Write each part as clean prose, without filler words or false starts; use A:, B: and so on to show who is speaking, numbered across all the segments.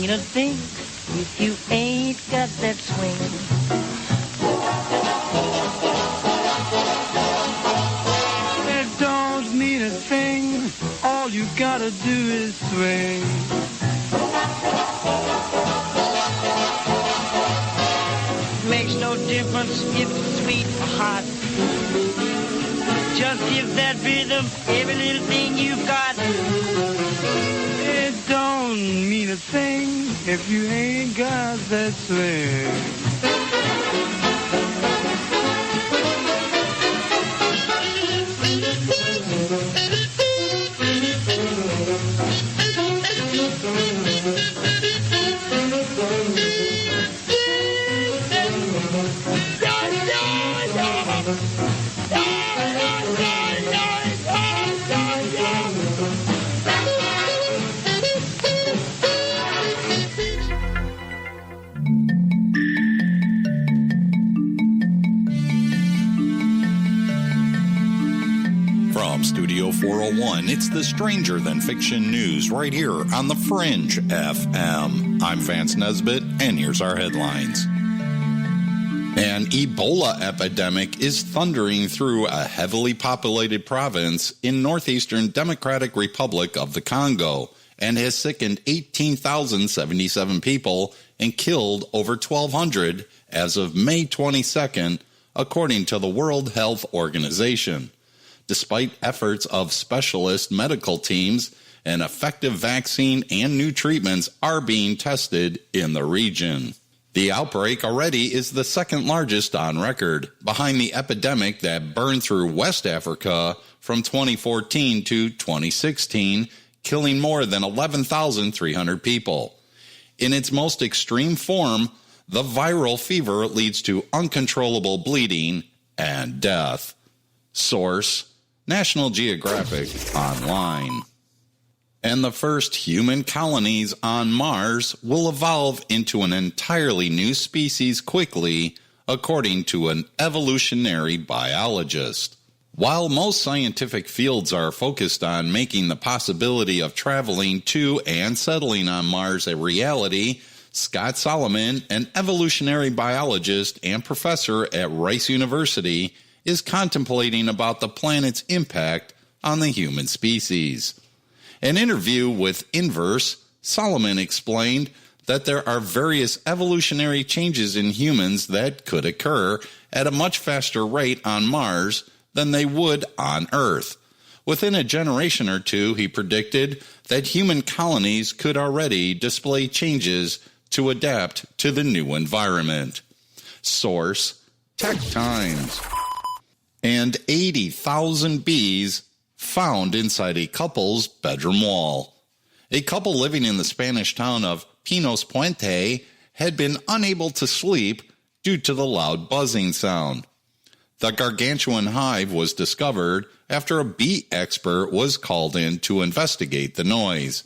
A: mean a thing if you ain't got that swing. It don't mean a thing, all you gotta do is swing. Makes no difference if it's sweet or hot. Just give that rhythm every little thing you've got. It don't mean a thing if you ain't got that swing.
B: From Studio 401, it's the Stranger Than Fiction News right here on The Fringe FM. I'm Vance Nesbitt, and here's our headlines. An Ebola epidemic is thundering through a heavily populated province in northeastern Democratic Republic of the Congo and has sickened 18,077 people and killed over 1,200 as of May 22nd, according to the World Health Organization. Despite efforts of specialist medical teams, an effective vaccine and new treatments are being tested in the region. The outbreak already is the second largest on record, behind the epidemic that burned through West Africa from 2014 to 2016, killing more than 11,300 people. In its most extreme form, the viral fever leads to uncontrollable bleeding and death. Source: National Geographic Online. And the first human colonies on Mars will evolve into an entirely new species quickly, according to an evolutionary biologist. While most scientific fields are focused on making the possibility of traveling to and settling on Mars a reality, Scott Solomon, an evolutionary biologist and professor at Rice University, is contemplating about the planet's impact on the human species. An interview with Inverse, Solomon explained that there are various evolutionary changes in humans that could occur at a much faster rate on Mars than they would on Earth. Within a generation or two, he predicted that human colonies could already display changes to adapt to the new environment. Source: Tech Times. And 80,000 bees found inside a couple's bedroom wall. A couple living in the Spanish town of Pinos Puente had been unable to sleep due to the loud buzzing sound. The gargantuan hive was discovered after a bee expert was called in to investigate the noise.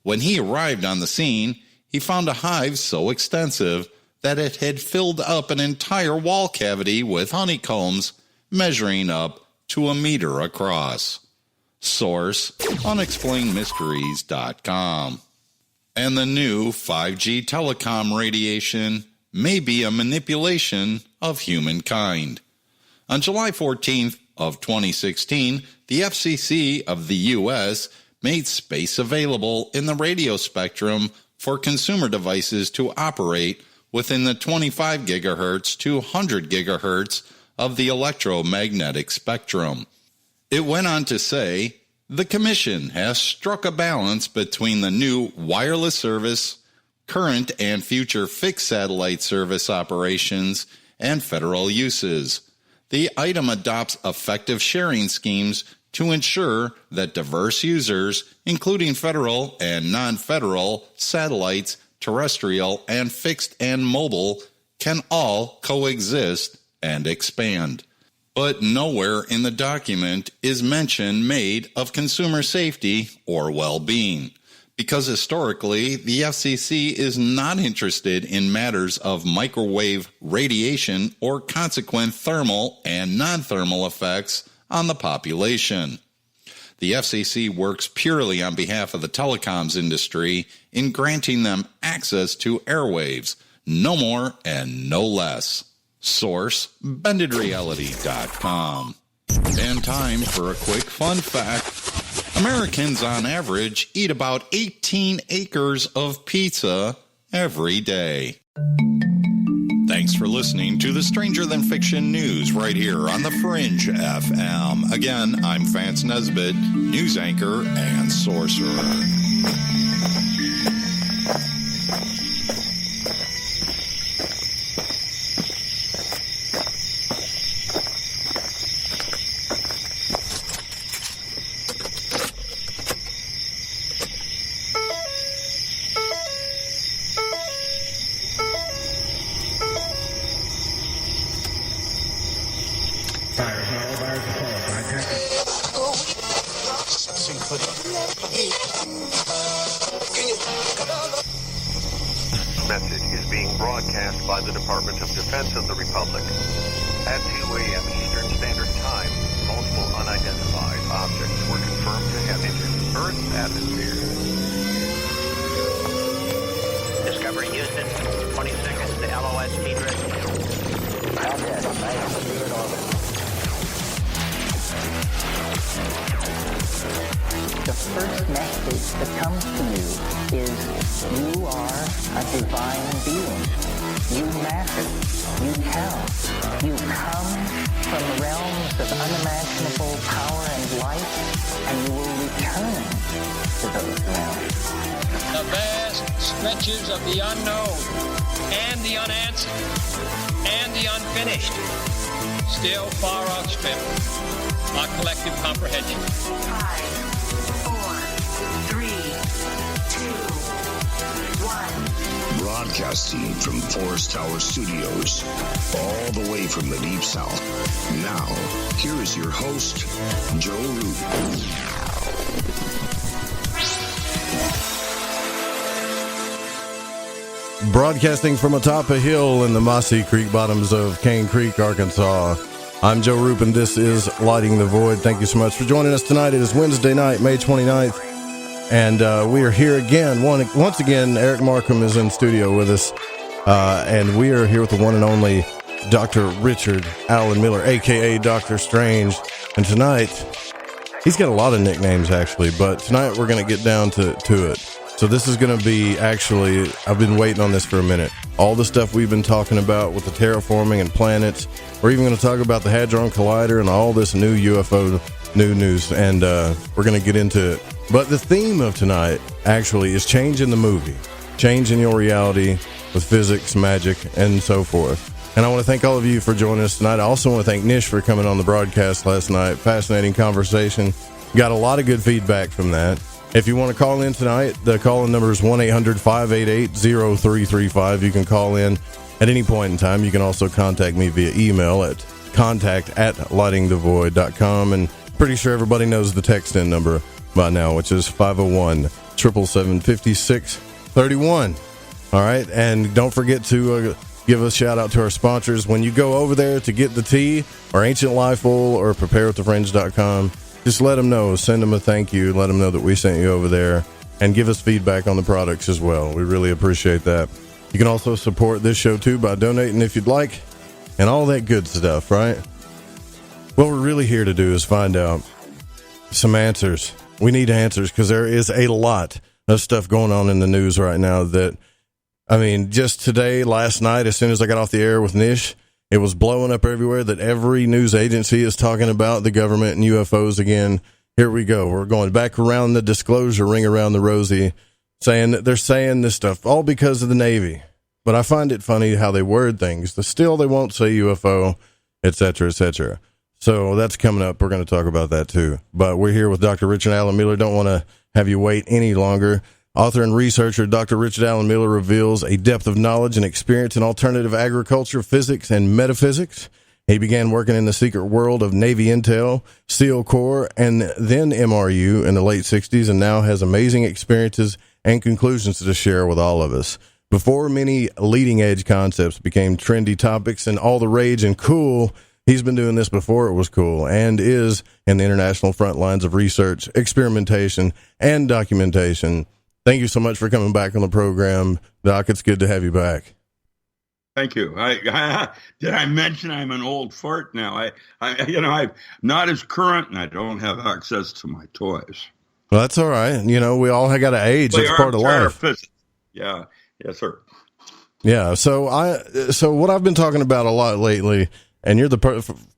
B: When he arrived on the scene, he found a hive so extensive that it had filled up an entire wall cavity with honeycombs measuring up to a meter across. Source: unexplainedmysteries.com. And the new 5G telecom radiation may be a manipulation of humankind. On July 14th of 2016, the FCC of the U.S. made space available in the radio spectrum for consumer devices to operate within the 25 gigahertz to 100 gigahertz of the electromagnetic spectrum. It went on to say, the Commission has struck a balance between the new wireless service, current and future fixed satellite service operations, and federal uses. The item adopts effective sharing schemes to ensure that diverse users, including federal and non-federal satellites, terrestrial and fixed and mobile, can all coexist and expand. But nowhere in the document is mention made of consumer safety or well-being, because historically the FCC is not interested in matters of microwave radiation or consequent thermal and non-thermal effects on the population. the FCC works purely on behalf of the telecoms industry in granting them access to airwaves. No more and no less. Source, bendedreality.com. And time for a quick fun fact. Americans on average eat about 18 acres of pizza every day. Thanks for listening to the Stranger Than Fiction News right here on the Fringe FM. Again, I'm Vance Nesbitt, news anchor and sorcerer.
C: Message is being broadcast by the Department of Defense of the Republic. At 2 a.m. Eastern Standard Time, multiple unidentified objects were confirmed to have entered Earth's atmosphere.
D: Discovery Houston, 20 seconds to LOS speed rescue.
E: Okay, nice. You're in orbit. The first message that comes to you is you are a divine being. You matter. You count. You come from realms of unimaginable power and light, and you will return to those realms.
F: The vast stretches of the unknown and the unanswered and the unfinished still far outstrip our collective comprehension.
G: 5, 4, 3, 2, 1.
H: Broadcasting from Forest Tower Studios, all the way from the Deep South. Now, here is your host, Joe Root.
I: Broadcasting from atop a hill in the mossy creek bottoms of Cane Creek, Arkansas. I'm Joe Roop, and this is Lighting the Void. Thank you so much for joining us tonight. It is Wednesday night, May 29th, and we are here again. Once again, Eric Markham is in studio with us, and we are here with the one and only Dr. Richard Allen Miller, a.k.a. Dr. Strange. And tonight, he's got a lot of nicknames, actually, but tonight we're going to get down to it. So this is going to be, actually, I've been waiting on this for a minute. All the stuff we've been talking about with the terraforming and planets. We're even going to talk about the Hadron Collider and all this new UFO news, and we're going to get into it. But the theme of tonight, actually, is changing the movie. Changing your reality with physics, magic, and so forth. And I want to thank all of you for joining us tonight. I also want to thank Nish for coming on the broadcast last night. Fascinating conversation. Got a lot of good feedback from that. If you want to call in tonight, the call-in number is 1-800-588-0335. You can call in at any point in time. You can also contact me via email at contact@lightingthevoid.com. And pretty sure everybody knows the text-in number by now, which is 501-777-5631. All right, and don't forget to give a shout-out to our sponsors. When you go over there to get the tea, or Ancient Life Oil, or preparewiththefringe.com, just let them know, send them a thank you, let them know that we sent you over there, and give us feedback on the products as well. We really appreciate that. You can also support this show, too, by donating if you'd like, and all that good stuff, right? What we're really here to do is find out some answers. We need answers, because there is a lot of stuff going on in the news right now that, I mean, just today, last night, as soon as I got off the air with Nish, it was blowing up everywhere that every news agency is talking about the government and UFOs again. Here we go. We're going back around the disclosure ring around the rosy, saying that they're saying this stuff all because of the Navy. But I find it funny how they word things. Still, they won't say UFO, etc., etc. So that's coming up. We're going to talk about that too. But we're here with Dr. Richard Allen Miller. Don't want to have you wait any longer. Author and researcher Dr. Richard Allen Miller reveals a depth of knowledge and experience in alternative agriculture, physics, and metaphysics. He began working in the secret world of Navy Intel, SEAL Corps, and then MRU in the late 60s, and now has amazing experiences and conclusions to share with all of us. Before many leading-edge concepts became trendy topics and all the rage and cool, He's been doing this before it was cool and is in the international front lines of research, experimentation, and documentation. Thank you so much for coming back on the program, Doc. It's good to have you back.
J: Thank you. Did I mention I'm an old fart now? I'm not as current, and I don't have access to my toys.
I: Well, that's all right. We all got to age. That's part of life.
J: Physics. Yeah. Yes, sir.
I: Yeah. So what I've been talking about a lot lately, and you're the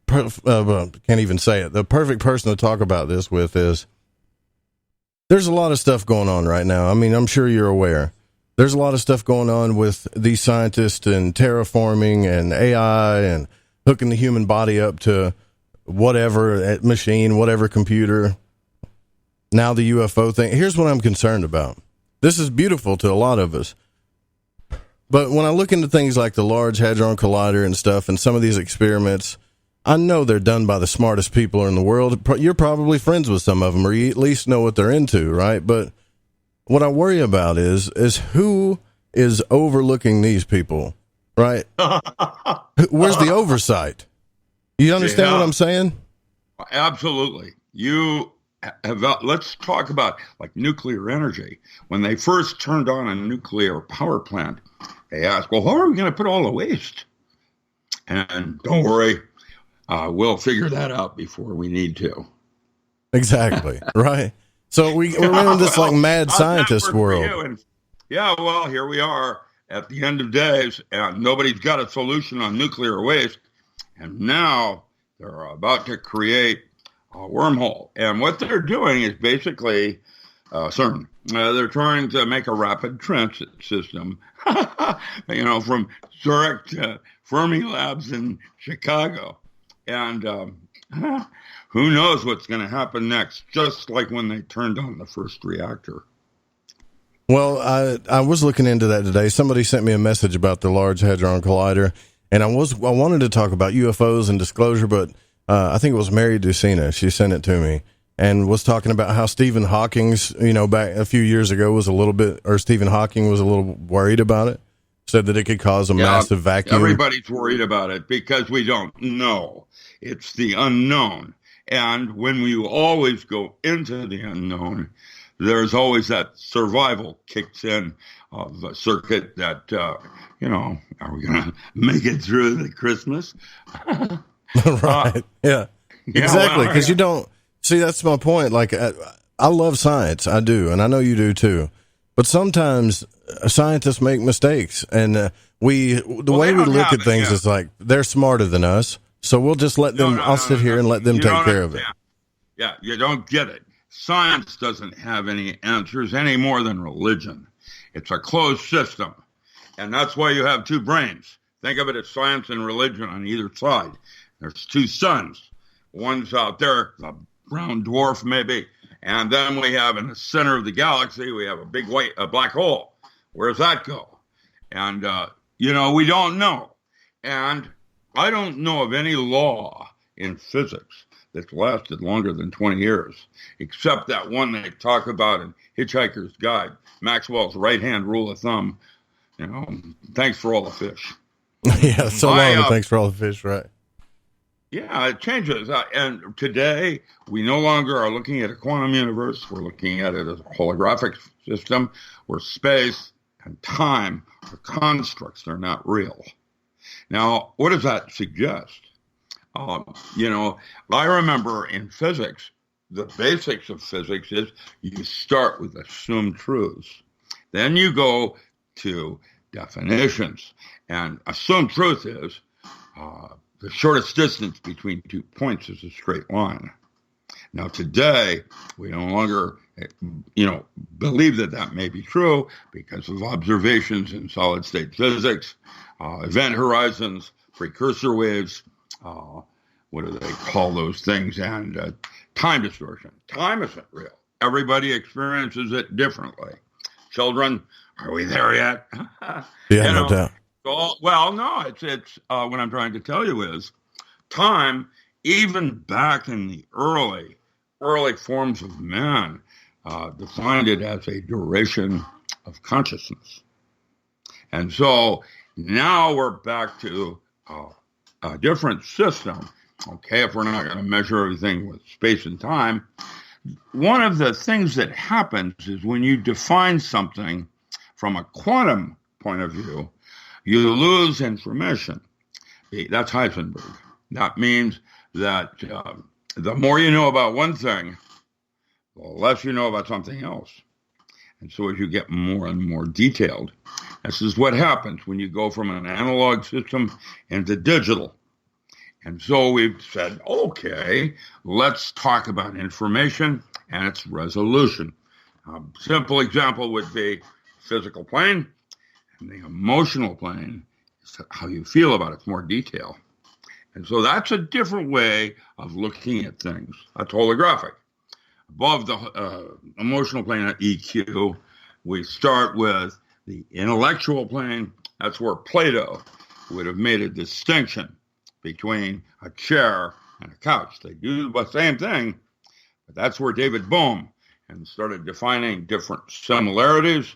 I: can't even say it. The perfect person to talk about this with is there's a lot of stuff going on right now. I mean, I'm sure you're aware. There's a lot of stuff going on with these scientists and terraforming and AI and hooking the human body up to whatever machine, whatever computer. Now the UFO thing. Here's what I'm concerned about. This is beautiful to a lot of us. But when I look into things like the Large Hadron Collider and stuff and some of these experiments, I know they're done by the smartest people in the world. You're probably friends with some of them, or you at least know what they're into, right? But what I worry about is who is overlooking these people, right? Where's the oversight? You understand what I'm saying?
J: Absolutely. You have, let's talk about like nuclear energy. When they first turned on a nuclear power plant, they asked, well, how are we going to put all the waste? And don't worry, we'll figure that out before we need to.
I: Exactly. Right. So we're in this like mad scientist world.
J: And, well, here we are at the end of days, and nobody's got a solution on nuclear waste. And now they're about to create a wormhole. And what they're doing is basically CERN. They're trying to make a rapid transit system, from Zurich to Fermi Labs in Chicago. And who knows what's going to happen next, just like when they turned on the first reactor.
I: Well, I was looking into that today. Somebody sent me a message about the Large Hadron Collider, and I wanted to talk about UFOs and disclosure, but I think it was Mary Ducina. She sent it to me and was talking about how Stephen Hawking's, back a few years ago Stephen Hawking was a little worried about it. Said that it could cause a massive vacuum.
J: Everybody's worried about it because we don't know. It's the unknown. And when you always go into the unknown, there's always that survival kicks in of a circuit that, are we going to make it through the Christmas?
I: Right. Yeah. Exactly. Because you don't see, that's my point. Like, I love science. I do. And I know you do too. But sometimes scientists make mistakes. And the way we look at things is like, they're smarter than us. So we'll just let them, I'll sit here and let them take care of it.
J: Yeah, you don't get it. Science doesn't have any answers any more than religion. It's a closed system. And that's why you have two brains. Think of it as science and religion on either side. There's two suns. One's out there, a brown dwarf maybe. And then we have in the center of the galaxy, we have a black hole. Where does that go? And, we don't know. And I don't know of any law in physics that's lasted longer than 20 years, except that one they talk about in Hitchhiker's Guide, Maxwell's right-hand rule of thumb. Thanks for all the fish.
I: Yeah, so long. Thanks for all the fish, right?
J: Yeah, it changes. And today, we no longer are looking at a quantum universe. We're looking at it as a holographic system where space and time are constructs. They're not real. Now, what does that suggest? I remember in physics, the basics of physics is you start with assumed truths. Then you go to definitions. And assumed truth is the shortest distance between 2 points is a straight line. Now, today, we no longer, believe that may be true because of observations in solid-state physics, event horizons, precursor waves, what do they call those things, and time distortion. Time isn't real. Everybody experiences it differently. Children, are we there yet?
I: Yeah, no doubt.
J: Well, no, it's what I'm trying to tell you is time, even back in the early forms of man, defined it as a duration of consciousness. And so now we're back to a different system, okay, if we're not going to measure everything with space and time, one of the things that happens is when you define something from a quantum point of view, you lose information. That's Heisenberg. That means that the more you know about one thing, the less you know about something else. And so as you get more and more detailed, this is what happens when you go from an analog system into digital. And so we've said, okay, let's talk about information and its resolution. A simple example would be physical plane, and the emotional plane is how you feel about it. It's more detail. And so that's a different way of looking at things. That's holographic. Above the emotional plane at EQ, we start with the intellectual plane. That's where Plato would have made a distinction between a chair and a couch. They do the same thing, but that's where David Bohm and started defining different similarities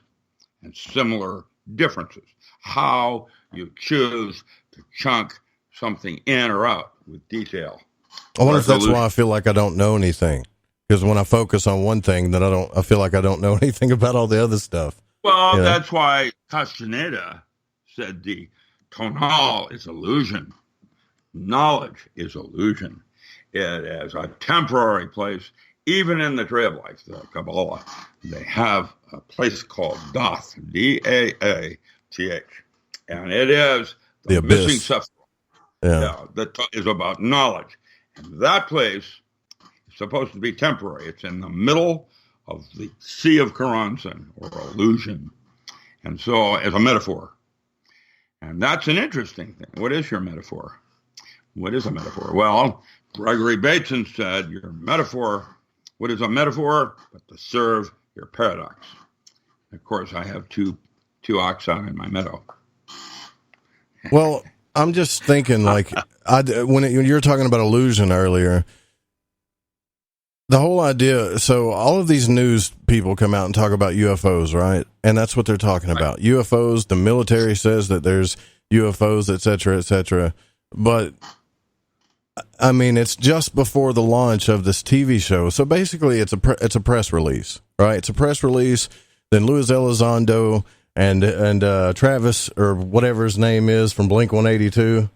J: and similar differences. How you choose to chunk something in or out with detail.
I: I wonder if that's why I feel like I don't know anything. Because when I focus on one thing, then I feel like I don't know anything about all the other stuff.
J: Well, that's why Castaneda said the tonal is illusion. Knowledge is illusion. It is a temporary place. Even in the tree of life, the Kabbalah, they have a place called Dath, D-A-A-T-H. And it is the missing stuff. That is about knowledge. And that place is supposed to be temporary. It's in the middle of the Sea of Karansan, or illusion. And so, as a metaphor. And that's an interesting thing. What is your metaphor? What is a metaphor? Well, Gregory Bateson said, your metaphor, what is a metaphor? But to serve your paradox. Of course, I have two oxen in my meadow.
I: Well, I'm just thinking, like, when you were talking about illusion earlier, the whole idea, so all of these news people come out and talk about UFOs, right? And that's what they're talking about. UFOs, the military says that there's UFOs, et cetera, but I mean, it's just before the launch of this TV show. So basically it's a press release, right? It's a press release. Then Luis Elizondo and Travis, or whatever his name is, from Blink-182,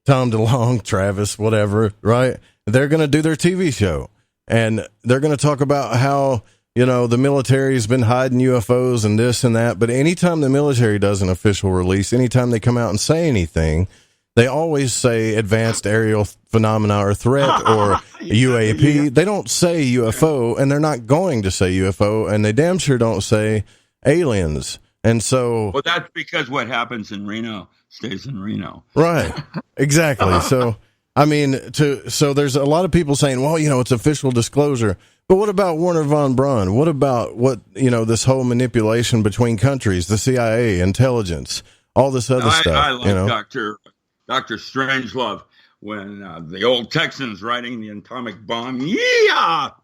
I: Tom DeLonge, Travis, whatever, right? They're going to do their TV show, and they're going to talk about how, you know, the military's been hiding UFOs and this and that. But anytime the military does an official release, anytime they come out and say anything, they always say advanced aerial phenomena or threat or UAP. They don't say UFO, and they're not going to say UFO, and they damn sure don't say aliens. And so,
J: well, that's because what happens in Reno stays in Reno.
I: Right. Exactly. So, I mean, so there's a lot of people saying, well, you know, it's official disclosure. But what about Werner von Braun? What about this whole manipulation between countries, the CIA, intelligence, all this other stuff?
J: I like Dr. Strangelove, when the old Texans riding the atomic bomb,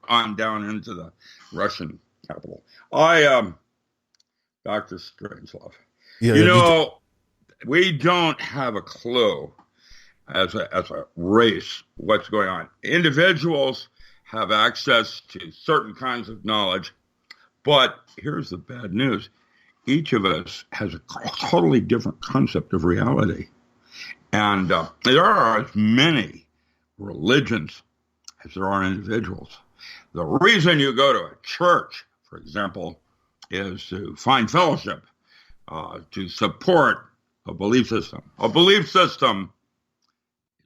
J: on down into the Russian capital. Dr. Strangelove. Yeah, we don't have a clue as a race what's going on. Individuals have access to certain kinds of knowledge, but here's the bad news. Each of us has a totally different concept of reality. And there are as many religions as there are individuals. The reason you go to a church, for example, is to find fellowship, to support a belief system. A belief system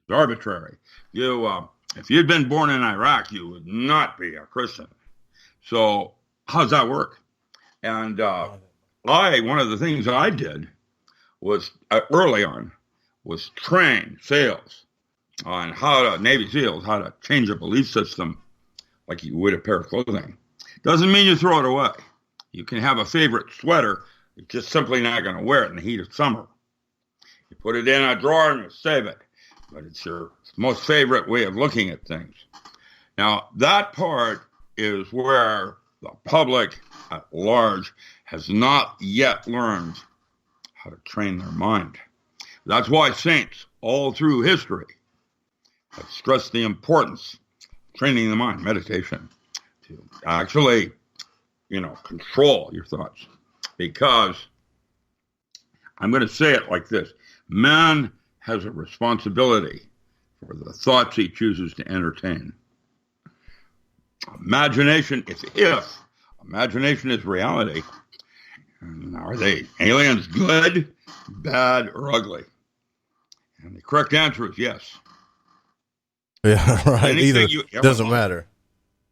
J: is arbitrary. If you'd been born in Iraq, you would not be a Christian. So how's that work? And one of the things I did was early on was train SEALs on Navy SEALs, how to change a belief system like you would a pair of clothing. Doesn't mean you throw it away. You can have a favorite sweater. You're just simply not going to wear it in the heat of summer. You put it in a drawer and you save it. But it's your most favorite way of looking at things. Now, that part is where the public at large has not yet learned how to train their mind. That's why saints all through history have stressed the importance of training the mind, meditation, to actually, control your thoughts. Because I'm going to say it like this. Man has a responsibility for the thoughts he chooses to entertain. Imagination is if. Imagination is reality. And are they aliens good, bad, or ugly? And the correct answer is yes.
I: Yeah, right. Either doesn't matter.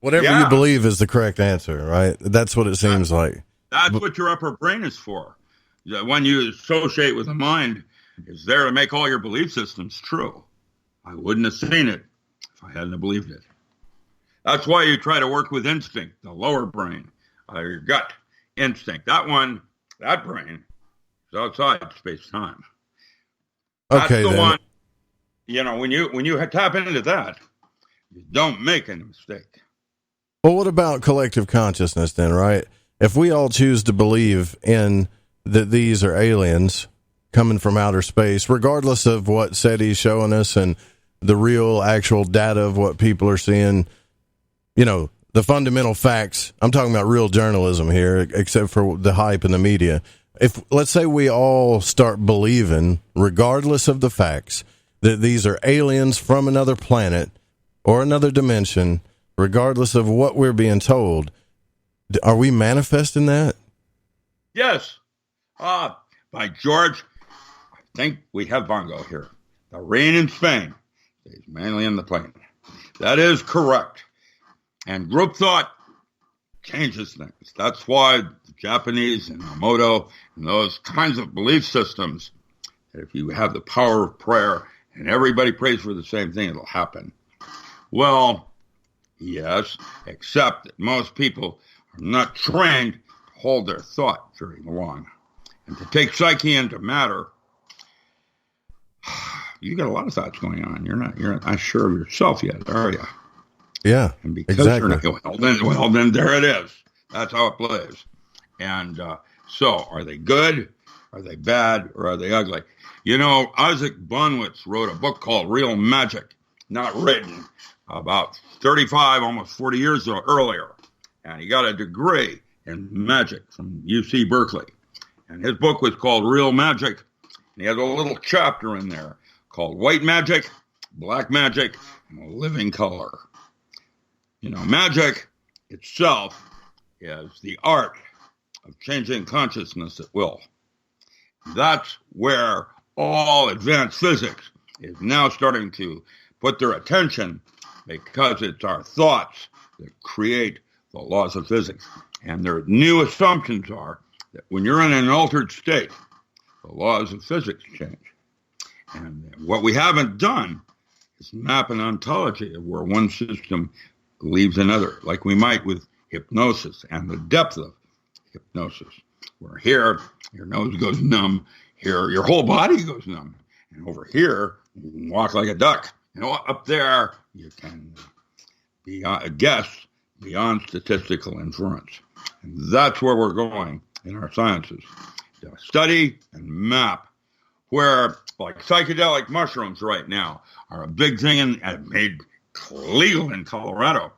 I: Whatever you believe is the correct answer, right? That's what it seems like.
J: That's what your upper brain is for. The one you associate with the mind is there to make all your belief systems true. I wouldn't have seen it if I hadn't believed it. That's why you try to work with instinct, the lower brain, your gut instinct. That brain is outside space-time. That's
I: okay,
J: the
I: then.
J: one, when you tap into that, you don't make any mistake.
I: Well, what about collective consciousness then, right? If we all choose to believe in that these are aliens coming from outer space, regardless of what SETI's showing us and the real actual data of what people are seeing, the fundamental facts, I'm talking about real journalism here, except for the hype in the media. If, let's say we all start believing, regardless of the facts, that these are aliens from another planet or another dimension, regardless of what we're being told, are we manifesting that?
J: Yes. By George, I think we have bongo here. The rain in Spain is mainly in the plane. That is correct. And group thought changes things. That's why the Japanese and Emoto and those kinds of belief systems, if you have the power of prayer and everybody prays for the same thing, it'll happen. Well, yes, except that most people are not trained to hold their thought very long. And to take psyche into matter, you got a lot of thoughts going on. You're not sure of yourself yet, are you?
I: Yeah,
J: and because
I: exactly.
J: You're not, well, then there it is. That's how it plays. And so, are they good? Are they bad? Or are they ugly? Isaac Bonwitz wrote a book called Real Magic, not written, about 35, almost 40 years earlier. And he got a degree in magic from UC Berkeley. And his book was called Real Magic. And he has a little chapter in there called White Magic, Black Magic, and Living Color. Magic itself is the art of changing consciousness at will. That's where all advanced physics is now starting to put their attention, because it's our thoughts that create the laws of physics. And their new assumptions are that when you're in an altered state, the laws of physics change. And what we haven't done is map an ontology of where one system leaves another, like we might with hypnosis and the depth of hypnosis. Where here, your nose goes numb, here, your whole body goes numb. And over here, you can walk like a duck. Up there, you can be a guess beyond statistical inference. And that's where we're going in our sciences. To study and map where, like psychedelic mushrooms right now, are a big thing and made legal in Colorado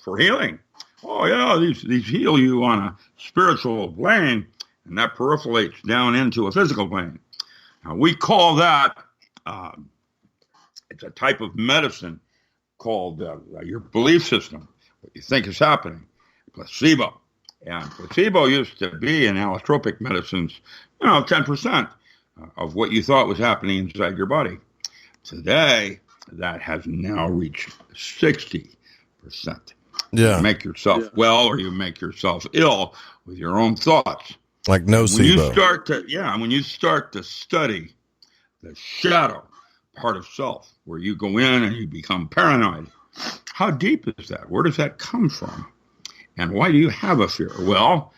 J: for healing. Oh, yeah, these heal you on a spiritual plane, and that peripheраtes down into a physical plane. Now, we call that, it's a type of medicine called your belief system, what you think is happening, placebo. And placebo used to be in allotropic medicines, 10% of what you thought was happening inside your body. Today, that has now reached 60%.
I: Yeah.
J: You make yourself well, or you make yourself ill with your own thoughts.
I: Like nocebo.
J: When you start to study the shadow part of self, where you go in and you become paranoid, how deep is that? Where does that come from? And why do you have a fear? Well,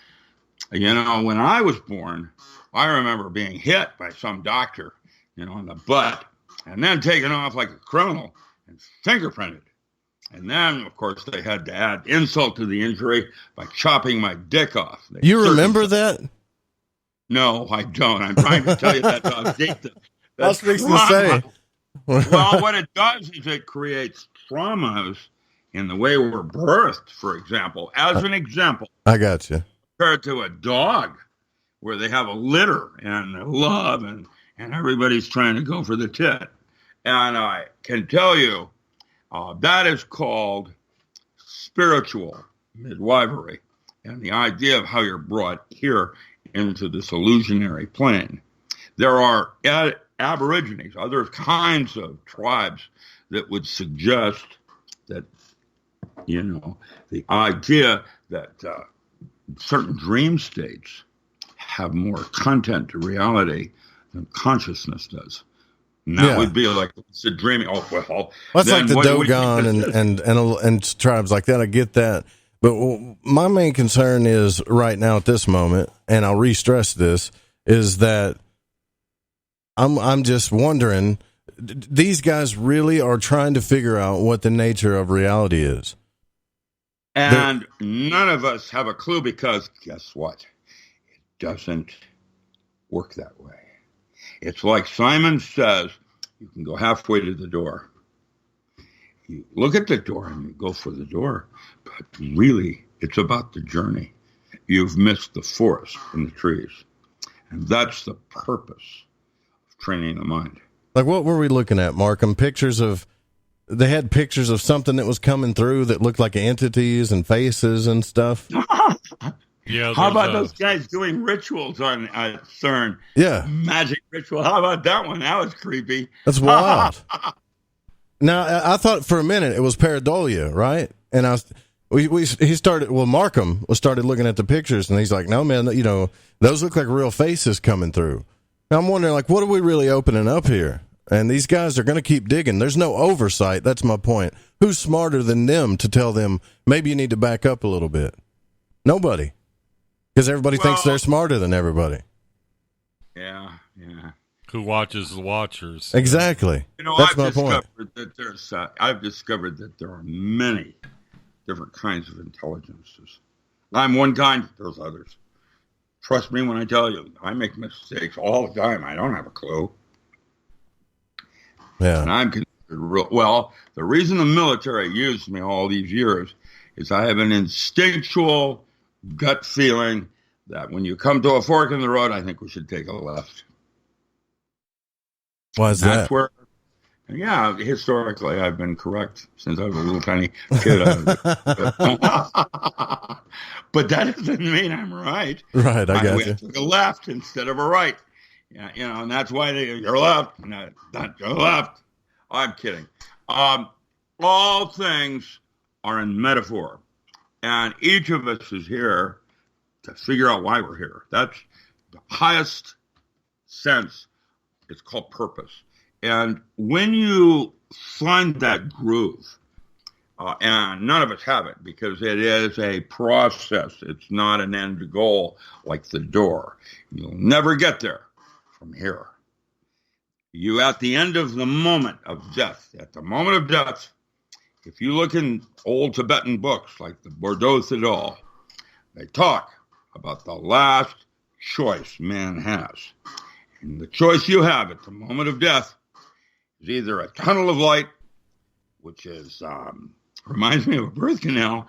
J: when I was born, I remember being hit by some doctor, in the butt, and then taken off like a criminal and fingerprinted. And then, of course, they had to add insult to the injury by chopping my dick off.
I: You remember that?
J: No, I don't. I'm trying to tell you that's how deep
I: I was fixing to say.
J: Well, what it does is it creates traumas in the way we're birthed, for example. As an example,
I: I got you.
J: Compared to a dog, where they have a litter and love and everybody's trying to go for the tit. And I can tell you that is called spiritual midwifery, and the idea of how you're brought here into this illusionary plane. There are Aborigines, other kinds of tribes that would suggest that, the idea that certain dream states have more content to reality than consciousness does. And that would be like it's a dreaming. Oh, well,
I: that's like the Dogon and tribes like that. I get that. But my main concern is right now at this moment, and I'll re-stress this, is that I'm just wondering, these guys really are trying to figure out what the nature of reality is.
J: And none of us have a clue because guess what? It doesn't work that way. It's like Simon says, you can go halfway to the door. You look at the door and you go for the door, but really it's about the journey. You've missed the forest and the trees. And that's the purpose of training the mind.
I: Like, what were we looking at, Markham? They had pictures of something that was coming through that looked like entities and faces and stuff.
J: Yeah. How about those guys doing rituals on CERN?
I: Yeah.
J: Magic ritual. How about that one? That was creepy.
I: That's wild. Now, I thought for a minute it was pareidolia, right? And Markham started looking at the pictures, and he's like, no, man, those look like real faces coming through. Now, I'm wondering, like, what are we really opening up here? And these guys are going to keep digging. There's no oversight. That's my point. Who's smarter than them to tell them, maybe you need to back up a little bit? Nobody. Because everybody thinks they're smarter than everybody.
J: Yeah.
K: Who watches the watchers?
I: Exactly. That's my point.
J: I've discovered that there are many different kinds of intelligences. I'm one kind, there's others. Trust me when I tell you, I make mistakes all the time. I don't have a clue.
I: Yeah.
J: And I'm considered real. Well, the reason the military used me all these years is I have an instinctual gut feeling that when you come to a fork in the road, I think we should take a left.
I: Why is that?
J: That's where, historically, I've been correct since I was a little tiny kid. But that doesn't mean I'm right.
I: Right, I got you.
J: Took a left instead of a right. Yeah, and that's why you're left, not your left. I'm kidding. All things are in metaphor, and each of us is here to figure out why we're here. That's the highest sense. It's called purpose. And when you find that groove, and none of us have it because it is a process. It's not an end goal like the door. You'll never get there from here. You, at the end of the moment of death, if you look in old Tibetan books like the Bordeaux Thidal, they talk about the last choice man has. And the choice you have at the moment of death is either a tunnel of light, which is reminds me of a birth canal,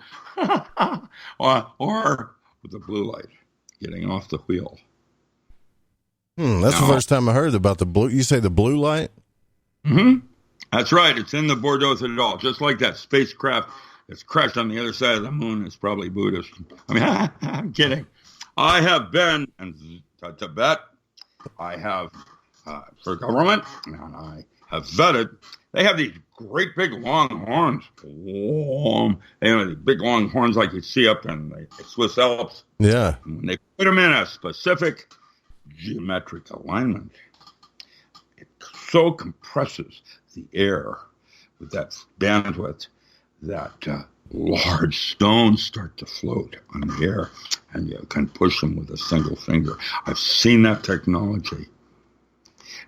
J: or with the blue light, getting off the wheel.
I: That's the first time I heard about the blue. You say the blue light?
J: Mm-hmm. That's right. It's in the Bordeaux Thidal, just like that spacecraft that's crashed on the other side of the moon is probably Buddhist. I mean, I'm kidding. I have been in Tibet. I have for government, and I have vetted. They have these great big long horns. They have these big long horns like you see up in the Swiss Alps.
I: Yeah.
J: And they put them in a specific geometric alignment. It so compresses the air with that bandwidth that large stones start to float on the air, and you can push them with a single finger. I've seen that technology.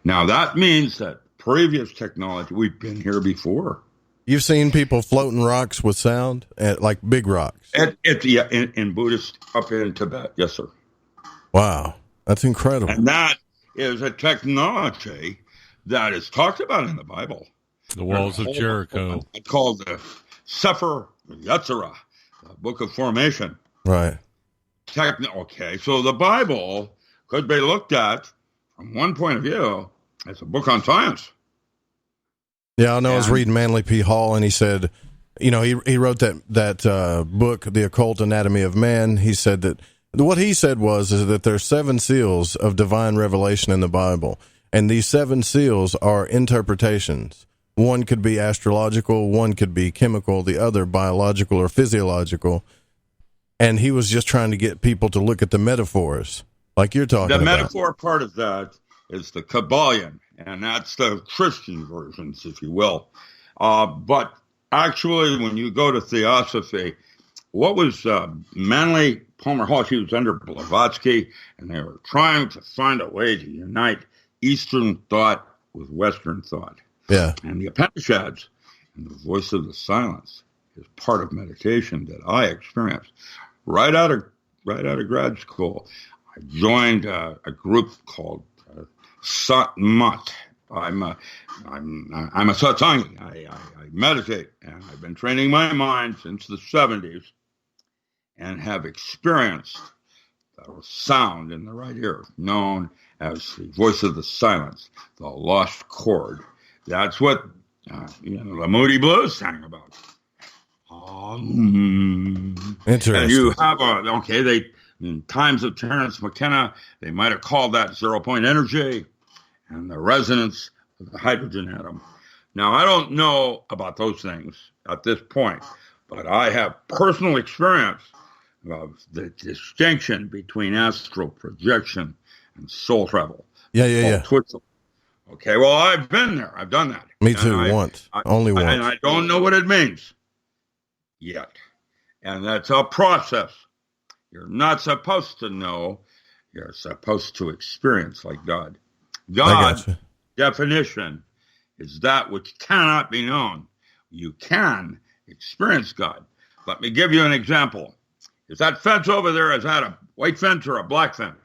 J: Now, that means that previous technology, we've been here before.
I: You've seen people floating rocks with sound, like big rocks?
J: In Buddhist, up in Tibet, yes, sir.
I: Wow, that's incredible.
J: And that is a technology that is talked about in the Bible.
K: The walls of Jericho.
J: It's called the Sefer Yetzirah, the Book of Formation.
I: Right.
J: Okay, so the Bible could be looked at from one point of view as a book on science.
I: Yeah, I know. I was reading Manly P. Hall, and he said, he wrote that book, The Occult Anatomy of Man. He said that what he said is that there's 7 seals of divine revelation in the Bible, and these 7 seals are interpretations. One could be astrological, one could be chemical, the other biological or physiological. And he was just trying to get people to look at the metaphors, like you're talking about.
J: The metaphor part of that is the Kabbalion, and that's the Christian versions, if you will. But actually, when you go to Theosophy, what was Manly Palmer Hall? He was under Blavatsky, and they were trying to find a way to unite Eastern thought with Western thought.
I: Yeah.
J: And the Upanishads and the voice of the silence is part of meditation that I experienced right out of grad school. I joined a group called Satmat. I'm a satsangi. I meditate, and I've been training my mind since the 70s, and have experienced the sound in the right ear, known as the voice of the silence, the lost chord. That's what the Moody Blues sang about.
I: Interesting.
J: And you have in times of Terence McKenna, they might have called that zero-point energy and the resonance of the hydrogen atom. Now, I don't know about those things at this point, but I have personal experience of the distinction between astral projection and soul travel.
I: Yeah.
J: Okay, well, I've been there. I've done that.
I: Me too, only once.
J: And I don't know what it means yet. And that's a process. You're not supposed to know. You're supposed to experience like God. God's definition is that which cannot be known. You can experience God. Let me give you an example. Is that fence over there, is that a white fence or a black fence?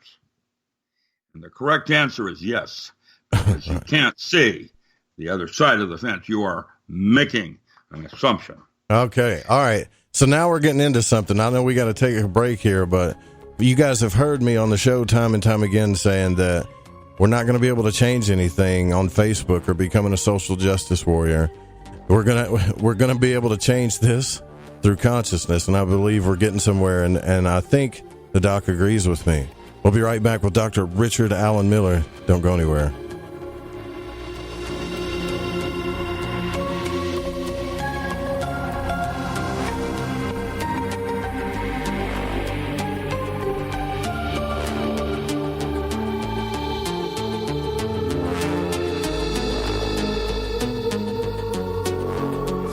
J: And the correct answer is yes. Because you can't see the other side of the fence. You are making an assumption.
I: Okay. All right. So now we're getting into something. I know we got to take a break here, but you guys have heard me on the show time and time again saying that we're not going to be able to change anything on Facebook or becoming a social justice warrior. We're gonna be able to change this through consciousness, and I believe we're getting somewhere, and I think the doc agrees with me. We'll be right back with Dr. Richard Allen Miller. Don't go anywhere.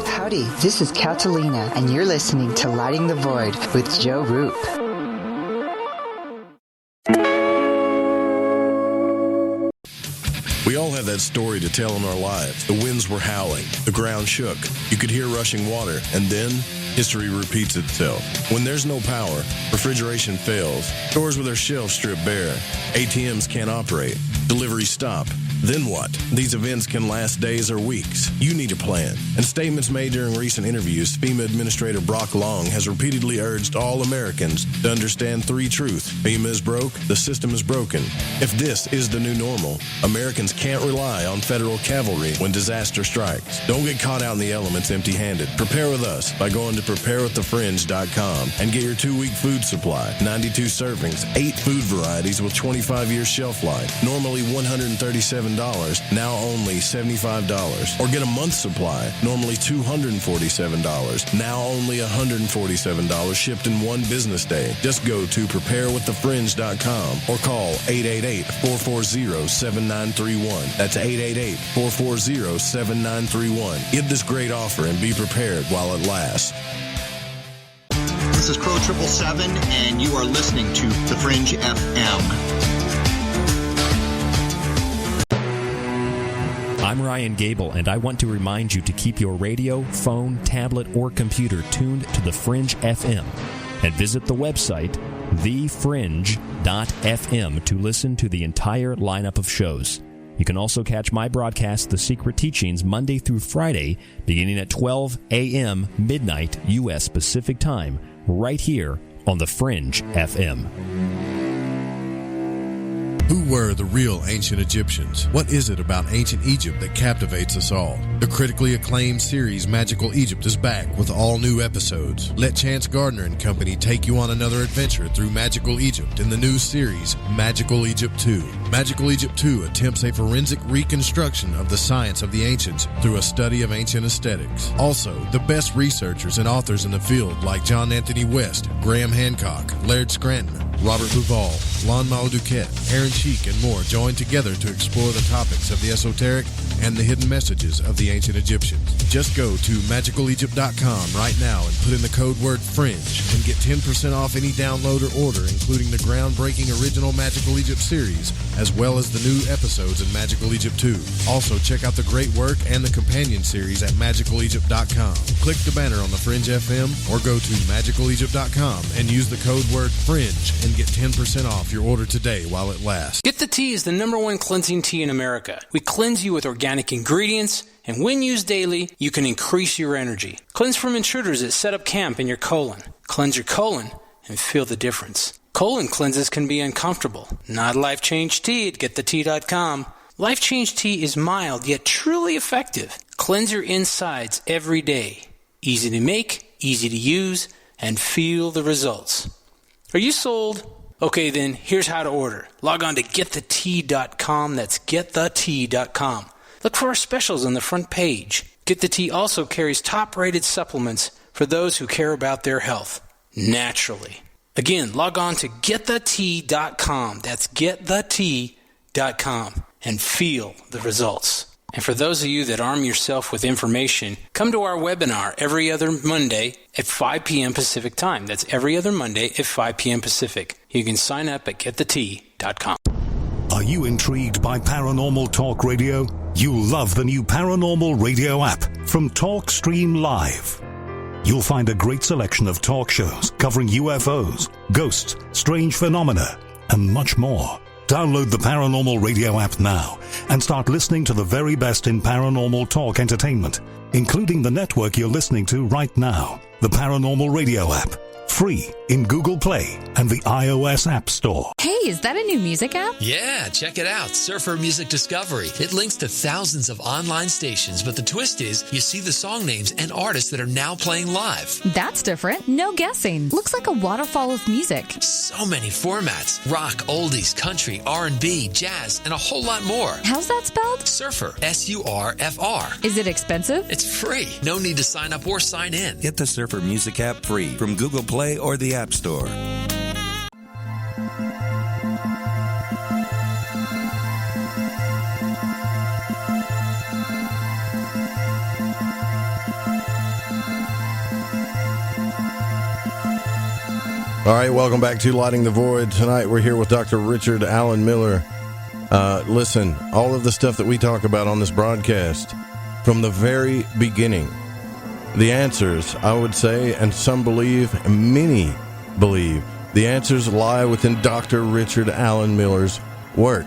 L: Howdy, this is Catalina, and you're listening to Lighting the Void with Joe Roop.
M: We all have that story to tell in our lives. The winds were howling, the ground shook, you could hear rushing water, and then history repeats itself. When there's no power, refrigeration fails, stores with their shelves strip bare, ATMs can't operate, deliveries stop. Then what? These events can last days or weeks. You need a plan. In statements made during recent interviews, FEMA Administrator Brock Long has repeatedly urged all Americans to understand 3 truths. FEMA is broke, the system is broken. If this is the new normal, Americans can't rely on federal cavalry when disaster strikes. Don't get caught out in the elements empty-handed. Prepare with us by going to preparewiththefringe.com and get your 2-week food supply. 92 servings, 8 food varieties with 25 years shelf life. Normally $137, now only $75. Or get a month's supply, normally $247, now only $147, shipped in 1 business day. Just go to preparewiththefringe.com or call 888-440-7931. That's 888-440-7931. Get this great offer and be prepared while it lasts.
N: This is Crow 777, and you are listening to The Fringe FM.
O: I'm Ryan Gable, and I want to remind you to keep your radio, phone, tablet, or computer tuned to The Fringe FM, and visit the website thefringe.fm to listen to the entire lineup of shows. You can also catch my broadcast, The Secret Teachings, Monday through Friday, beginning at 12 a.m. midnight U.S. Pacific Time, right here on The Fringe FM.
M: Who were the real ancient Egyptians? What is it about ancient Egypt that captivates us all? The critically acclaimed series Magical Egypt is back with all new episodes. Let Chance Gardner and company take you on another adventure through Magical Egypt in the new series Magical Egypt 2. Magical Egypt 2 attempts a forensic reconstruction of the science of the ancients through a study of ancient aesthetics. Also, the best researchers and authors in the field like John Anthony West, Graham Hancock, Laird Scranton, Robert Duval, Lon Maladuquette, Aaron Cheek, and more join together to explore the topics of the esoteric and the hidden messages of the ancient Egyptians. Just go to magicalegypt.com right now and put in the code word FRINGE and get 10% off any download or order, including the groundbreaking original Magical Egypt series, as well as the new episodes in Magical Egypt 2. Also, check out the great work and the companion series at magicalegypt.com. Click the banner on the Fringe FM or go to magicalegypt.com and use the code word FRINGE and get 10% off your order today while it lasts.
P: Get the Tea is the #1 cleansing tea in America. We cleanse you with organic ingredients, and when used daily, you can increase your energy. Cleanse from intruders that set up camp in your colon. Cleanse your colon and feel the difference. Colon cleanses can be uncomfortable. Not Life Change Tea at getthetea.com. Life Change Tea is mild yet truly effective. Cleanse your insides every day. Easy to make, easy to use, and feel the results. Are you sold? Okay, then here's how to order. Log on to getthetea.com. That's getthetea.com. Look for our specials on the front page. Get the Tea also carries top-rated supplements for those who care about their health naturally. Again, log on to getthetea.com. That's getthetea.com and feel the results. And for those of you that arm yourself with information, come to our webinar every other Monday at 5 p.m. Pacific Time. That's every other Monday at 5 p.m. Pacific. You can sign up at getthetea.com.
Q: Are you intrigued by Paranormal Talk Radio? You'll love the new Paranormal Radio app from TalkStream Live. You'll find a great selection of talk shows covering UFOs, ghosts, strange phenomena, and much more. Download the Paranormal Radio app now and start listening to the very best in paranormal talk entertainment, including the network you're listening to right now. The Paranormal Radio app. Free in Google Play and the iOS App Store.
R: Hey, is that a new music app?
S: Yeah, check it out. Surfer Music Discovery. It links to thousands of online stations, but the twist is you see the song names and artists that are now playing live.
R: That's different. No guessing. Looks like a waterfall of music.
S: So many formats. Rock, oldies, country, R&B, jazz, and a whole lot more.
R: How's that spelled?
S: Surfer. S-U-R-F-R.
R: Is it expensive?
S: It's free. No need to sign up or sign in.
T: Get the Surfer Music app free from Google Play or the App Store.
I: All right, welcome back to Lighting the Void. Tonight we're here with Dr. Richard Allen Miller. Listen, all of the stuff that we talk about on this broadcast, from the very beginning, the answers, I would say, and some believe, and many believe, the answers lie within Dr. Richard Allen Miller's work.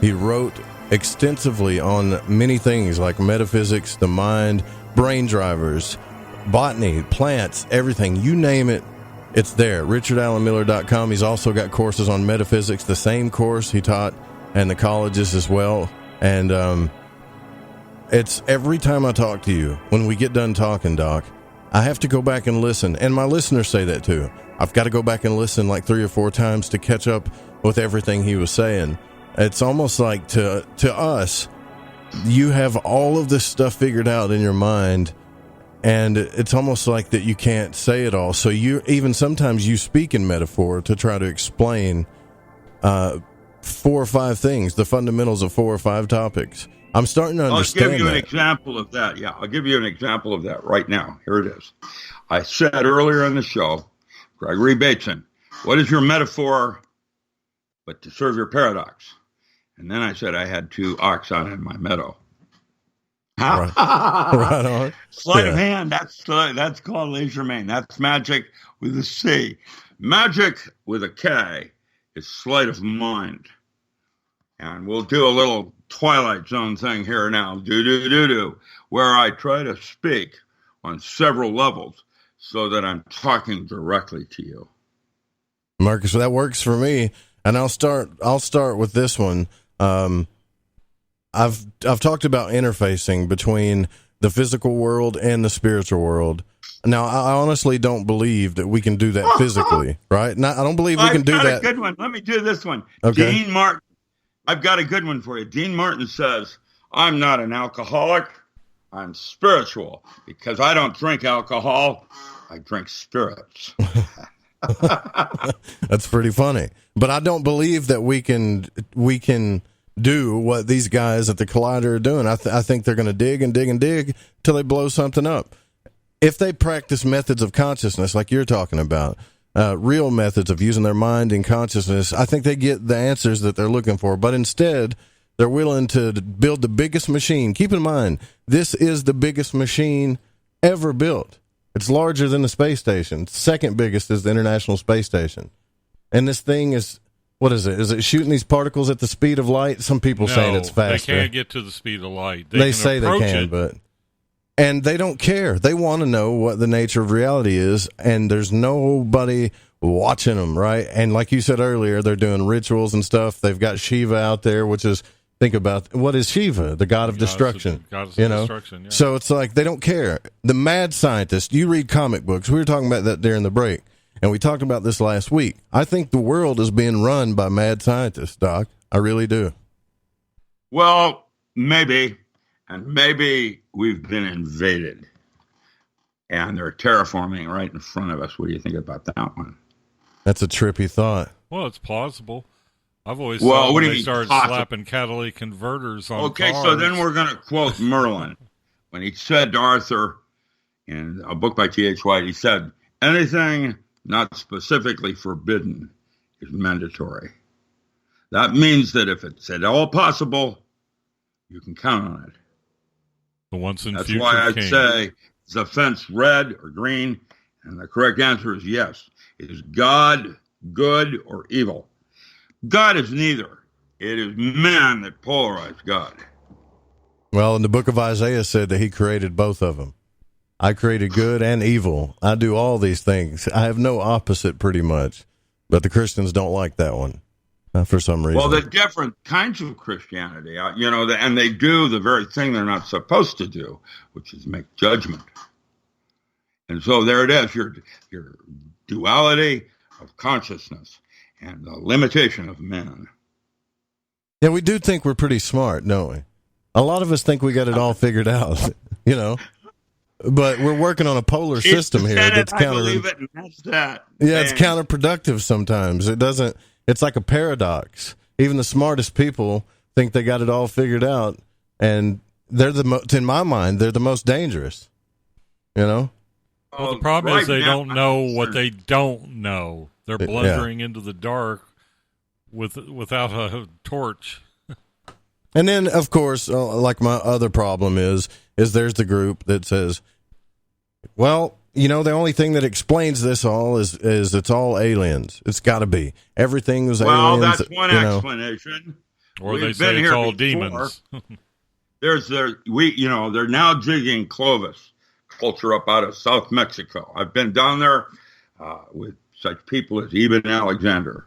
I: He wrote extensively on many things like metaphysics, the mind, brain drivers, botany, plants, everything. You name it, it's there. RichardAllenMiller.com. He's also got courses on metaphysics, the same course he taught in the colleges as well. And it's every time I talk to you, when we get done talking, Doc, I have to go back and listen. And my listeners say that too. I've got to go back and listen like 3 or 4 times to catch up with everything he was saying. It's almost like to us, you have all of this stuff figured out in your mind, and it's almost like that you can't say it all. So you even sometimes you speak in metaphor to try to explain 4 or 5 things, the fundamentals of 4 or 5 topics. I'm starting to understand.
J: I'll give you an example of that. Yeah, I'll give you an example of that right now. Here it is. I said earlier in the show, Gregory Bateson, what is your metaphor but to serve your paradox? And then I said I had 2 oxen in my meadow.
I: Right on.
J: Sleight of hand, that's called Legerdemain. That's magic with a C. Magic with a K is sleight of mind. And we'll do a little Twilight Zone thing here now, where I try to speak on several levels so that I'm talking directly to you.
I: Marcus, that works for me. And I'll start with this one. I've talked about interfacing between the physical world and the spiritual world. Now, I honestly don't believe that we can do that physically, right? I don't believe we can do that.
J: I've got a good one. Let me do this one.
I: Okay.
J: Dean Martin. I've got a good one for you. Dean Martin says, I'm not an alcoholic. I'm spiritual because I don't drink alcohol. I drink spirits.
I: That's pretty funny. But I don't believe that we can do what these guys at the Collider are doing. I think they're going to dig and dig and dig till they blow something up. If they practice methods of consciousness like you're talking about, real methods of using their mind and consciousness, I think they get the answers that they're looking for. But instead, they're willing to build the biggest machine. Keep in mind, this is the biggest machine ever built. It's larger than the space station. Second biggest is the International Space Station. And this thing is, what is it? Is it shooting these particles at the speed of light? Some people saying it's faster.
K: They can't get to the speed of light.
I: They say they can, but... And they don't care. They want to know what the nature of reality is, and there's nobody watching them, right? And like you said earlier, they're doing rituals and stuff. They've got Shiva out there, which is, think about, what is Shiva? The god of destruction.
K: Destruction, yeah.
I: So it's like they don't care. The mad scientist, you read comic books. We were talking about that during the break, and we talked about this last week. I think the world is being run by mad scientists, Doc. I really do.
J: Well, maybe. And maybe we've been invaded and they're terraforming right in front of us. What do you think about that one?
I: That's a trippy thought.
K: Well, it's plausible. I've always thought when they started slapping catalytic converters on cars.
J: So then we're going to quote Merlin. When he said to Arthur in a book by T.H. White, he said, anything not specifically forbidden is mandatory. That means that if it's at all possible, you can count on it.
K: The once in
J: That's
K: future
J: why I'd
K: king.
J: say, is the fence red or green? And the correct answer is yes. Is God good or evil? God is neither. It is man that polarize God.
I: Well, in the book of Isaiah said that he created both of them. I created good and evil. I do all these things. I have no opposite pretty much. But the Christians don't like that one. For some reason.
J: Well, the different kinds of Christianity, and they do the very thing they're not supposed to do, which is make judgment. And so there it is, your duality of consciousness and the limitation of man.
I: Yeah, we do think we're pretty smart, don't we? A lot of us think we got it all figured out, But we're working on a polar system here that's
J: I believe it, and that's that.
I: Yeah, it's counterproductive sometimes. It's like a paradox. Even the smartest people think they got it all figured out, and they're in my mind, they're the most dangerous.
K: Well, the problem is they don't know what they don't know. They're blundering into the dark without a torch.
I: And then, of course, like my other problem is there's the group that says, well, the only thing that explains this all is it's all aliens. It's got to be. Everything was aliens.
J: Well, that's one explanation.
K: Or they say it's all demons.
J: They're now digging Clovis culture up out of South Mexico. I've been down there with such people as Eben Alexander,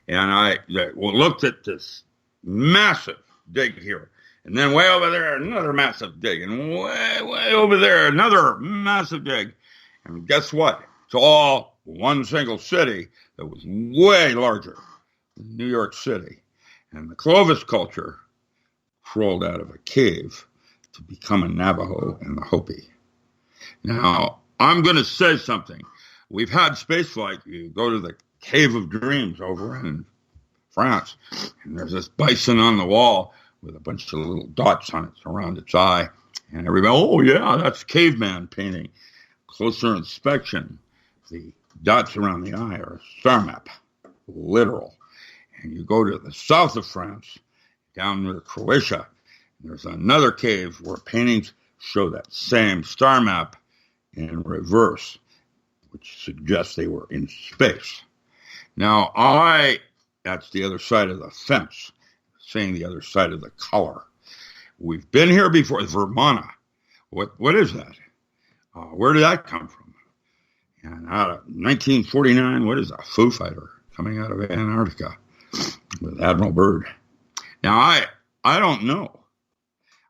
J: and I looked at this massive dig here. And then way over there, another massive dig. And way over there, another massive dig. And guess what? It's all one single city that was way larger than New York City. And the Clovis culture crawled out of a cave to become a Navajo and the Hopi. Now, I'm going to say something. We've had spaceflight. You go to the Cave of Dreams over in France, and there's this bison on the wall with a bunch of little dots on it around its eye. And everybody, oh, yeah, that's caveman painting. Closer inspection, the dots around the eye are a star map, literal. And you go to the south of France, down near Croatia, and there's another cave where paintings show that same star map in reverse, which suggests they were in space. Now, that's the other side of the fence. seeing the other side of the color. We've been here before. Vermont. What is that? Where did that come from? And out of 1949, what is a Foo Fighter coming out of Antarctica with Admiral Byrd? Now, I don't know.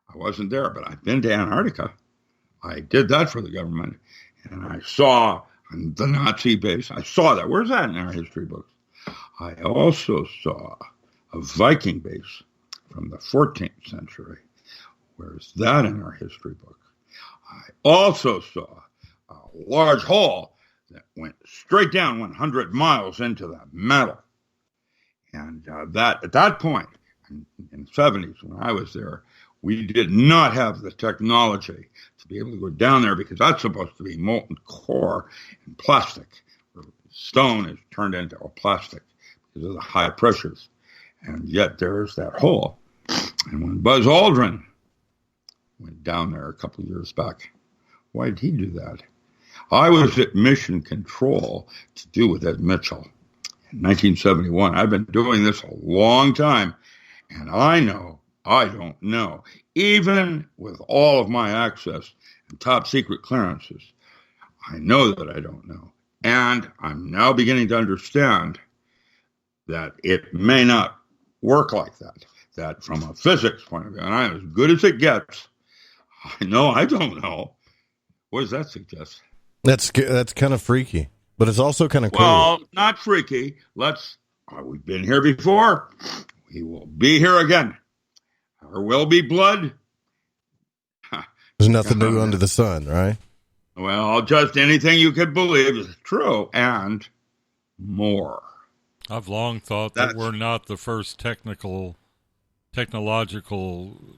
J: I wasn't there, but I've been to Antarctica. I did that for the government, and I saw the Nazi base. I saw that. Where's that in our history books? I also saw a Viking base from the 14th century. Where's that in our history book? I also saw a large hall that went straight down 100 miles into the metal. And that at that point, in the 70s, when I was there, we did not have the technology to be able to go down there because that's supposed to be molten core and plastic. Stone is turned into a plastic because of the high pressures. And yet there's that hole. And when Buzz Aldrin went down there a couple of years back, why did he do that? I was at Mission Control to do with Ed Mitchell in 1971. I've been doing this a long time, and I know I don't know. Even with all of my access and top secret clearances, I know that I don't know. And I'm now beginning to understand that it may not work like that, that from a physics point of view, and I'm as good as it gets, I know I don't know. What does that suggest?
I: That's kind of freaky, but it's also kind of cool.
J: Well, not freaky. We've been here before. We will be here again. There will be blood.
I: There's nothing new under the sun, right?
J: Well, just anything you could believe is true and more.
K: I've long thought that we're not the first technological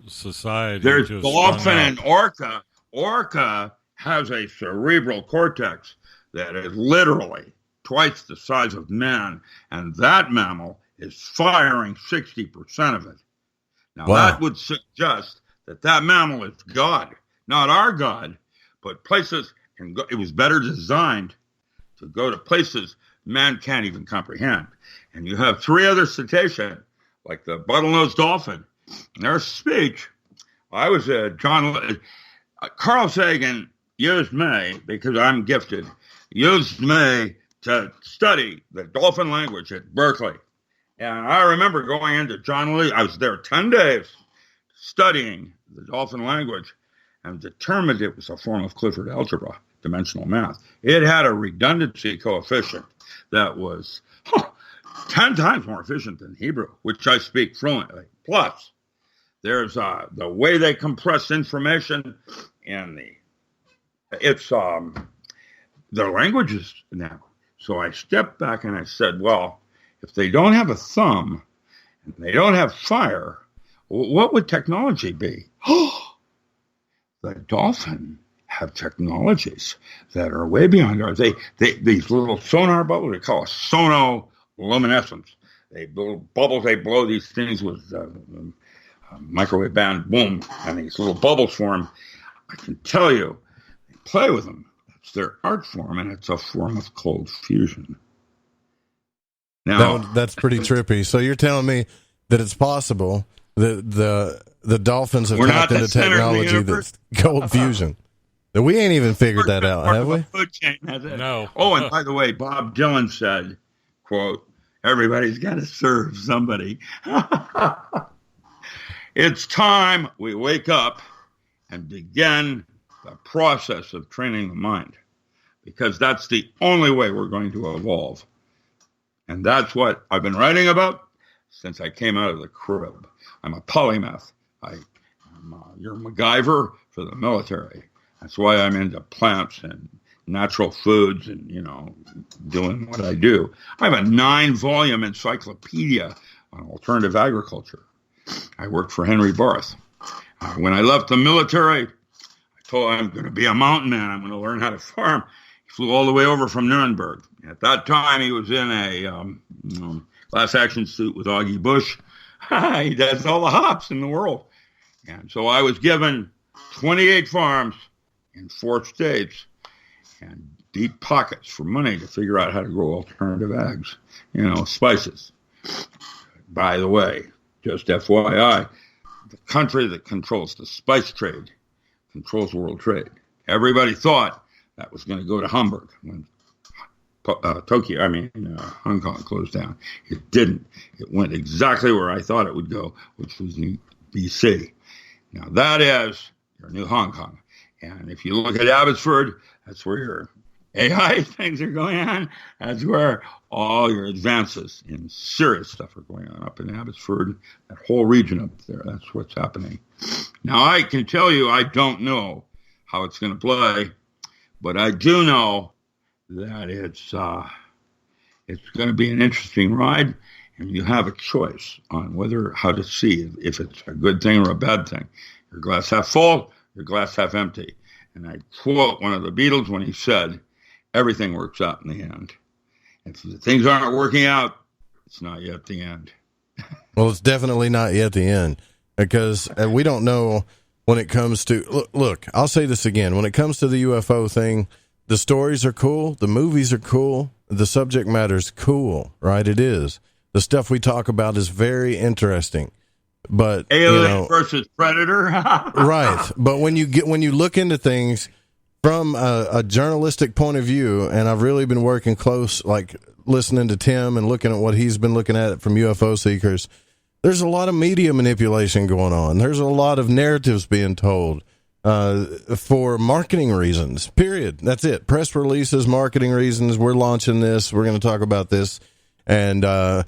K: society.
J: There's dolphin and orca. Orca has a cerebral cortex that is literally twice the size of man, and that mammal is firing 60% of it. Now, that would suggest that mammal is God, not our God, but places can go. It was better designed to go to places man can't even comprehend. And you have three other cetaceans, like the bottlenose dolphin. Their speech, Carl Sagan used me, because I'm gifted, used me to study the dolphin language at Berkeley. And I remember going into John Lee. I was there 10 days studying the dolphin language and determined it was a form of Clifford algebra, dimensional math. It had a redundancy coefficient that was 10 times more efficient than Hebrew, which I speak fluently. Plus, there's the way they compress information and their languages now. So I stepped back and I said, well, if they don't have a thumb and they don't have fire, what would technology be? The dolphin have technologies that are way beyond ours. These little sonar bubbles, they call it sonoluminescence. Little bubbles, they blow these things with microwave band, boom, and these little bubbles form. I can tell you, they play with them. That's their art form, and it's a form of cold fusion. Now,
I: that's pretty trippy. So you're telling me that it's possible that the dolphins have tapped into technology that's cold fusion. That we ain't even figured that out, have we?
J: Food chain has it.
K: No.
J: Oh, and by the way, Bob Dylan said, quote, everybody's got to serve somebody. It's time we wake up and begin the process of training the mind, because that's the only way we're going to evolve. And that's what I've been writing about since I came out of the crib. I'm a polymath. I'm your MacGyver for the military. That's why I'm into plants and natural foods and, doing what I do. I have a 9-volume encyclopedia on alternative agriculture. I worked for Henry Barth. When I left the military, I told him I'm going to be a mountain man. I'm going to learn how to farm. He flew all the way over from Nuremberg. At that time, he was in a class action suit with Augie Bush. He does all the hops in the world. And so I was given 28 farms in 4 states and deep pockets for money to figure out how to grow alternative ags, spices. By the way, just FYI, the country that controls the spice trade controls world trade. Everybody thought that was going to go to Hamburg when Hong Kong closed down. It didn't. It went exactly where I thought it would go, which was in BC. Now that is your new Hong Kong. And if you look at Abbotsford, that's where your AI things are going on. That's where all your advances in serious stuff are going on up in Abbotsford, that whole region up there. That's what's happening. Now, I can tell you I don't know how it's going to play, but I do know that it's going to be an interesting ride, and you have a choice on how to see if it's a good thing or a bad thing. Your glass half full, your glass half empty. And I quote one of the Beatles when he said, everything works out in the end. If things aren't working out, it's not yet the end.
I: Well, it's definitely not yet the end, because we don't know when it comes to, look, I'll say this again. When it comes to the UFO thing, the stories are cool. The movies are cool. The subject matter is cool, right? It is. The stuff we talk about is very interesting. But
J: Alien versus Predator.
I: Right. But when you look into things from a journalistic point of view, and I've really been working close, like listening to Tim and looking at what he's been looking at from UFO seekers, there's a lot of media manipulation going on. There's a lot of narratives being told for marketing reasons, period. That's it. Press releases, marketing reasons. We're launching this. We're going to talk about this. And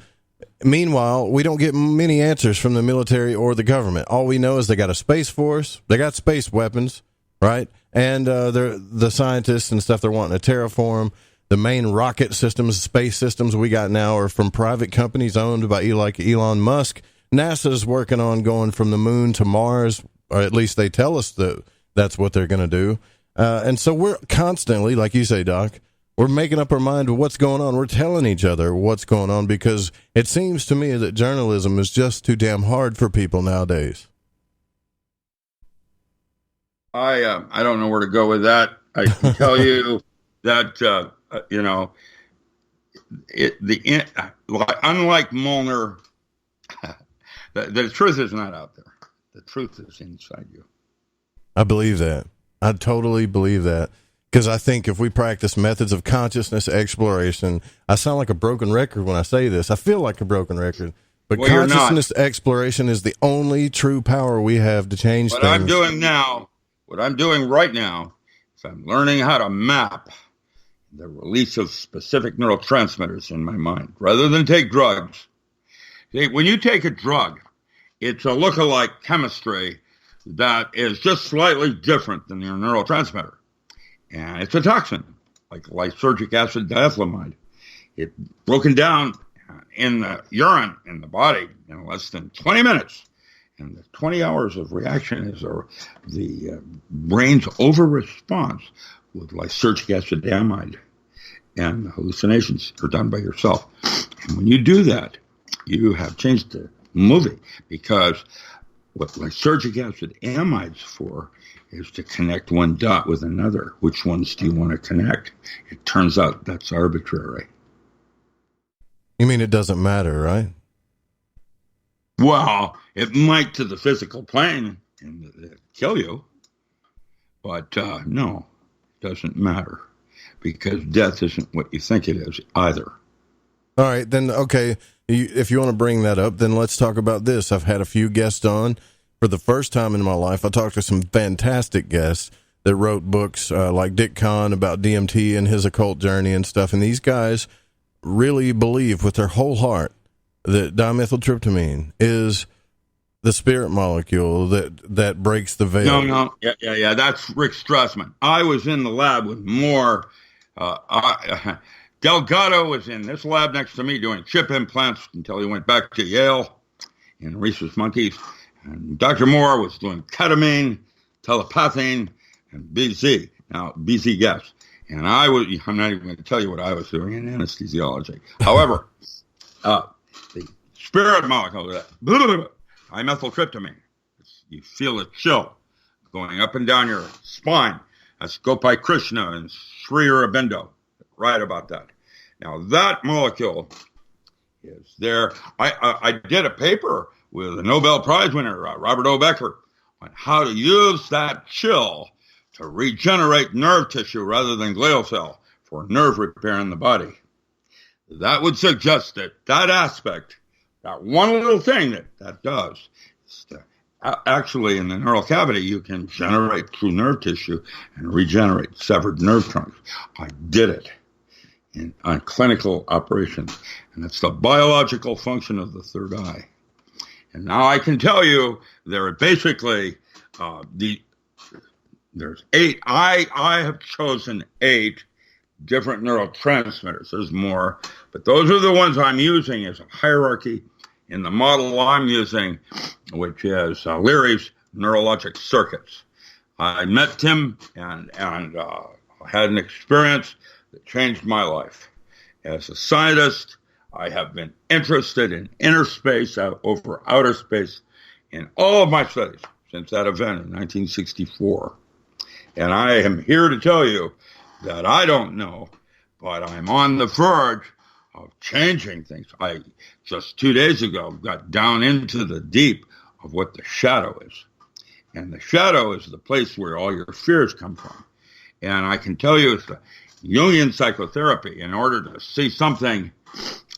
I: meanwhile, we don't get many answers from the military or the government. All we know is they got a space force. They got space weapons, right? And the scientists and stuff they're wanting to terraform. The main rocket systems, space systems we got now are from private companies owned by Elon Musk. NASA's working on going from the moon to Mars, or at least they tell us that that's what they're going to do. And so we're constantly, like you say, Doc, we're making up our mind to what's going on. We're telling each other what's going on, because it seems to me that journalism is just too damn hard for people nowadays.
J: I don't know where to go with that. I can tell you that unlike Molnar, the truth is not out there. The truth is inside you.
I: I believe that. I totally believe that. Because I think if we practice methods of consciousness exploration, I sound like a broken record when I say this. I feel like a broken record. But
J: well,
I: consciousness exploration is the only true power we have to change things.
J: What I'm doing right now is I'm learning how to map the release of specific neurotransmitters in my mind, rather than take drugs. See, when you take a drug, it's a lookalike chemistry that is just slightly different than your neurotransmitter. And it's a toxin, like lysergic acid diethylamide. It's broken down in the urine in the body in less than 20 minutes. And the 20 hours of reaction is the brain's over-response with lysergic acid diethylamide. And the hallucinations are done by yourself. And when you do that, you have changed the movie, because what lysergic acid amide's for is to connect one dot with another. Which ones do you want to connect? It turns out that's arbitrary.
I: You mean it doesn't matter, right?
J: Well, it might to the physical plane and kill you, but no, it doesn't matter, because death isn't what you think it is either.
I: All right, then, okay, if you want to bring that up, then let's talk about this. I've had a few guests on. For the first time in my life, I talked to some fantastic guests that wrote books like Dick Kahn about DMT and his occult journey and stuff, and these guys really believe with their whole heart that dimethyltryptamine is the spirit molecule that breaks the veil.
J: No. Yeah. That's Rick Strassman. I was in the lab with more. Delgado was in this lab next to me doing chip implants until he went back to Yale in rhesus monkeys. And Dr. Moore was doing ketamine, telepathine, and BZ. Now, BZ gas. And I'm not even going to tell you what I was doing in anesthesiology. However, the spirit molecule, dimethyltryptamine, you feel a chill going up and down your spine. That's Gopai Krishna and Sri Aurobindo. Right about that. Now, that molecule is there. I did a paper with a Nobel Prize winner, Robert O. Becker, on how to use that chill to regenerate nerve tissue rather than glial cell for nerve repair in the body. That would suggest that aspect, that one little thing that does, is to, actually in the neural cavity, you can generate through nerve tissue and regenerate severed nerve trunks. I did it on clinical operations, and it's the biological function of the third eye. And now I can tell you there are basically there's 8. I have chosen 8 different neurotransmitters. There's more, but those are the ones I'm using as a hierarchy in the model I'm using, which is Leary's neurologic circuits. I met Tim and had an experience that changed my life. As a scientist, I have been interested in inner space over outer space in all of my studies since that event in 1964. And I am here to tell you that I don't know, but I'm on the verge of changing things. I just 2 days ago got down into the deep of what the shadow is. And the shadow is the place where all your fears come from. And I can tell you it's the Jungian psychotherapy. In order to see something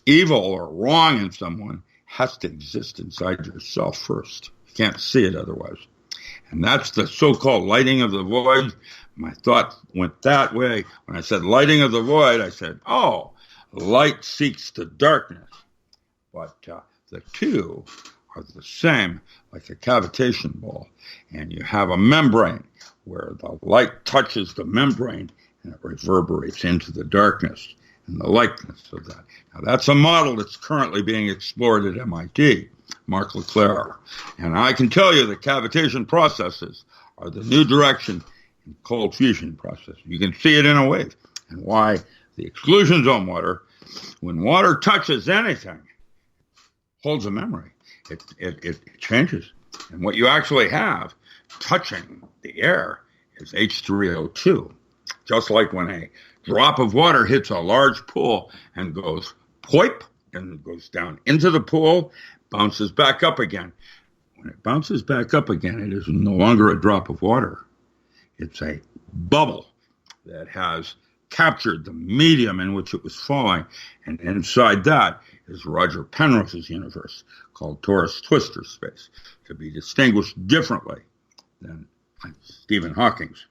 J: evil or wrong in someone, has to exist inside yourself first. You can't see it otherwise. And that's the so-called lighting of the void. My thought went that way. When I said lighting of the void, I said, oh, light seeks the darkness. But the two are the same, like a cavitation ball. And you have a membrane where the light touches the membrane and it reverberates into the darkness and the likeness of that. Now, that's a model that's currently being explored at MIT, Mark Leclerc. And I can tell you the cavitation processes are the new direction in cold fusion process. You can see it in a wave. And why the exclusion zone water, when water touches anything, holds a memory. It changes. And what you actually have touching the air is H3O2. Just like when a drop of water hits a large pool and goes poip and goes down into the pool, bounces back up again. When it bounces back up again, it is no longer a drop of water. It's a bubble that has captured the medium in which it was falling. And inside that is Roger Penrose's universe called torus twistor space, to be distinguished differently than Stephen Hawking's.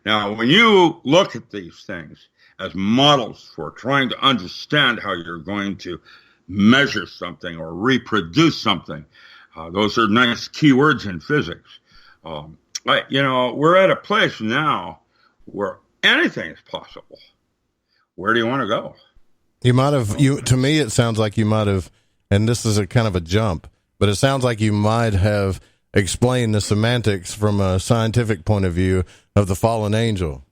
J: Now, when you look at these things as models for trying to understand how you're going to measure something or reproduce something, those are nice keywords in physics. We're at a place now where anything is possible. Where do you want to go?
I: You might have, to me, it sounds like you might have, and this is a kind of a jump, but it sounds like you might have explained the semantics from a scientific point of view of the fallen angel.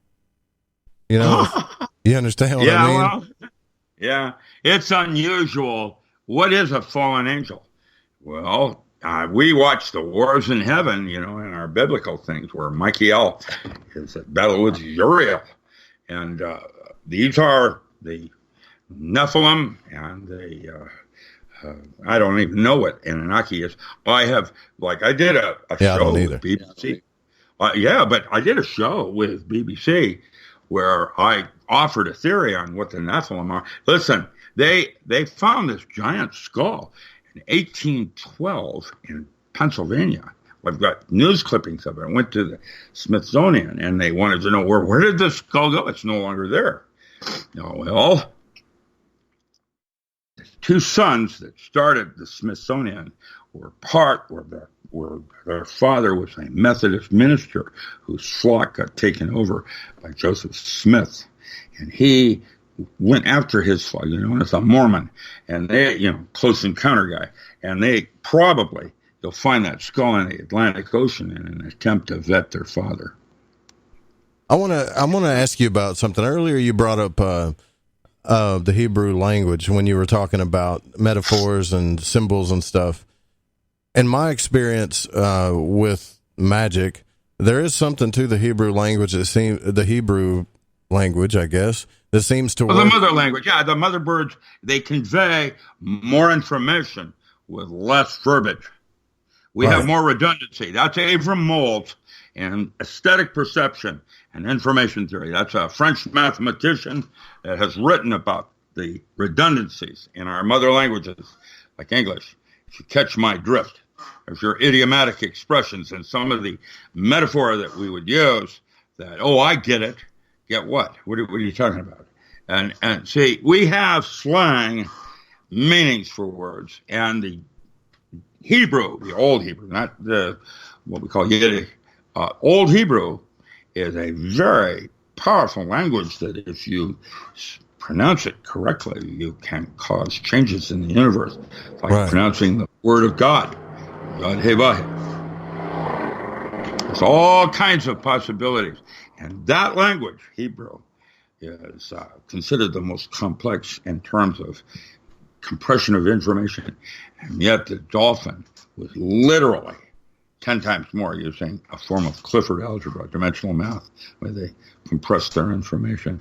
I: You know, you understand what I mean?
J: Well, yeah, it's unusual. What is a fallen angel? Well, we watch the wars in heaven, in our biblical things, where Michael is at battle with Uriel. And these are the Nephilim and the, I don't even know what Anunnaki is. I did a show with BBC. But I did a show with BBC where I offered a theory on what the Nephilim are. Listen, they found this giant skull in 1812 in Pennsylvania. I've got news clippings of it. I went to the Smithsonian, and they wanted to know where did this skull go? It's no longer there. Well, the two sons that started the Smithsonian were their father was a Methodist minister whose flock got taken over by Joseph Smith. And he went after his flock, as a Mormon. And they, close encounter guy. And they you'll find that skull in the Atlantic Ocean in an attempt to vet their father.
I: I want to ask you about something. Earlier you brought up the Hebrew language when you were talking about metaphors and symbols and stuff. In my experience with magic, there is something to the Hebrew language that I guess, that seems to work.
J: The mother language, the mother birds, they convey more information with less verbiage. We have more redundancy. That's Avram Moles and aesthetic perception and information theory. That's a French mathematician that has written about the redundancies in our mother languages, like English. If you catch my drift, if your idiomatic expressions and some of the metaphor that we would use, that, oh, I get it. Get what? What are you talking about? And see, we have slang meanings for words, and the Hebrew, the Old Hebrew, not the what we call Yiddish, Old Hebrew is a very powerful language that if you pronounce it correctly, you can cause changes in the universe, like pronouncing the word of God, Yod He Vav. There's all kinds of possibilities, and that language, Hebrew, is considered the most complex in terms of compression of information, and yet the dolphin was literally 10 times more using a form of Clifford algebra, dimensional math, where they compressed their information.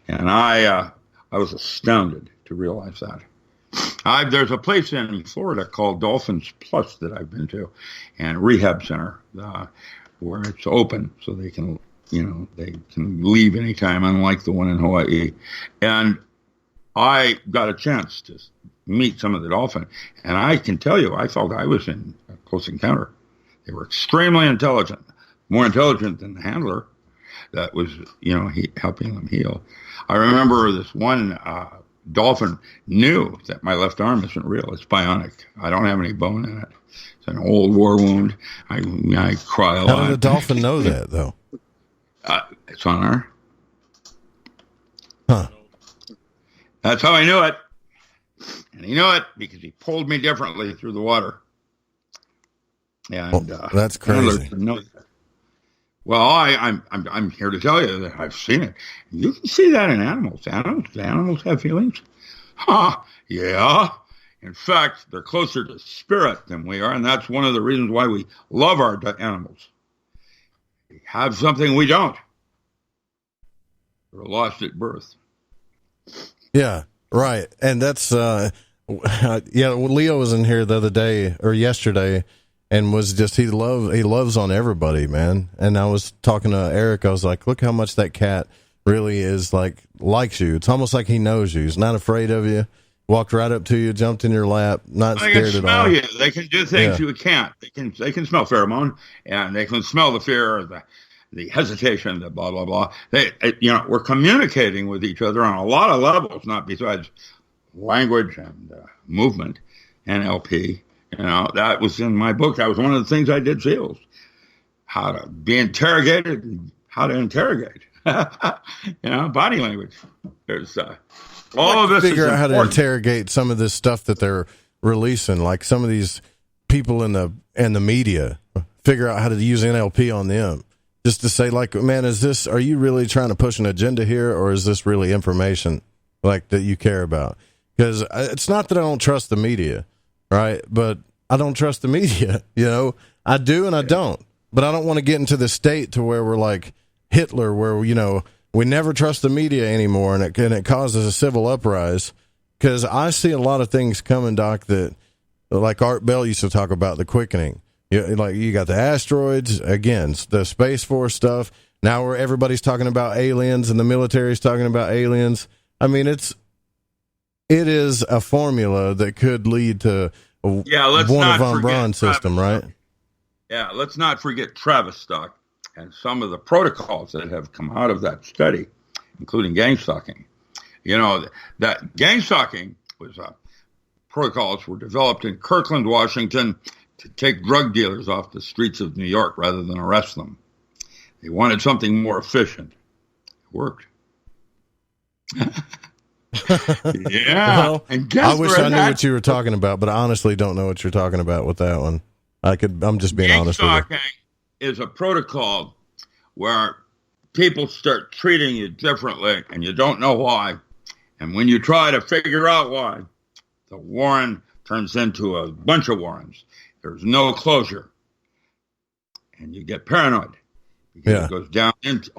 J: And I was astounded to realize that. There's a place in Florida called Dolphins Plus that I've been to, and rehab center where it's open so they can, they can leave anytime, unlike the one in Hawaii. And I got a chance to meet some of the dolphin, and I can tell you, I felt I was in a close encounter. They were extremely intelligent, more intelligent than the handler that was, helping them heal. I remember this one dolphin knew that my left arm isn't real. It's bionic. I don't have any bone in it. It's an old war wound. I cry a lot.
I: How did the dolphin know that, though?
J: It's on her.
I: Huh.
J: That's how I knew it. And he knew it because he pulled me differently through the water. And
I: that's crazy.
J: Well, I'm here to tell you that I've seen it. You can see that in animals. Animals have feelings. Yeah. In fact, they're closer to spirit than we are, and that's one of the reasons why we love our animals. They have something we don't. They're lost at birth.
I: Yeah, right. And that's Leo was in here the other day or yesterday, and was just he loves on everybody, man. And I was talking to Eric. I was like, look how much that cat really is likes you. It's almost like he knows you. He's not afraid of you. Walked right up to you, jumped in your lap, not scared at all.
J: They can smell you. They can do things you can't. They can smell pheromone, and they can smell the fear, the hesitation, the blah blah blah. We're communicating with each other on a lot of levels, not besides language and movement, NLP. That was in my book. That was one of the things I did seals. How to be interrogated and how to interrogate. Body language. There's all of this.
I: Figure out how to interrogate some of this stuff that they're releasing, like some of these people in the media. Figure out how to use NLP on them, just to say, like, man, are you really trying to push an agenda here, or is this really information like that you care about? Because it's not that I don't trust the media, right? But I don't trust the media. I do and I don't. But I don't want to get into the state to where we're like Hitler, where we never trust the media anymore, and it causes a civil uprising. Because I see a lot of things coming, Doc, that like Art Bell used to talk about, the quickening. You got the asteroids, again, the Space Force stuff. Now where everybody's talking about aliens and the military's talking about aliens. I mean, it is a formula that could lead to one of von Braun's system, right?
J: Yeah, let's not forget Tavistock and some of the protocols that have come out of that study, including gang stalking. That gang stalking was protocols were developed in Kirkland, Washington, to take drug dealers off the streets of New York rather than arrest them. They wanted something more efficient. It worked. Yeah.
I: Well, I wish I knew what you were talking about, but I honestly don't know what you're talking about with that one. I'm just being honest with you.
J: Gang stalking is a protocol where people start treating you differently and you don't know why. And when you try to figure out why, the Warren turns into a bunch of Warrens. There's no closure. And you get paranoid because it goes down into,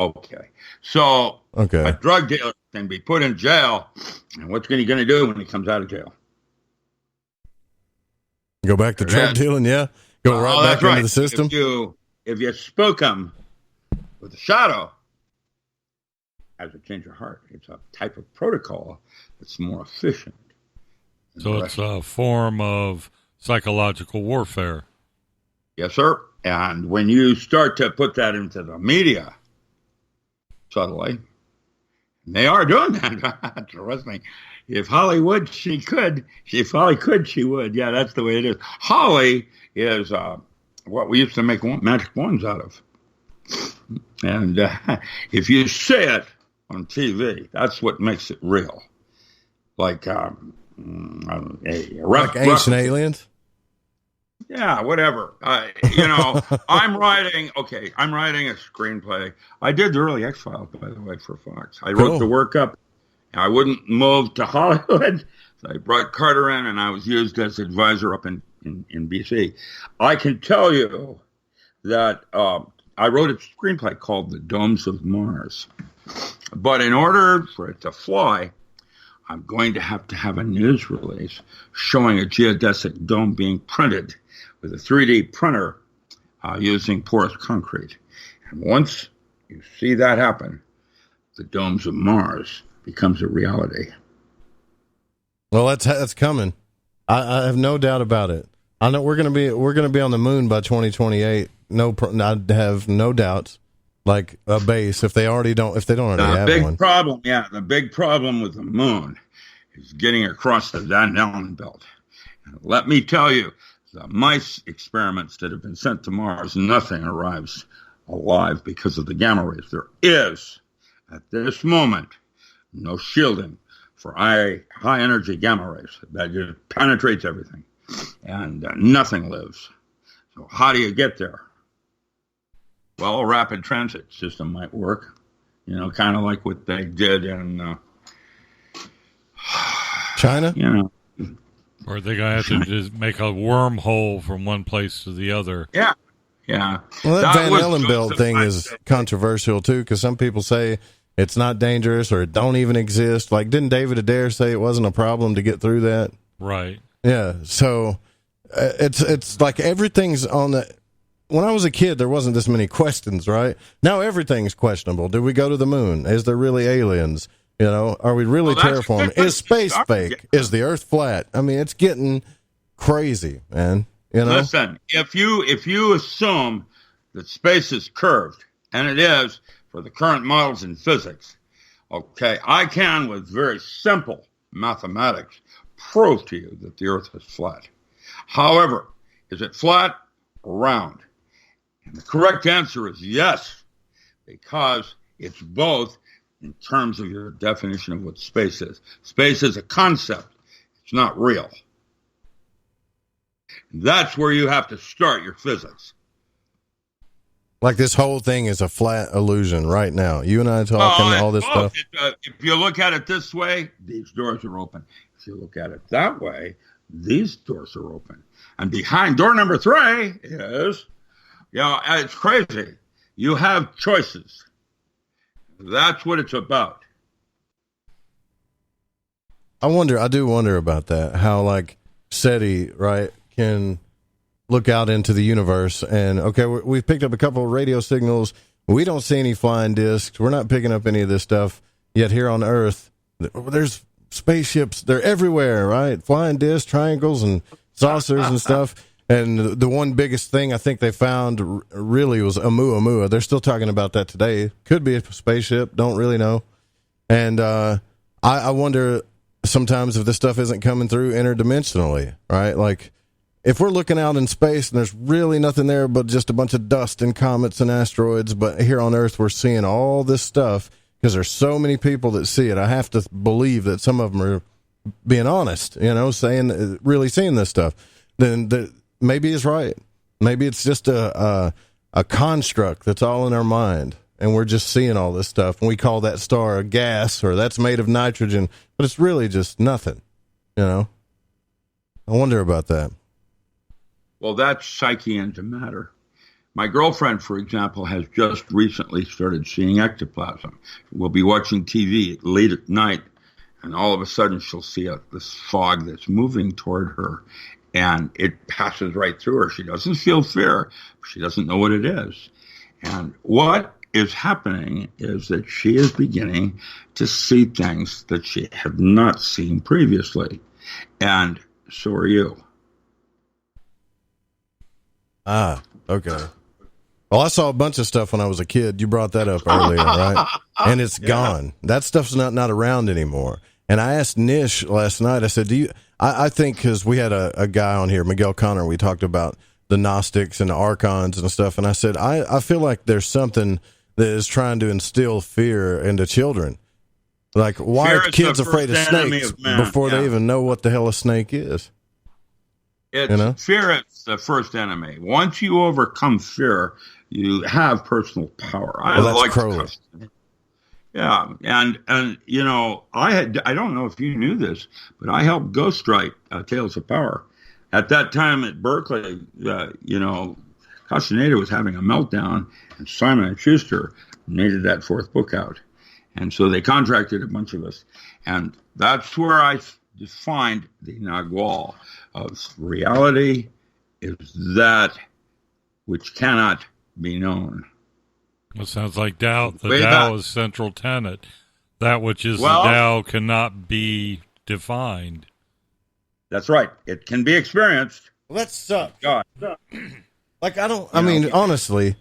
J: So a drug dealer can be put in jail, and what's he going to do when he comes out of jail?
I: Go back to drug dealing, yeah. Go right back into the system?
J: If you spook them with a shadow, as a change of heart, it's a type of protocol that's more efficient.
K: So it's a form of psychological warfare.
J: Yes, sir. And when you start to put that into the media, subtly, and they are doing that. Trust me. If Hollywood, she could. If Holly could, she would. Yeah, that's the way it is. Holly is what we used to make magic wands out of. And if you say it on TV, that's what makes it real. Like
I: ancient aliens?
J: Yeah, whatever. I'm writing a screenplay. I did the early X-Files, by the way, for Fox. I wrote the workup. I wouldn't move to Hollywood, so I brought Carter in, and I was used as advisor up in BC. I can tell you that I wrote a screenplay called The Domes of Mars. But in order for it to fly, I'm going to have a news release showing a geodesic dome being printed with a 3D printer using porous concrete. And once you see that happen, the Domes of Mars becomes a reality.
I: Well, that's coming. I have no doubt about it. I know we're gonna be on the moon by 2028. I have no doubts. Like a base, if they don't already have one.
J: The big problem with the moon is getting across the Van Allen belt. And let me tell you, the mice experiments that have been sent to Mars, nothing arrives alive because of the gamma rays. There is, at this moment, no shielding for high energy gamma rays. That just penetrates everything, and nothing lives. So how do you get there? Well, a rapid transit system might work, kind of like what they did in
I: China.
K: Or they got to just make a wormhole from one place to the other.
J: Yeah.
I: Well, that Van Allen belt thing is controversial too, because some people say it's not dangerous or it don't even exist. Like, didn't David Adair say it wasn't a problem to get through that?
K: Right.
I: Yeah. So it's like everything's on the. When I was a kid, there wasn't this many questions, right? Now everything's questionable. Did we go to the moon? Is there really aliens? Are we really terraforming? Is space fake? Is the Earth flat? I mean, it's getting crazy, man.
J: Listen, if you assume that space is curved, and it is for the current models in physics, okay, I can, with very simple mathematics, prove to you that the Earth is flat. However, is it flat or round? And the correct answer is yes, because it's both in terms of your definition of what space is. Space is a concept. It's not real. That's where you have to start your physics.
I: Like this whole thing is a flat illusion right now. You and I talking all this stuff.
J: If you look at it this way, these doors are open. If you look at it that way, these doors are open. And behind door number 3 is... it's crazy. You have choices. That's what it's about.
I: I do wonder about that. How, like, SETI, right, can look out into the universe and, okay, we've picked up a couple of radio signals. We don't see any flying discs. We're not picking up any of this stuff. Yet here on Earth, there's spaceships. They're everywhere, right? Flying discs, triangles, and saucers and stuff. And the one biggest thing I think they found really was Oumuamua. They're still talking about that today. Could be a spaceship. Don't really know. And I wonder sometimes if this stuff isn't coming through interdimensionally, right? Like, if we're looking out in space and there's really nothing there but just a bunch of dust and comets and asteroids, but here on Earth we're seeing all this stuff because there's so many people that see it. I have to believe that some of them are being honest, saying, really seeing this stuff. Then maybe it's right. Maybe it's just a construct that's all in our mind, and we're just seeing all this stuff, and we call that star a gas, or that's made of nitrogen, but it's really just nothing, I wonder about that.
J: Well, that's psyche into matter. My girlfriend, for example, has just recently started seeing ectoplasm. We'll be watching TV late at night, and all of a sudden she'll see this fog that's moving toward her. and it passes right through her. She doesn't feel fear. She doesn't know what it is. And what is happening is that she is beginning to see things that she had not seen previously. And so are you.
I: Ah, okay. Well, I saw a bunch of stuff when I was a kid. You brought that up earlier, right? And it's gone. That stuff's not around anymore. And I asked Nish last night, I said, I think because we had a guy on here, Miguel Connor, we talked about the Gnostics and the Archons and stuff. And I said, I feel like there's something that is trying to instill fear into children. Like, why are kids afraid of snakes before they even know what the hell a snake is?
J: Fear is the first enemy. Once you overcome fear, you have personal power.
I: That's Crowley.
J: Yeah, and I don't know if you knew this, but I helped ghostwrite Tales of Power. At that time at Berkeley, Castaneda was having a meltdown, and Simon & Schuster needed that fourth book out. And so they contracted a bunch of us. And that's where I defined the Nagual of reality is that which cannot be known.
K: It sounds like Tao. The Tao is central tenet. That which is the Tao cannot be defined.
J: That's right. It can be experienced.
I: Well, that sucks.
J: God.
I: Like, honestly,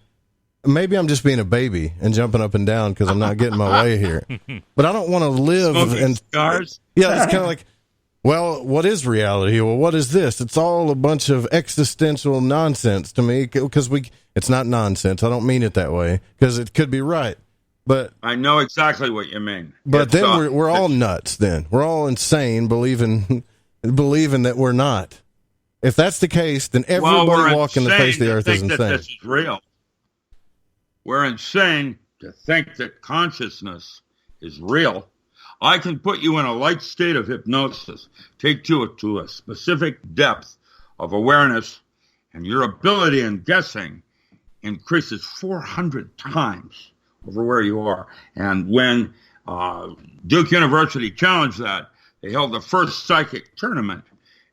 I: maybe I'm just being a baby and jumping up and down because I'm not getting my way here. But I don't want to live
J: Smoking cigars.
I: Yeah, it's kind of like, well, what is reality? Well, what is this? It's all a bunch of existential nonsense to me because it's not nonsense. I don't mean it that way because it could be right. But
J: I know exactly what you mean.
I: But then we're all nuts. Then we're all insane, believing that we're not. If that's the case, then everybody walking the face of the earth is insane.
J: That this is real. We're insane to think that consciousness is real. I can put you in a light state of hypnosis, take you to a specific depth of awareness, and your ability in guessing increases 400 times over where you are. And when Duke University challenged that, they held the first psychic tournament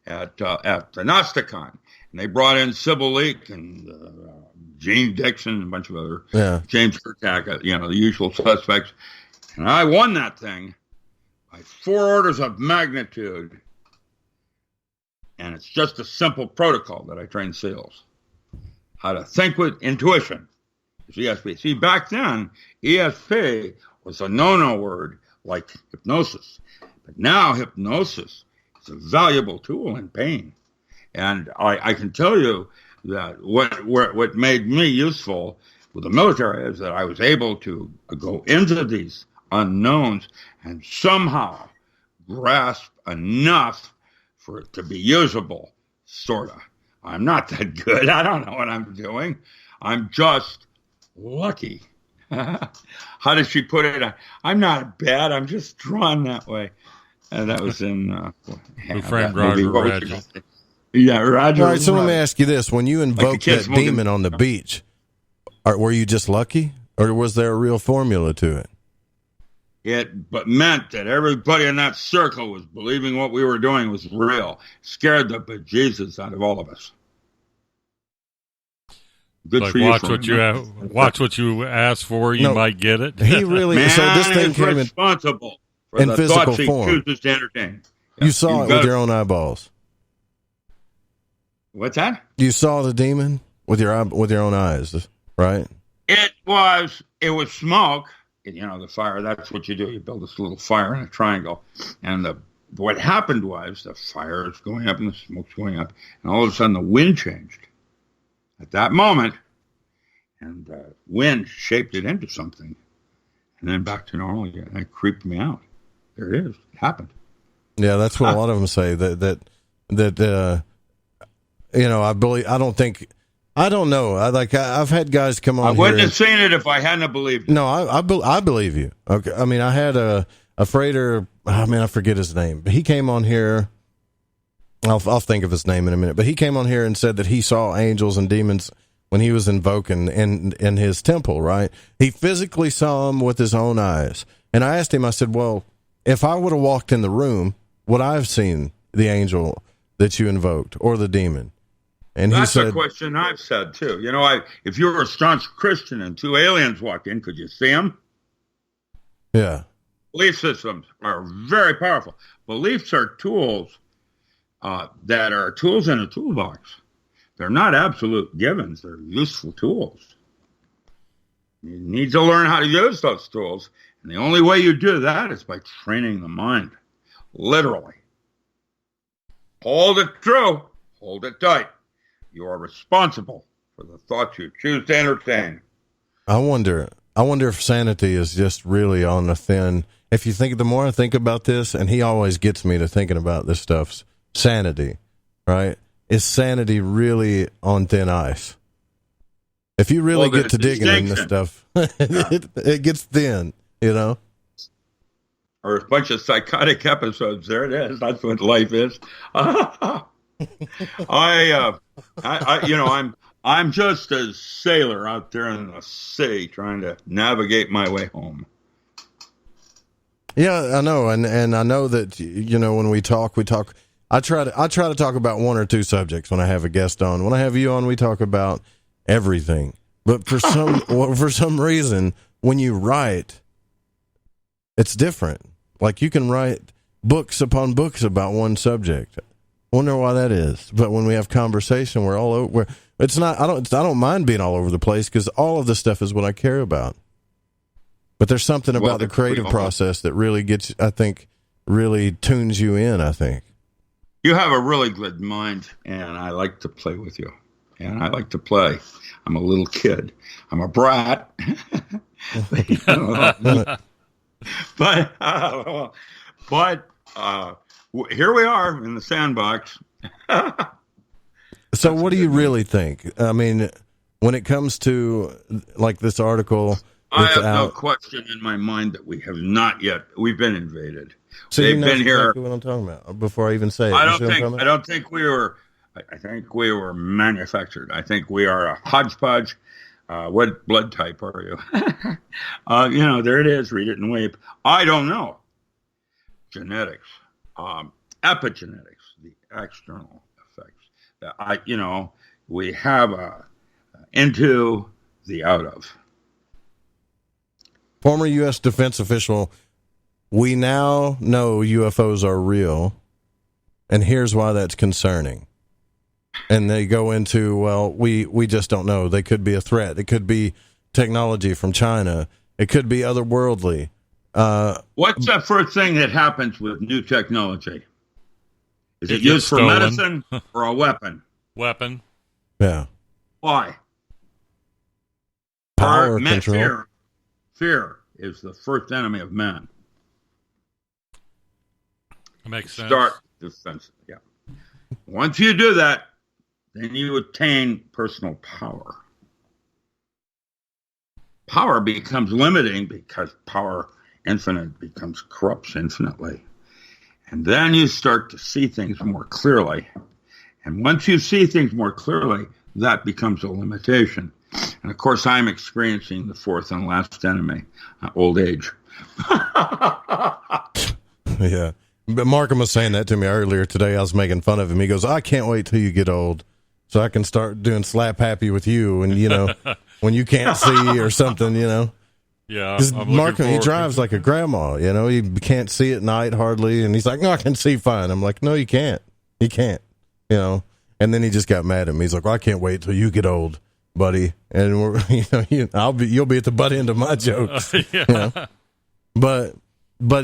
J: at the Gnosticon, and they brought in Sybil Leek and Gene Dixon and a bunch of other James Kurtak, the usual suspects. And I won that thing by 4 orders of magnitude. And it's just a simple protocol that I train SEALs. How to think with intuition. It's ESP. See, back then, ESP was a no-no word like hypnosis. But now hypnosis is a valuable tool in pain. And I can tell you that what made me useful with the military is that I was able to go into these unknowns and somehow grasp enough for it to be usable, sort of. I'm not that good. I don't know what I'm doing. I'm just lucky. How did she put it? I'm not bad. I'm just drawn that way. And that was in
K: friend Roger.
J: Yeah, Roger.
I: All right, so let me ask you this. When you invoked that demon on the beach, were you just lucky? Or was there a real formula to it?
J: It meant that everybody in that circle was believing what we were doing was real. Scared the bejesus out of all of us. Good for you.
K: Watch what you ask for. You might get it.
I: He really.
J: Man
I: so this thing
J: is
I: came
J: responsible for
I: in
J: the
I: physical
J: thoughts he
I: form.
J: chooses to entertain.
I: You saw it with your own eyeballs.
J: What's that?
I: You saw the demon with your own eyes, right?
J: It was smoke. The fire. That's what you do. You build this little fire in a triangle, and what happened was the fire is going up and the smoke's going up, and all of a sudden the wind changed. At that moment, and the wind shaped it into something, and then back to normal again. It creeped me out. There it is. It happened.
I: Yeah, that's what a lot of them say. That I believe. I don't know. I've had guys come on.
J: I wouldn't have seen it if I hadn't believed it.
I: No, I believe you. Okay. I mean, I had a freighter. I forget his name, but he came on here. I'll think of his name in a minute. But he came on here and said that he saw angels and demons when he was invoking in his temple. Right? He physically saw them with his own eyes. And I asked him. I said, "Well, if I would have walked in the room, would I have seen the angel that you invoked or the demon? And
J: that's
I: he said,
J: a question I've said too. If you were a staunch Christian and two aliens walked in, could you see them?
I: Yeah.
J: Belief systems are very powerful. Beliefs are tools that are tools in a toolbox. They're not absolute givens. They're useful tools. You need to learn how to use those tools. And the only way you do that is by training the mind. Literally. Hold it true. Hold it tight. You are responsible for the thoughts you choose to entertain.
I: I wonder if sanity is just really on the thin. If you think, the more I think about this, and he always gets me to thinking about this stuff, sanity, right? Is sanity really on thin ice? If you really get to digging in this stuff, it gets thin,
J: Or a bunch of psychotic episodes. There it is. That's what life is. I'm just a sailor out there in the sea trying to navigate my way home.
I: Yeah, I know, and I know that when we talk. I try to talk about one or two subjects when I have a guest on. When I have you on, we talk about everything. But for some reason, when you write, it's different. Like you can write books upon books about one subject. Wonder why that is. But when we have conversation, we're all over. It's not. I don't mind being all over the place because all of this stuff is what I care about. But there's something about the creative process that really gets, I think, really tunes you in. I think
J: you have a really good mind, and I like to play with you. And I like to play. I'm a little kid. I'm a brat. But here we are in the sandbox.
I: So what do you really think? I mean, when it comes to like this article,
J: I have no question in my mind that we have not yet. We've been invaded.
I: So
J: they've been
I: exactly
J: here.
I: What I'm talking about before I even say it.
J: I don't think we were. I think we were manufactured. I think we are a hodgepodge. What blood type are you? There it is. Read it and weep. I don't know. Genetics, epigenetics, the external effects. We have a into the out of.
I: Former U.S. defense official, we now know UFOs are real, and here's why that's concerning. And they go into, well, we just don't know. They could be a threat. It could be technology from China. It could be otherworldly.
J: What's the first thing that happens with new technology? Is it used for medicine or a weapon?
K: Weapon.
I: Yeah.
J: Why?
I: Power control.
J: Fear is the first enemy of man.
K: That makes sense.
J: Start defense. Yeah. Once you do that, then you attain personal power. Power becomes limiting because power infinite becomes corrupts infinitely. And then you start to see things more clearly. And once you see things more clearly, that becomes a limitation. And of course, I'm experiencing the fourth and last enemy, old age.
I: Yeah. But Markham was saying that to me earlier today. I was making fun of him. He goes, I can't wait till you get old so I can start doing slap happy with you. And, when you can't see or something,
K: Yeah.
I: Because Markham, he drives like a grandma, he can't see at night hardly. And he's like, no, I can see fine. I'm like, no, you can't. You can't, And then he just got mad at me. He's like, well, I can't wait till you get old, buddy. And we're, you'll be at the butt end of my jokes.
K: Yeah.
I: But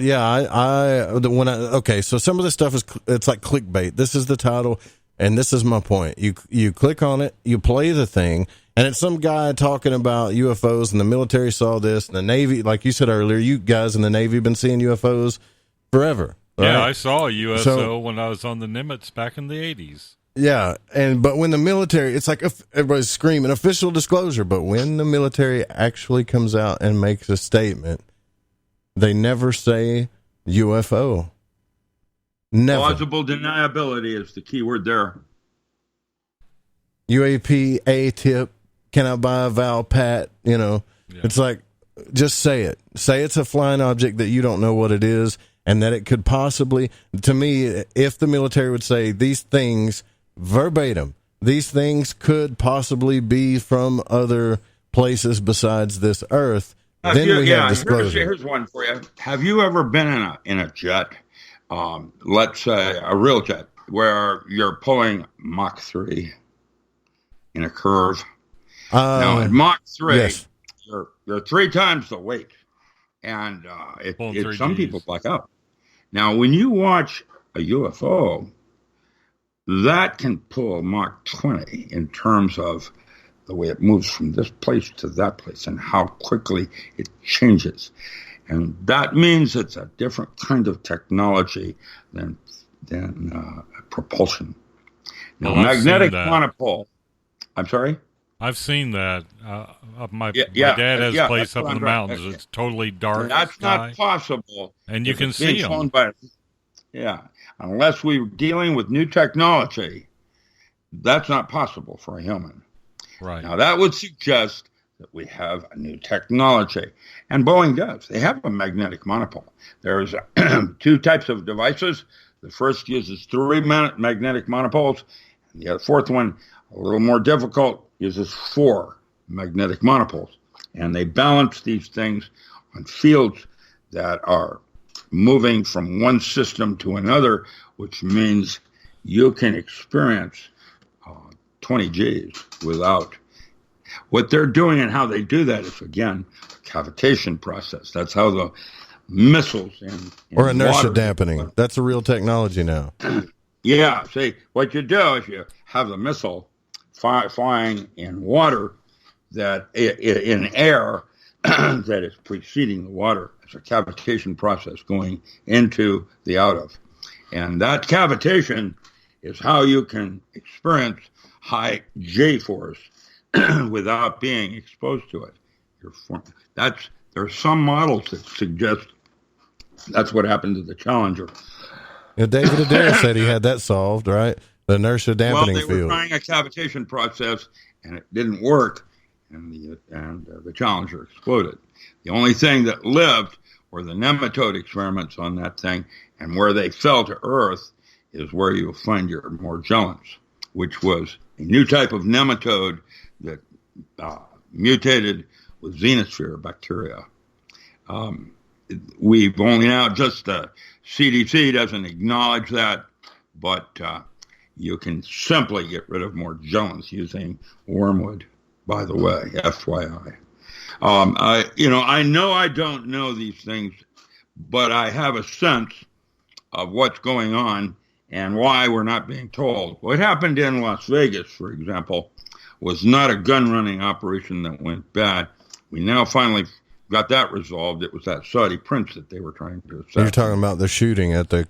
I: yeah, okay, so some of this stuff it's like clickbait. This is the title, and this is my point. You click on it, you play the thing, and it's some guy talking about UFOs, and the military saw this, and the Navy, like you said earlier, you guys in the Navy have been seeing UFOs forever. Right?
K: Yeah, I saw a USO when I was on the Nimitz back in the 80s.
I: Yeah, but when the military, it's like everybody's screaming official disclosure, but when the military actually comes out and makes a statement, they never say UFO. Never.
J: Plausible deniability is the key word there.
I: UAP, A-tip, can I buy a Val Pat? It's like, just say it. Say it's a flying object that you don't know what it is, and that it could possibly, to me, if the military would say these things verbatim, these things could possibly be from other places besides this Earth, then we have disclosure.
J: Here's one for you. Have you ever been in a jet, let's say a real jet, where you're pulling Mach 3 in a curve? Now, at Mach 3,
I: yes.
J: you're 3 times the weight, and some people black out. Now, when you watch a UFO, that can pull Mach 20 in terms of the way it moves from this place to that place and how quickly it changes. And that means it's a different kind of technology than propulsion. Now, magnetic monopole. I'm sorry?
K: I've seen that. My dad has a place up in the mountains. It's totally dark.
J: That's
K: sky,
J: not possible.
K: And you can see them.
J: Unless we're dealing with new technology, that's not possible for a human.
K: Right.
J: Now, that would suggest that we have a new technology. And Boeing does. They have a magnetic monopole. There's 2 types of devices. The first uses 3 magnetic monopoles. And the 4th one, a little more difficult, uses 4 magnetic monopoles. And they balance these things on fields that are moving from one system to another, which means you can experience 20 Gs without. What they're doing and how they do that is, again, a cavitation process. That's how the missiles
I: or inertia dampening. That's a real technology now.
J: Yeah. See, what you do is you have the missile flying in water in air that is preceding the water. It's a cavitation process going into the out of. And that cavitation is how you can experience high J-force without being exposed to it. There's some models that suggest that's what happened to the Challenger.
I: Yeah, David Adair said he had that solved, right? The inertia dampening field.
J: Well, they were trying a cavitation process, and it didn't work, and the Challenger exploded. The only thing that lived were the nematode experiments on that thing, and where they fell to Earth is where you'll find your Morgellons, which was a new type of nematode that mutated with xenosphere bacteria. We've only now just the CDC doesn't acknowledge that, but you can simply get rid of Morgellons using wormwood, by the way, FYI. I know I don't know these things, but I have a sense of what's going on and why we're not being told. What happened in Las Vegas, for example, was not a gun-running operation that went bad. We now finally got that resolved. It was that Saudi prince that they were trying to assassinate.
I: You're talking about the shooting at the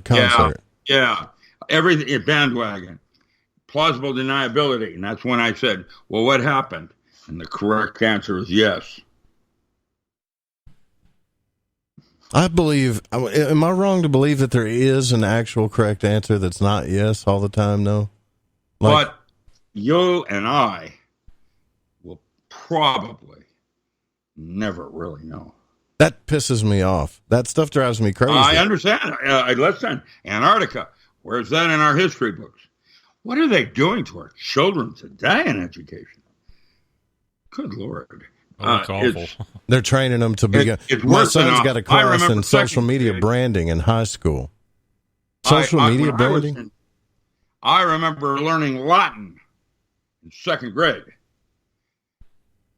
I: concert.
J: Yeah. Everything, bandwagon. Plausible deniability. And that's when I said, well, what happened? And the correct answer is yes.
I: I believe, am I wrong to believe that there is an actual correct answer that's not yes all the time, no?
J: But you and I will probably never really know.
I: That pisses me off. That stuff drives me crazy.
J: I understand. Listen, Antarctica, where's that in our history books? What are they doing to our children today in education? Good Lord.
K: That's awful.
I: They're training them to be. My son's got a class in social media branding in high school. Social media branding?
J: I remember learning Latin in 2nd grade.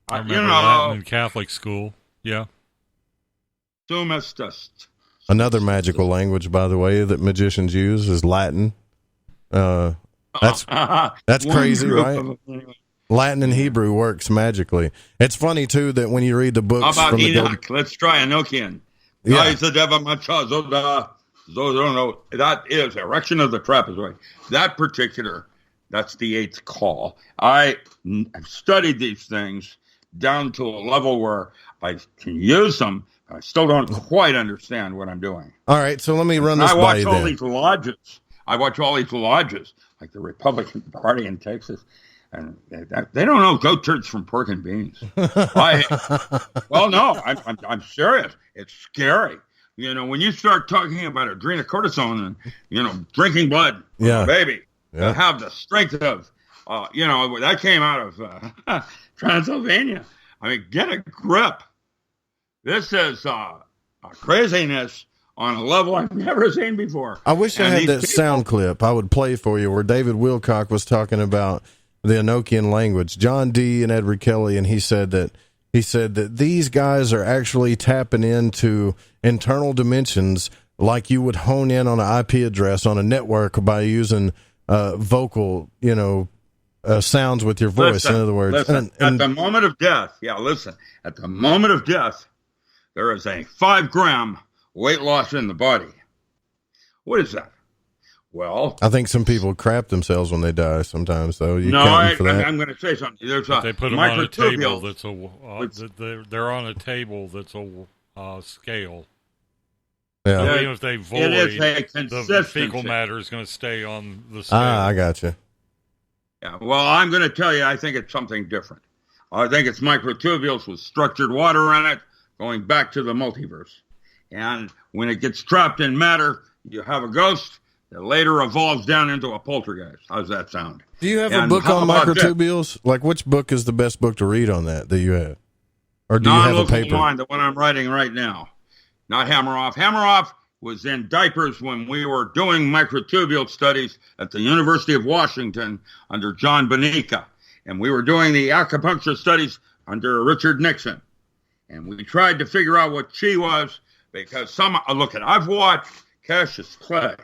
K: I remember Latin in Catholic school. Yeah.
J: Sumus dust.
I: Another magical language, by the way, that magicians use is Latin. That's crazy, right? Latin and Hebrew works magically. It's funny, too, that when you read the books...
J: How about
I: from
J: Enoch? Let's try Enochian.
I: Yeah.
J: That is erection of the trapezoid. That's the 8th call. I have studied these things down to a level where I can use them. I still don't quite understand what I'm doing.
I: All right, so let me run this by you then.
J: I watch all these lodges, like the Republican Party in Texas. And they don't know goat turds from pork and beans. Well, no, I'm serious. It's scary. when you start talking about adrenocortisone and, drinking blood,
I: Yeah.
J: baby,
I: Yeah.
J: to have the strength of, that came out of Transylvania. I mean, get a grip. This is craziness on a level I've never seen before.
I: I wish I had that sound clip I would play for you where David Wilcock was talking about the Enochian language, John D. and Edward Kelly, and he said that these guys are actually tapping into internal dimensions like you would hone in on an IP address on a network by using vocal, sounds with your voice. In other words,
J: at the moment of death, at the moment of death, there is a 5-gram weight loss in the body. What is that? Well,
I: I think some people crap themselves when they die sometimes, though.
J: I'm going to say something. There's
K: they put them on a table they're on a table that's a scale.
I: Yeah.
K: So even if they void, the fecal matter is going to stay on the scale.
I: I got you.
J: Yeah, well, I'm going to tell you, I think it's something different. I think it's microtubules with structured water in it, going back to the multiverse. And when it gets trapped in matter, you have a ghost that later evolves down into a poltergeist. How's that sound?
I: Do you have a book on microtubules? Like, which book is the best book to read on that you have? Or do you have a paper?
J: The one I'm writing right now. Not Hammer Off. Hammer Off was in diapers when we were doing microtubule studies at the University of Washington under John Bonica. And we were doing the acupuncture studies under Richard Nixon. And we tried to figure out what chi was because I've watched Cassius Clay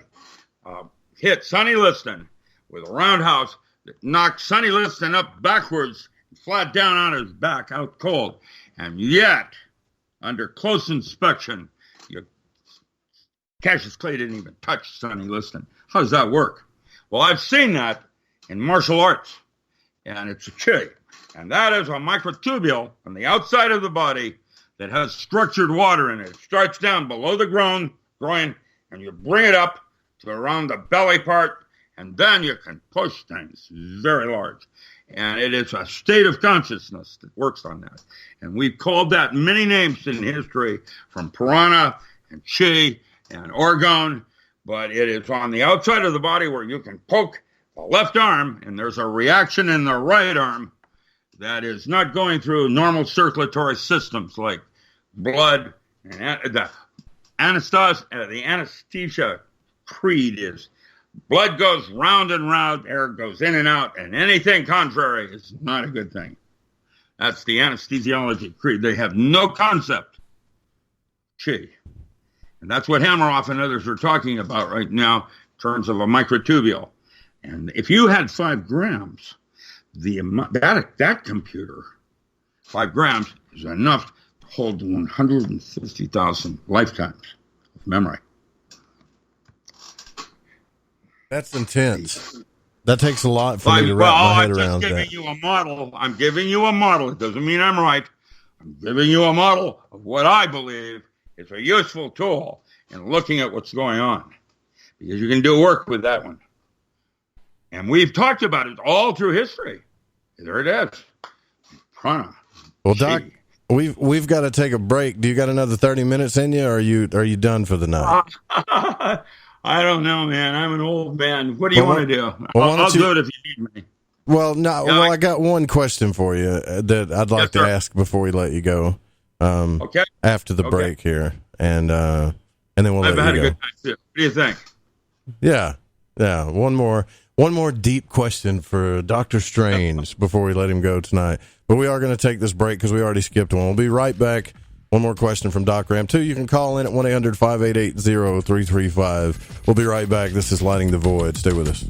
J: hit Sonny Liston with a roundhouse that knocked Sonny Liston up backwards, flat down on his back, out cold. And yet, under close inspection, Cassius Clay didn't even touch Sonny Liston. How does that work? Well, I've seen that in martial arts, and it's a chi. And that is a microtubule on the outside of the body that has structured water in it. It starts down below the groin, and you bring it up to around the belly part, and then you can push things very large. And it is a state of consciousness that works on that. And we've called that many names in history, from Piranha and Chi and Orgone, but it is on the outside of the body where you can poke the left arm, and there's a reaction in the right arm that is not going through normal circulatory systems like blood. And the anesthesia creed is blood goes round and round, air goes in and out, and anything contrary is not a good thing. That's the anesthesiology creed. They have no concept chi. And that's what Hammer Off and others are talking about right now in terms of a microtubule. And if you had 5 grams, that computer, 5 grams, is enough to hold 150,000 lifetimes of memory.
I: That's intense. That takes a lot for me to wrap my head around that.
J: I'm giving you a model. I'm giving you a model. It doesn't mean I'm right. I'm giving you a model of what I believe is a useful tool in looking at what's going on. Because you can do work with that one. And we've talked about it all through history. There it is. Prana.
I: Well, Doc, we've got to take a break. Do you got another 30 minutes in you, or are you done for the night?
J: I don't know, man. I'm an old man. What do you want to do? I'll do it if you need me.
I: Well, no. I got one question for you that I'd like to ask before we let you go.
J: Okay.
I: After the break here, and then we'll let you go. I've had a good
J: night too. What do you think?
I: Yeah. One more deep question for Dr. Strange before we let him go tonight. But we are going to take this break because we already skipped one. We'll be right back. One more question from Doc Ram. 2, you can call in at 1-800-588-0335. We'll be right back. This is Lighting the Void. Stay with us.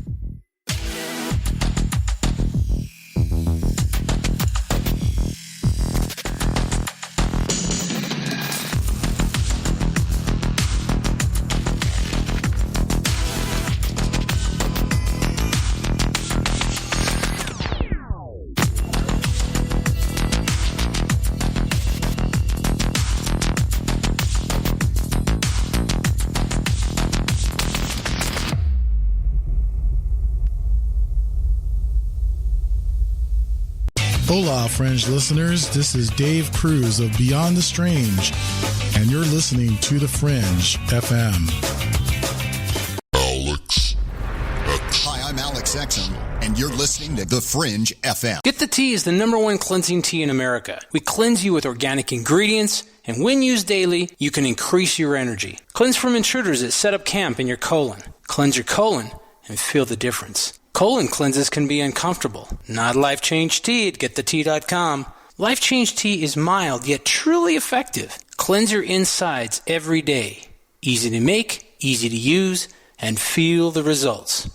U: Hola, Fringe listeners. This is Dave Cruz of Beyond the Strange, and you're listening to The Fringe FM.
V: Alex X. Hi, I'm Alex Exum, and you're listening to The Fringe FM.
P: Get the Tea is the #1 cleansing tea in America. We cleanse you with organic ingredients, and when used daily, you can increase your energy. Cleanse from intruders that set up camp in your colon. Cleanse your colon and feel the difference. Colon cleanses can be uncomfortable. Not Life Change Tea at getthetea.com. Life Change Tea is mild yet truly effective. Cleanse your insides every day. Easy to make, easy to use, and feel the results.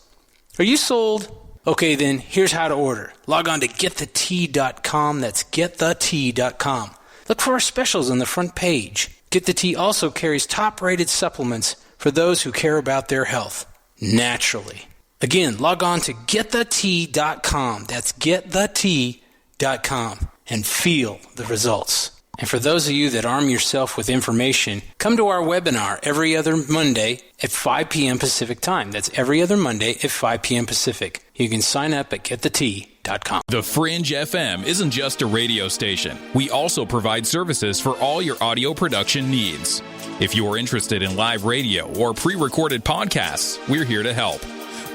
P: Are you sold? Okay, then here's how to order. Log on to getthetea.com. That's getthetea.com. Look for our specials on the front page. Get the Tea also carries top-rated supplements for those who care about their health naturally. Again, log on to getthetea.com. That's getthetea.com and feel the results. And for those of you that arm yourself with information, come to our webinar every other Monday at 5 p.m. Pacific time. That's every other Monday at 5 p.m. Pacific. You can sign up at getthetea.com.
W: The Fringe FM isn't just a radio station. We also provide services for all your audio production needs. If you are interested in live radio or pre-recorded podcasts, we're here to help.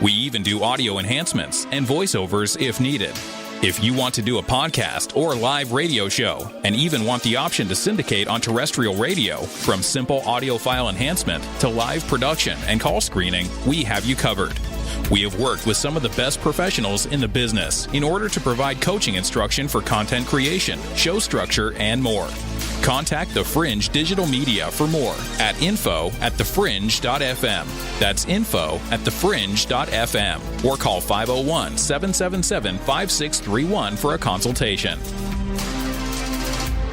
W: We even do audio enhancements and voiceovers if needed. If you want to do a podcast or live radio show and even want the option to syndicate on terrestrial radio, from simple audio file enhancement to live production and call screening, we have you covered. We have worked with some of the best professionals in the business in order to provide coaching instruction for content creation, show structure, and more. Contact The Fringe Digital Media for more at info@thefringe.fm. That's info@thefringe.fm. Or call 501-777-5631 for a consultation.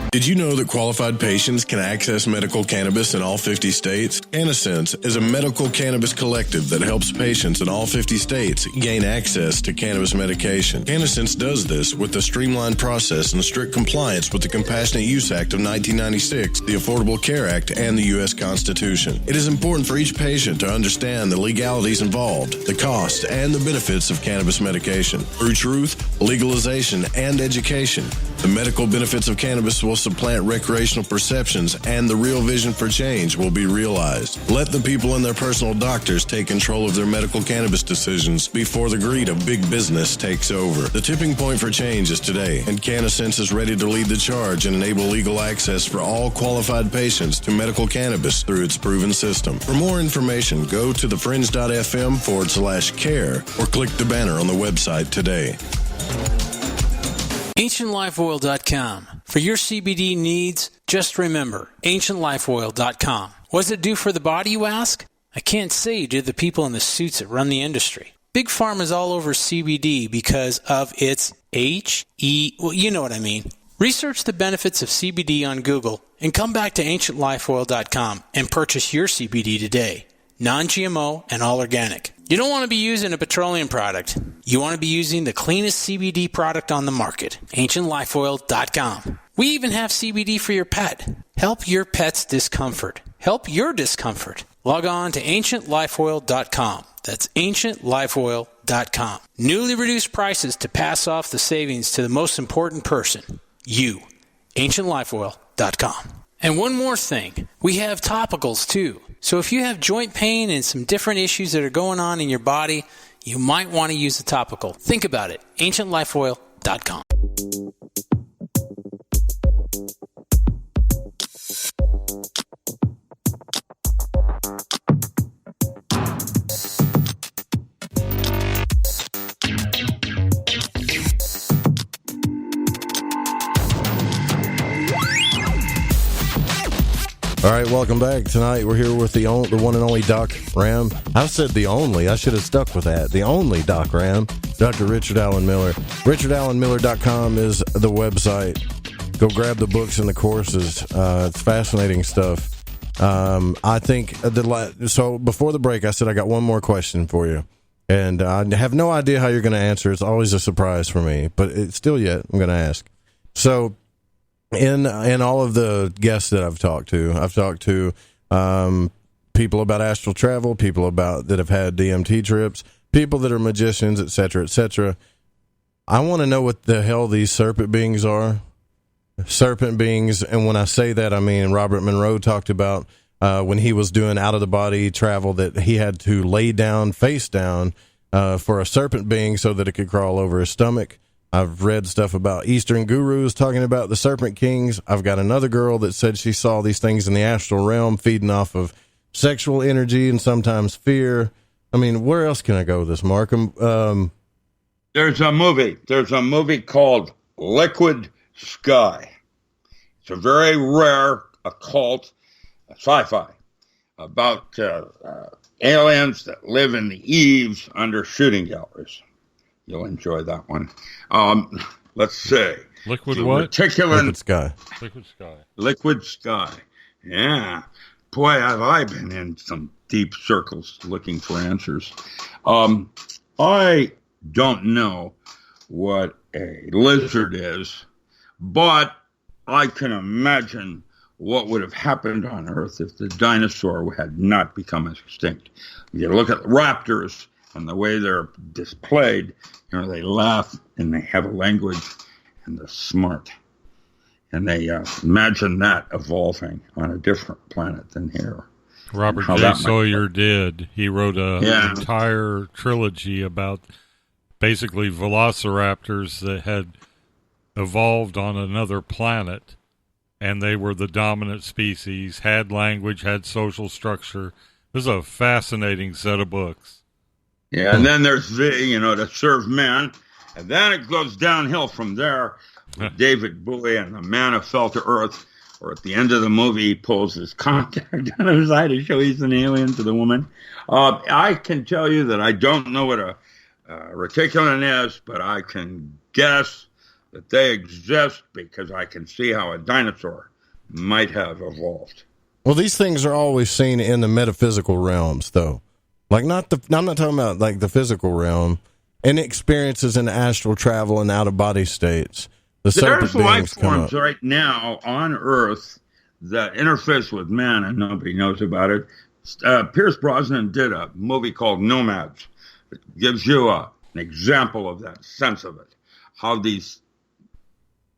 M: Did you know that qualified patients can access medical cannabis in all 50 states? Cannasense is a medical cannabis collective that helps patients in all 50 states gain access to cannabis medication. Cannasense does this with a streamlined process and strict compliance with the Compassionate Use Act of 1996, the Affordable Care Act, and the U.S. Constitution. It is important for each patient to understand the legalities involved, the costs, and the benefits of cannabis medication. Through truth, legalization, and education, the medical benefits of cannabis will supplant recreational perceptions, and the real vision for change will be realized. Let the people and their personal doctors take control of their medical cannabis decisions before the greed of big business takes over. The tipping point for change is today, and Cannasense is ready to lead the charge and enable legal access for all qualified patients to medical cannabis through its proven system. For more information, go to thefringe.fm/care or click the banner on the website today.
P: AncientLifeOil.com. For your CBD needs, just remember, AncientLifeOil.com. What does it do for the body, you ask? I can't say to the people in the suits that run the industry. Big Pharma's all over CBD because of its well, you know what I mean. Research the benefits of CBD on Google and come back to AncientLifeOil.com and purchase your CBD today. Non-GMO and all organic. You don't want to be using a petroleum product. You want to be using the cleanest CBD product on the market. AncientLifeOil.com. We even have CBD for your pet. Help your pet's discomfort. Help your discomfort. Log on to AncientLifeOil.com. That's AncientLifeOil.com. Newly reduced prices to pass off the savings to the most important person. You. AncientLifeOil.com. And one more thing. We have topicals too. So if you have joint pain and some different issues that are going on in your body, you might want to use a topical. Think about it. AncientLifeOil.com.
I: All right, welcome back. Tonight we're here with the one and only Doc Ram. I said the only. I should have stuck with that. The only Doc Ram, Dr. Richard Allen Miller. RichardAllenMiller.com is the website. Go grab the books and the courses. It's fascinating stuff. I think so. Before the break, I said I got one more question for you, and I have no idea how you're going to answer. It's always a surprise for me, but it's still yet I'm going to ask. So. In all of the guests that I've talked to people about astral travel, people that have had DMT trips, people that are magicians, etc., etc. I want to know what the hell these serpent beings are. Serpent beings, and when I say that, I mean Robert Monroe talked about when he was doing out-of-the-body travel that he had to lay down, face down, for a serpent being so that it could crawl over his stomach. I've read stuff about Eastern gurus talking about the serpent kings. I've got another girl that said she saw these things in the astral realm feeding off of sexual energy and sometimes fear. I mean, where else can I go with this, Mark?
J: There's a movie called Liquid Sky. It's a very rare occult sci-fi about aliens that live in the eaves under shooting galleries. You'll enjoy that one. Let's say
K: Liquid what?
I: Liquid Sky.
K: Liquid Sky.
J: Liquid Sky. Yeah. Boy, have I been in some deep circles looking for answers. I don't know what a lizard is, but I can imagine what would have happened on Earth if the dinosaur had not become extinct. You look at raptors and the way they're displayed, they laugh and they have a language and they're smart. And they imagine that evolving on a different planet than here.
K: Robert J. Sawyer did. He wrote an entire trilogy about basically velociraptors that had evolved on another planet, and they were the dominant species, had language, had social structure. This is a fascinating set of books.
J: Yeah, and then there's to serve man, and then it goes downhill from there. David Bowie and the Man Who Fell to Earth, or at the end of the movie, he pulls his contact out of his eye to show he's an alien to the woman. I can tell you that I don't know what a reticulin is, but I can guess that they exist because I can see how a dinosaur might have evolved.
I: Well, these things are always seen in the metaphysical realms, though. Like I'm not talking about like the physical realm, and experiences in astral travel and out of body states.
J: There's life forms right now on Earth that interface with man, and nobody knows about it. Pierce Brosnan did a movie called Nomads. It gives you an example of that sense of it, how these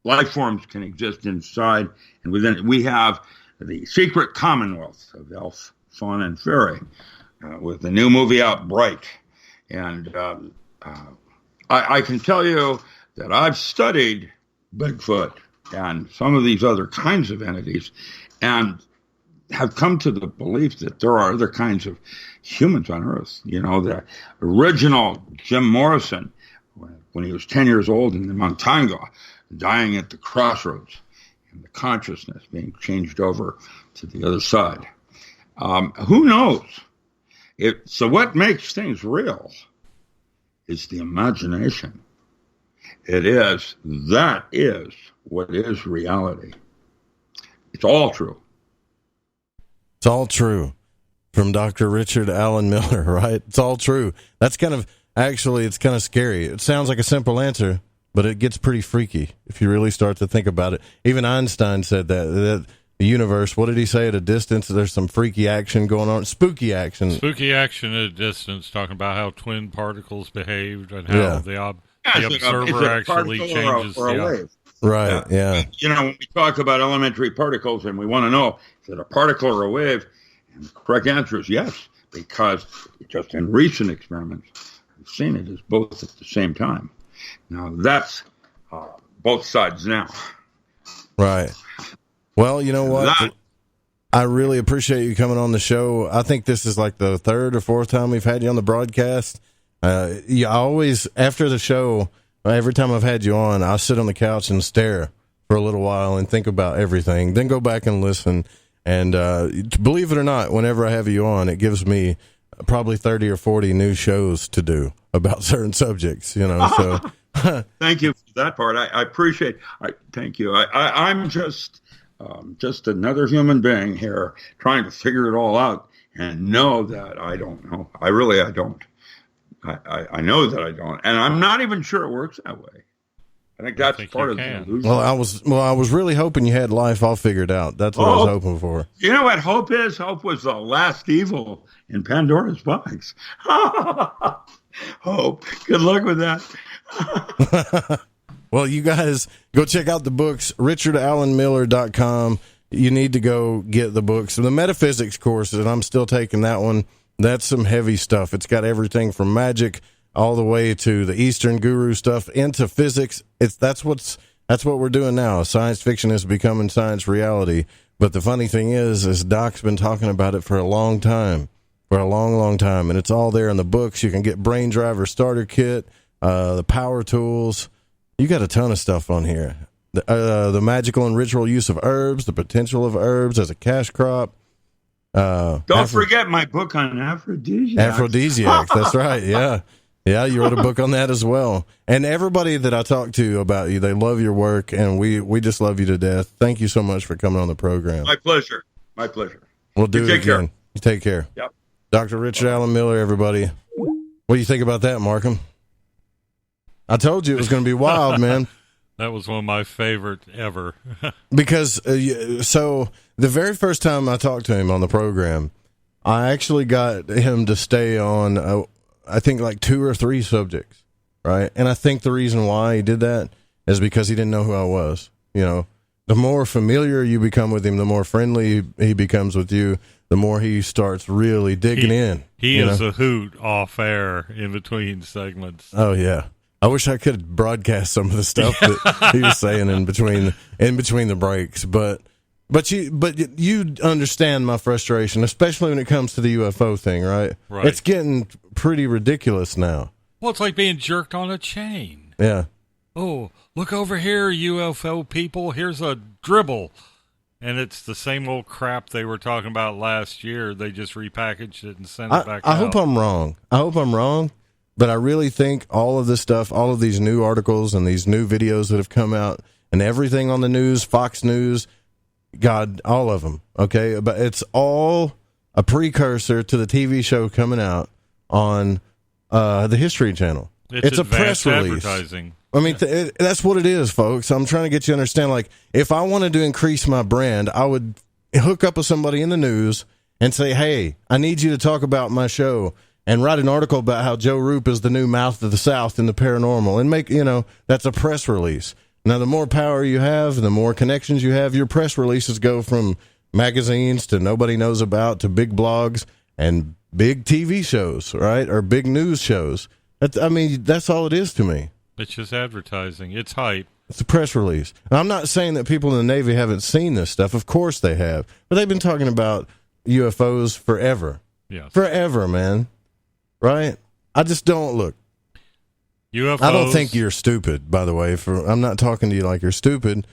J: life forms can exist inside and within it. We have the secret commonwealth of elf, faun, and fairy with the new movie out, Bright. And I can tell you that I've studied Bigfoot and some of these other kinds of entities and have come to the belief that there are other kinds of humans on Earth. The original Jim Morrison, when he was 10 years old in the Montanga, dying at the crossroads and the consciousness being changed over to the other side. Who knows? So what makes things real is the imagination. That is what is reality. It's all true.
I: It's all true. From Dr. Richard Allen Miller, right? It's all true. That's it's kind of scary. It sounds like a simple answer, but it gets pretty freaky if you really start to think about it. Even Einstein said that the universe, what did he say, at a distance, there's some freaky action going on, spooky action.
K: Spooky action at a distance, talking about how twin particles behaved and how the observer actually changes.
J: Or a wave?
I: Right, yeah.
J: When we talk about elementary particles and we want to know, is it a particle or a wave? And the correct answer is yes, because just in recent experiments, we've seen it as both at the same time. Now, that's both sides now.
I: Right. Well, you know what? I really appreciate you coming on the show. I think this is like the third or fourth time we've had you on the broadcast. I always, after the show, every time I've had you on, I sit on the couch and stare for a little while and think about everything, then go back and listen. And believe it or not, whenever I have you on, it gives me probably 30 or 40 new shows to do about certain subjects, so.
J: Thank you for that part. I appreciate it. Thank you. I'm just another human being here trying to figure it all out and know that I don't know. I don't. I know that I don't. And I'm not even sure it works that way. I think that's part of the illusion.
I: Well, I was really hoping you had life all figured out. That's what I was hoping for.
J: You know what hope is? Hope was the last evil in Pandora's box. Hope. Good luck with that.
I: Well, you guys go check out the books, richardallenmiller.com. You need to go get the books. The metaphysics course, and I'm still taking that one. That's some heavy stuff. It's got everything from magic all the way to the Eastern guru stuff into physics. That's what we're doing now. Science fiction is becoming science reality. But the funny thing is Doc's been talking about it for a long time, and it's all there in the books. You can get Brain Driver Starter Kit, the power tools. You got a ton of stuff on here. The magical and ritual use of herbs, the potential of herbs as a cash crop.
J: Don't forget my book on aphrodisiacs.
I: Aphrodisiacs, that's right, yeah. Yeah, you wrote a book on that as well. And everybody that I talk to about you, they love your work, and we just love you to death. Thank you so much for coming on the program.
J: My pleasure. My pleasure.
I: We'll do it again.
J: Care.
I: You take care.
J: Yep.
I: Dr. Richard Allen Miller, everybody. What do you think about that, Markham? I told you it was going to be wild, man.
K: That was one of my favorite ever.
I: Because, so the very first time I talked to him on the program, I actually got him to stay on, I think, like 2 or 3 subjects, right? And I think the reason why he did that is because he didn't know who I was. You know, the more familiar you become with him, the more friendly he becomes with you, the more he starts really digging in.
K: He is a hoot off air in between segments.
I: Oh, yeah. I wish I could broadcast some of the stuff that he was saying in between the breaks, but you understand my frustration, especially when it comes to the UFO thing, right?
K: Right.
I: It's getting pretty ridiculous now.
K: Well, it's like being jerked on a chain.
I: Yeah.
K: Oh, look over here, UFO people. Here's a dribble. And it's the same old crap they were talking about last year. They just repackaged it and sent it back out.
I: I hope I'm wrong. But I really think all of this stuff, all of these new articles and these new videos that have come out and everything on the news, Fox News, God, all of them, okay? But it's all a precursor to the TV show coming out on the History Channel.
K: It's
I: a press release.
K: Advertising.
I: I mean, that's what it is, folks. I'm trying to get you to understand, like, if I wanted to increase my brand, I would hook up with somebody in the news and say, hey, I need you to talk about my show. And write an article about how Joe Roop is the new mouth of the South in the paranormal. And make, that's a press release. Now, the more power you have, the more connections you have, your press releases go from magazines to nobody knows about to big blogs and big TV shows, right? Or big news shows. That's all it is to me.
K: It's just advertising. It's hype.
I: It's a press release. And I'm not saying that people in the Navy haven't seen this stuff. Of course they have. But they've been talking about UFOs forever.
K: Yes.
I: Forever, man. Right? I just don't look.
K: UFOs.
I: I don't think you're stupid, by the way. I'm not talking to you like you're stupid.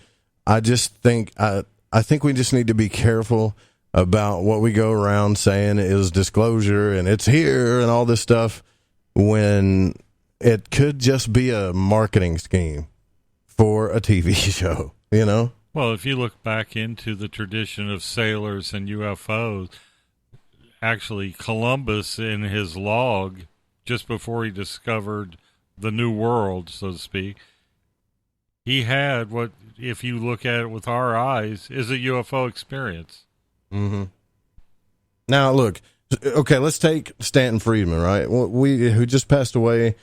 I: I just think I think we just need to be careful about what we go around saying is disclosure and it's here and all this stuff when it could just be a marketing scheme for a TV show,
K: Well, if you look back into the tradition of sailors and UFOs, actually Columbus in his log just before he discovered the new world, so to speak, he had what, if you look at it with our eyes, is a UFO experience.
I: Mm-hmm. Now look, okay, let's take Stanton Friedman, right? Who just passed away.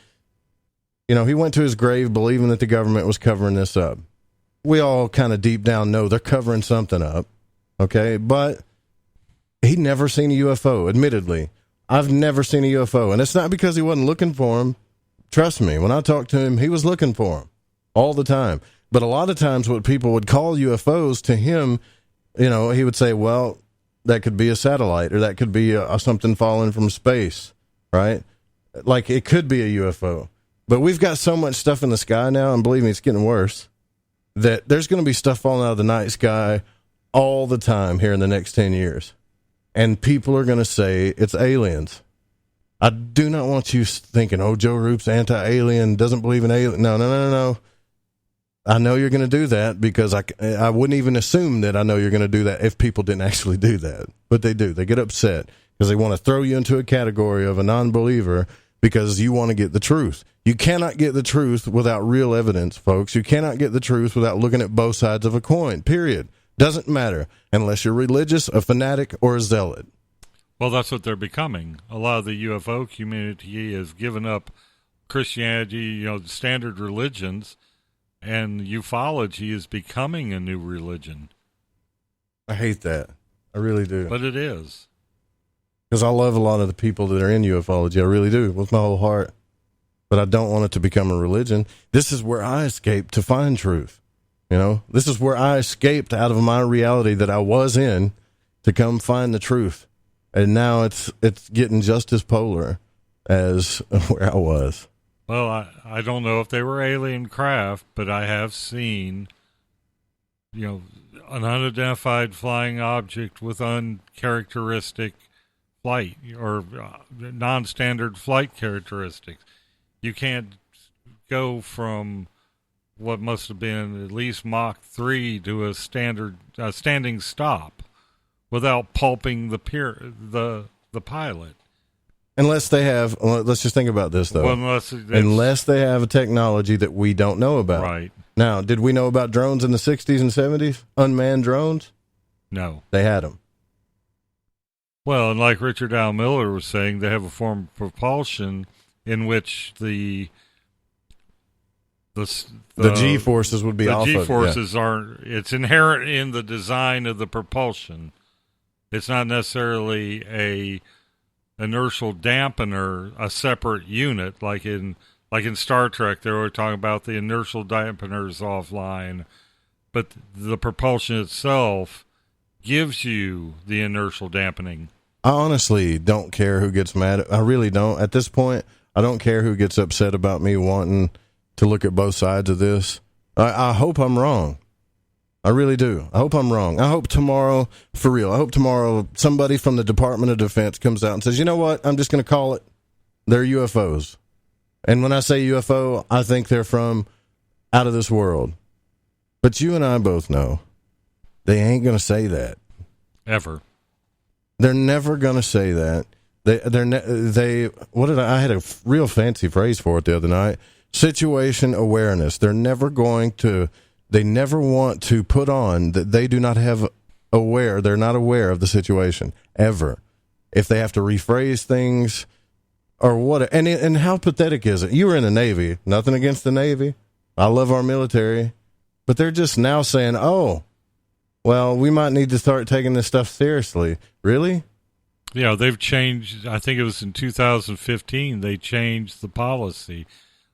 I: He went to his grave believing that the government was covering this up. We all kind of deep down know they're covering something up, okay? But he'd never seen a UFO, admittedly. I've never seen a UFO, and it's not because he wasn't looking for them. Trust me, when I talked to him, he was looking for them all the time. But a lot of times what people would call UFOs to him, he would say, well, that could be a satellite, or that could be something falling from space, right? Like, it could be a UFO. But we've got so much stuff in the sky now, and believe me, it's getting worse, that there's going to be stuff falling out of the night sky all the time here in the next 10 years. And people are going to say it's aliens. I do not want you thinking, oh, Joe Roop's anti-alien, doesn't believe in aliens. No. I know you're going to do that because I wouldn't even assume that I know you're going to do that if people didn't actually do that. But they do. They get upset because they want to throw you into a category of a non-believer because you want to get the truth. You cannot get the truth without real evidence, folks. You cannot get the truth without looking at both sides of a coin, period. Doesn't matter unless you're religious, a fanatic, or a zealot.
K: Well, that's what they're becoming. A lot of the UFO community has given up Christianity, standard religions, and ufology is becoming a new religion.
I: I hate that. I really do.
K: But it is.
I: Because I love a lot of the people that are in ufology. I really do, with my whole heart. But I don't want it to become a religion. This is where I escaped to find truth. This is where I escaped out of my reality that I was in to come find the truth. And now it's getting just as polar as where I was.
K: Well, I don't know if they were alien craft, but I have seen, an unidentified flying object with uncharacteristic flight or non-standard flight characteristics. You can't go from what must have been at least Mach 3 to a standing stop without pulping the pilot.
I: Unless they have, let's just think about this though.
K: Well,
I: unless they have a technology that we don't know about.
K: Right.
I: Now, did we know about drones in the 60s and 70s? Unmanned drones?
K: No.
I: They had them.
K: Well, and like Richard Al Miller was saying, they have a form of propulsion in which the
I: G-forces would be off of.
K: The G-forces aren't, it's inherent in the design of the propulsion. It's not necessarily a inertial dampener, a separate unit, like in Star Trek, they were talking about the inertial dampeners offline, but the propulsion itself gives you the inertial dampening.
I: I honestly don't care who gets mad. I really don't. At this point, I don't care who gets upset about me wanting to look at both sides of this. I hope I'm wrong. I really do. I hope I'm wrong. I hope tomorrow, for real, I hope tomorrow somebody from the Department of Defense comes out and says, you know what, I'm just going to call it, they're UFOs. And when I say UFO, I think they're from out of this world. But you and I both know they ain't going to say that.
K: Ever.
I: They're never going to say that. I had a real fancy phrase for it the other night. Situation awareness. They never want to put on that they do not have they're not aware of the situation, ever. If they have to rephrase things or what, and how pathetic is it? You were in the Navy, nothing against the Navy. I love our military, but they're just now saying, oh, well, we might need to start taking this stuff seriously. Really?
K: Yeah, they've changed. I think it was in 2015, they changed the policy.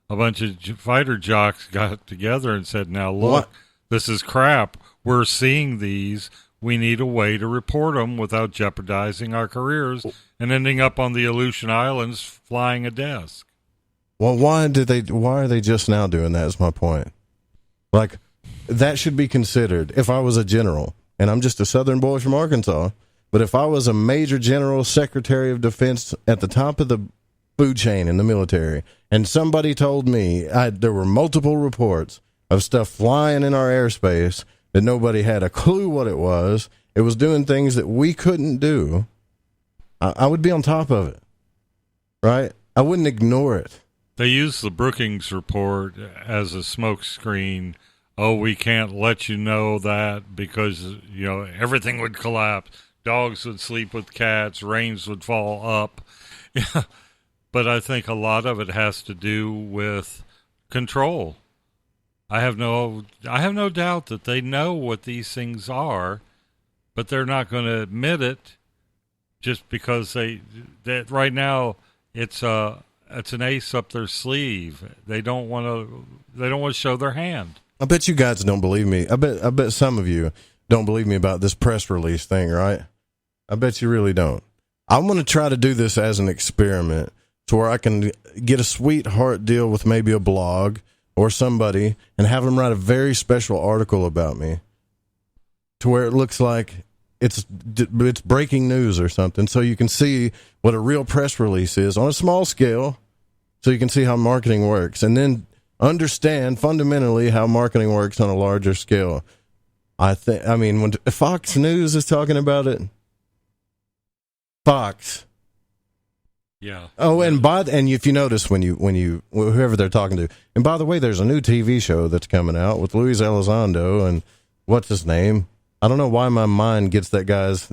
K: A bunch of fighter jocks got together and said, now look, this is crap. We're seeing these. We need a way to report them without jeopardizing our careers and ending up on the Aleutian Islands flying a desk.
I: Well, why are they just now doing that is my point. Like, that should be considered. If I was a general, and I'm just a southern boy from Arkansas, but if I was a major general, secretary of defense at the top of the food chain in the military, and somebody told me there were multiple reports of stuff flying in our airspace that nobody had a clue what it was doing things that we couldn't do, I would be on top of it, right? I wouldn't ignore it.
K: They use the Brookings report as a smokescreen. Oh, we can't let you know that because, everything would collapse. Dogs would sleep with cats. Rains would fall up. But I think a lot of it has to do with control. I have no doubt that they know what these things are, but they're not going to admit it just because that right now it's an ace up their sleeve. They don't want to show their hand.
I: I bet you guys don't believe me. I bet some of you don't believe me about this press release thing, right? I bet you really don't. I'm going to try to do this as an experiment to where I can get a sweetheart deal with maybe a blog or somebody and have them write a very special article about me to where it looks like it's breaking news or something, so you can see what a real press release is on a small scale, so you can see how marketing works, and then understand fundamentally how marketing works on a larger scale. When Fox News is talking about it, Fox.
K: Yeah.
I: Oh, and if you notice when you whoever they're talking to, and by the way, there's a new TV show that's coming out with Luis Elizondo and what's his name? I don't know why my mind gets that guy's.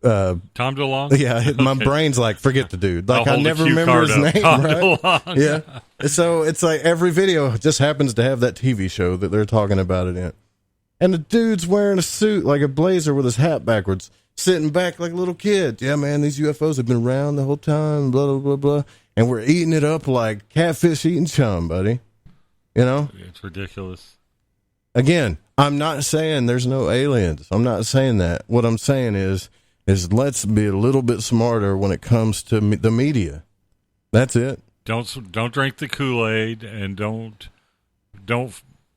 K: Tom DeLonge?
I: Yeah, my brain's like, forget the dude. Like, I never remember his name.
K: Tom
I: right?
K: DeLonge.
I: Yeah. So it's like every video just happens to have that TV show that they're talking about it in. And the dude's wearing a suit, like a blazer with his hat backwards, sitting back like a little kid. Yeah, man, these UFOs have been around the whole time, blah, blah, blah, blah. And we're eating it up like catfish eating chum, buddy. You know?
K: It's ridiculous.
I: Again, I'm not saying there's no aliens. I'm not saying that. What I'm saying is let's be a little bit smarter when it comes to the media. That's it.
K: Don't drink the Kool-Aid, and don't.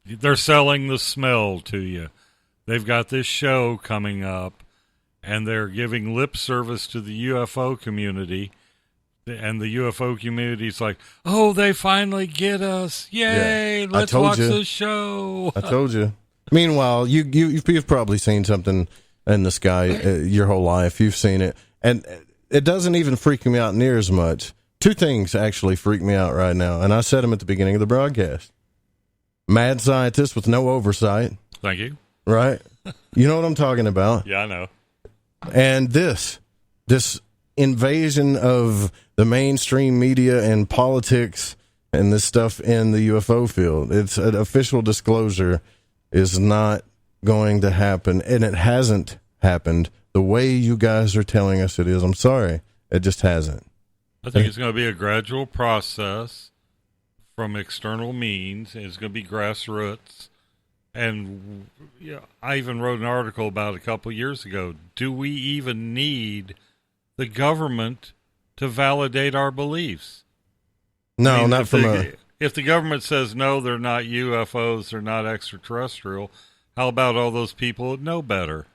K: They're selling the smell to you. They've got this show coming up, and they're giving lip service to the UFO community, and the UFO community's like, "Oh, they finally get us! Yay!
I: Yeah.
K: Let's watch the show."
I: I told you. Meanwhile, you've probably seen something in the sky your whole life. You've seen it, and it doesn't even freak me out near as much. Two things actually freak me out right now, and I said them at the beginning of the broadcast. Mad scientists with no oversight.
K: Thank you.
I: Right? You know what I'm talking about.
K: Yeah, I know.
I: And this invasion of the mainstream media and politics and this stuff in the UFO field. It's an official disclosure is not going to happen, and it hasn't happened the way you guys are telling us it is. I'm sorry. It just hasn't.
K: I think it's going to be a gradual process from external means. It's going to be grassroots. And I even wrote an article about a couple years ago. Do we even need the government to validate our beliefs?
I: No, not from
K: if the government says, no, they're not UFOs, they're not extraterrestrial, how about all those people that know better?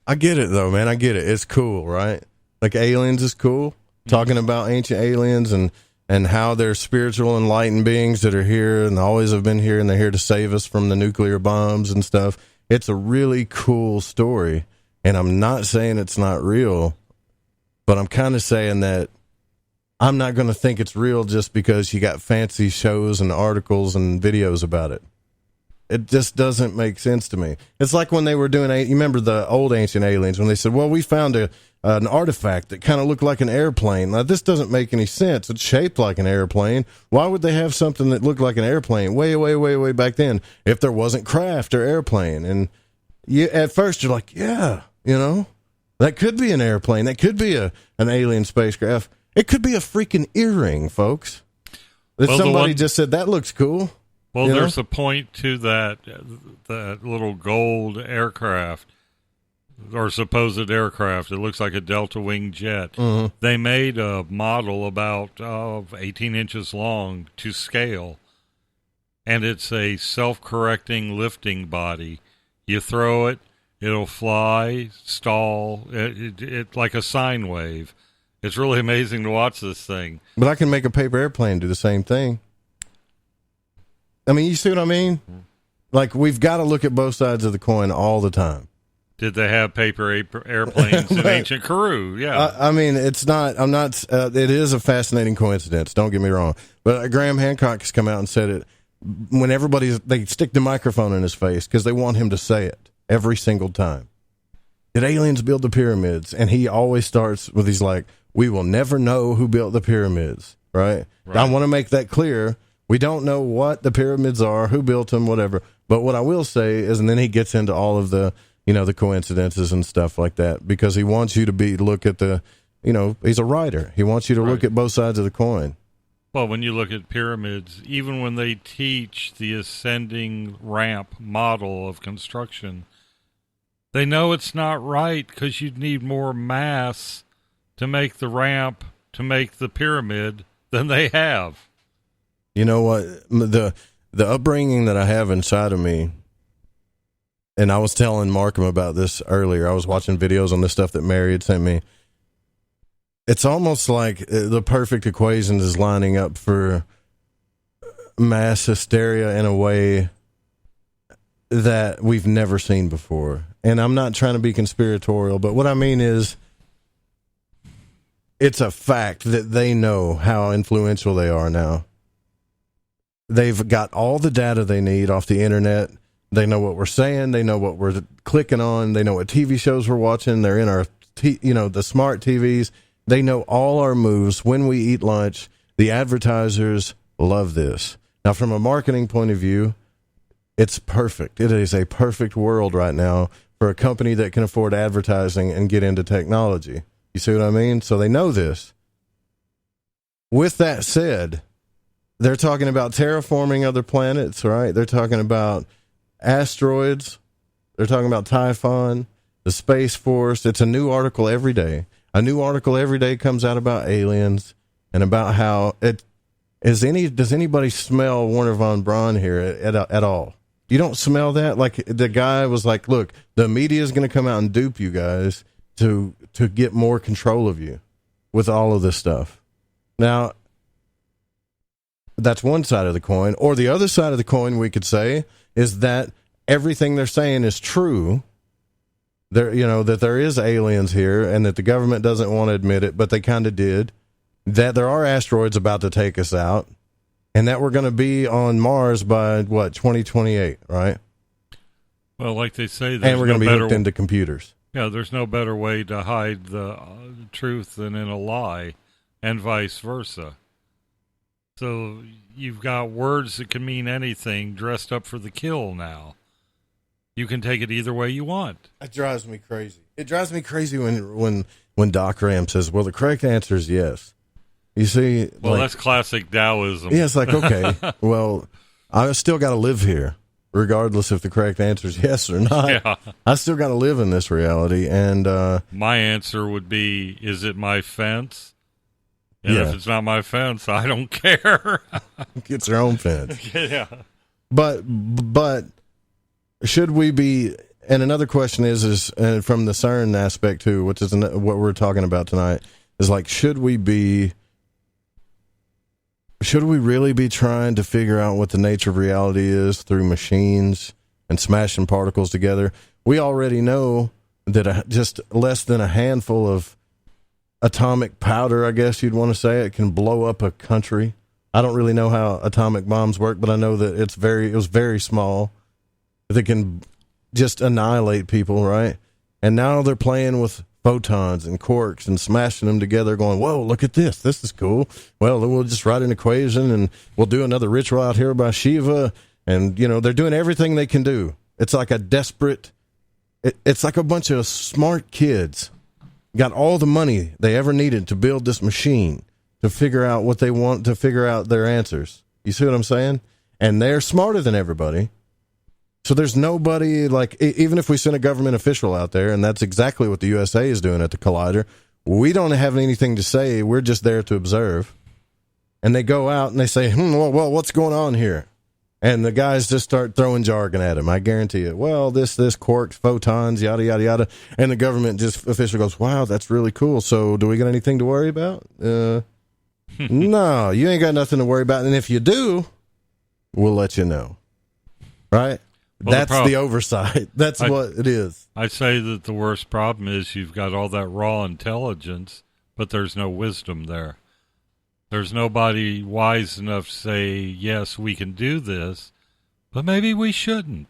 I: I get it, though, man. I get it. It's cool, right? Like, aliens is cool. Talking about ancient aliens and how they're spiritual enlightened beings that are here and always have been here, and they're here to save us from the nuclear bombs and stuff. It's a really cool story, and I'm not saying it's not real, but I'm kind of saying that I'm not going to think it's real just because you got fancy shows and articles and videos about it. It just doesn't make sense to me. It's like when they were doing, you remember the old ancient aliens, when they said, well, we found an artifact that kind of looked like an airplane. Now, this doesn't make any sense. It's shaped like an airplane. Why would they have something that looked like an airplane way back then if there wasn't craft or airplane? And at first you're like, yeah, that could be an airplane. That could be an alien spacecraft. It could be a freaking earring, folks. Somebody just said, that looks cool.
K: Well, there's a point to that little gold aircraft, or supposed aircraft. It looks like a Delta Wing jet.
I: Mm-hmm.
K: They made a model about 18 inches long to scale, and it's a self-correcting lifting body. You throw it, it'll fly, stall, it like a sine wave. It's really amazing to watch this thing.
I: But I can make a paper airplane do the same thing. I mean, you see what I mean? Like, we've got to look at both sides of the coin all the time.
K: Did they have paper airplanes in ancient Peru? Yeah.
I: I mean, it is a fascinating coincidence. Don't get me wrong. But Graham Hancock has come out and said it when they stick the microphone in his face because they want him to say it every single time. Did aliens build the pyramids? And he always starts with, he's like, we will never know who built the pyramids, right? I want to make that clear. We don't know what the pyramids are, who built them, whatever. But what I will say is, and then he gets into all of the, the coincidences and stuff like that, because he wants you to look at the, he's a writer. He wants you to look at both sides of the coin.
K: Well, when you look at pyramids, even when they teach the ascending ramp model of construction, they know it's not right because you'd need more mass to make the ramp, to make the pyramid than they have.
I: You know what? The upbringing that I have inside of me, and I was telling Markham about this earlier. I was watching videos on this stuff that Mary had sent me. It's almost like the perfect equation is lining up for mass hysteria in a way that we've never seen before. And I'm not trying to be conspiratorial, but what I mean is, it's a fact that they know how influential they are now. They've got all the data they need off the internet, They know what we're saying. They know what we're clicking on. They know what TV shows we're watching. They're in our, the smart TVs. They know all our moves when we eat lunch. The advertisers love this. Now, from a marketing point of view, it's perfect. It is a perfect world right now for a company that can afford advertising and get into technology. You see what I mean? So they know this. With that said, they're talking about terraforming other planets, right? They're talking about asteroids. They're talking about Typhon, the Space Force. It's a new article every day. A new article every day comes out about aliens and about how does anybody smell Wernher von Braun here at all? You don't smell that? Like the guy was like, look, the media is going to come out and dupe you guys to get more control of you with all of this stuff. Now, that's one side of the coin. Or the other side of the coin, we could say, is that everything they're saying is true. That there is aliens here and that the government doesn't want to admit it, but they kind of did. That there are asteroids about to take us out, and that we're going to be on Mars by, 2028, right?
K: Well, like they say,
I: and we're going to be hooked into computers.
K: Yeah, there's no better way to hide the truth than in a lie, and vice versa. So you've got words that can mean anything dressed up for the kill now. You can take it either way you want.
I: It drives me crazy. It drives me crazy when Doc Ram says, well, the correct answer is yes. You see?
K: Well, that's classic Taoism.
I: Yeah, it's like, okay, well, I still got to live here, regardless if the correct answer is yes or not.
K: Yeah.
I: I still got to live in this reality. And
K: my answer would be, is it my fence? And if it's not my fence, I don't care.
I: Gets their own fence.
K: Yeah.
I: But should we be, and another question is from the CERN aspect too, which is what we're talking about tonight, is like, should we really be trying to figure out what the nature of reality is through machines and smashing particles together? We already know that just less than a handful of atomic powder, I guess you'd want to say, it can blow up a country. I don't really know how atomic bombs work, but I know that it was very small. They can just annihilate people, right? And now they're playing with photons and quarks and smashing them together, going, whoa, look at this. This is cool. Well, then we'll just write an equation and we'll do another ritual out here by Shiva. And, they're doing everything they can do. It's like it's like a bunch of smart kids got all the money they ever needed to build this machine to figure out what they want, to figure out their answers. You see what I'm saying? And they're smarter than everybody. So there's nobody, like, even if we send a government official out there, and that's exactly what the USA is doing at the Collider, we don't have anything to say. We're just there to observe. And they go out and they say, well, what's going on here? And the guys just start throwing jargon at him. I guarantee it. Well, this quarks, photons, yada, yada, yada. And the government official goes, wow, that's really cool. So do we got anything to worry about? No, you ain't got nothing to worry about. And if you do, we'll let you know. Right? Well, that's the oversight. That's what it is.
K: I'd say that the worst problem is you've got all that raw intelligence, but there's no wisdom there. There's nobody wise enough to say, yes, we can do this, but maybe we shouldn't.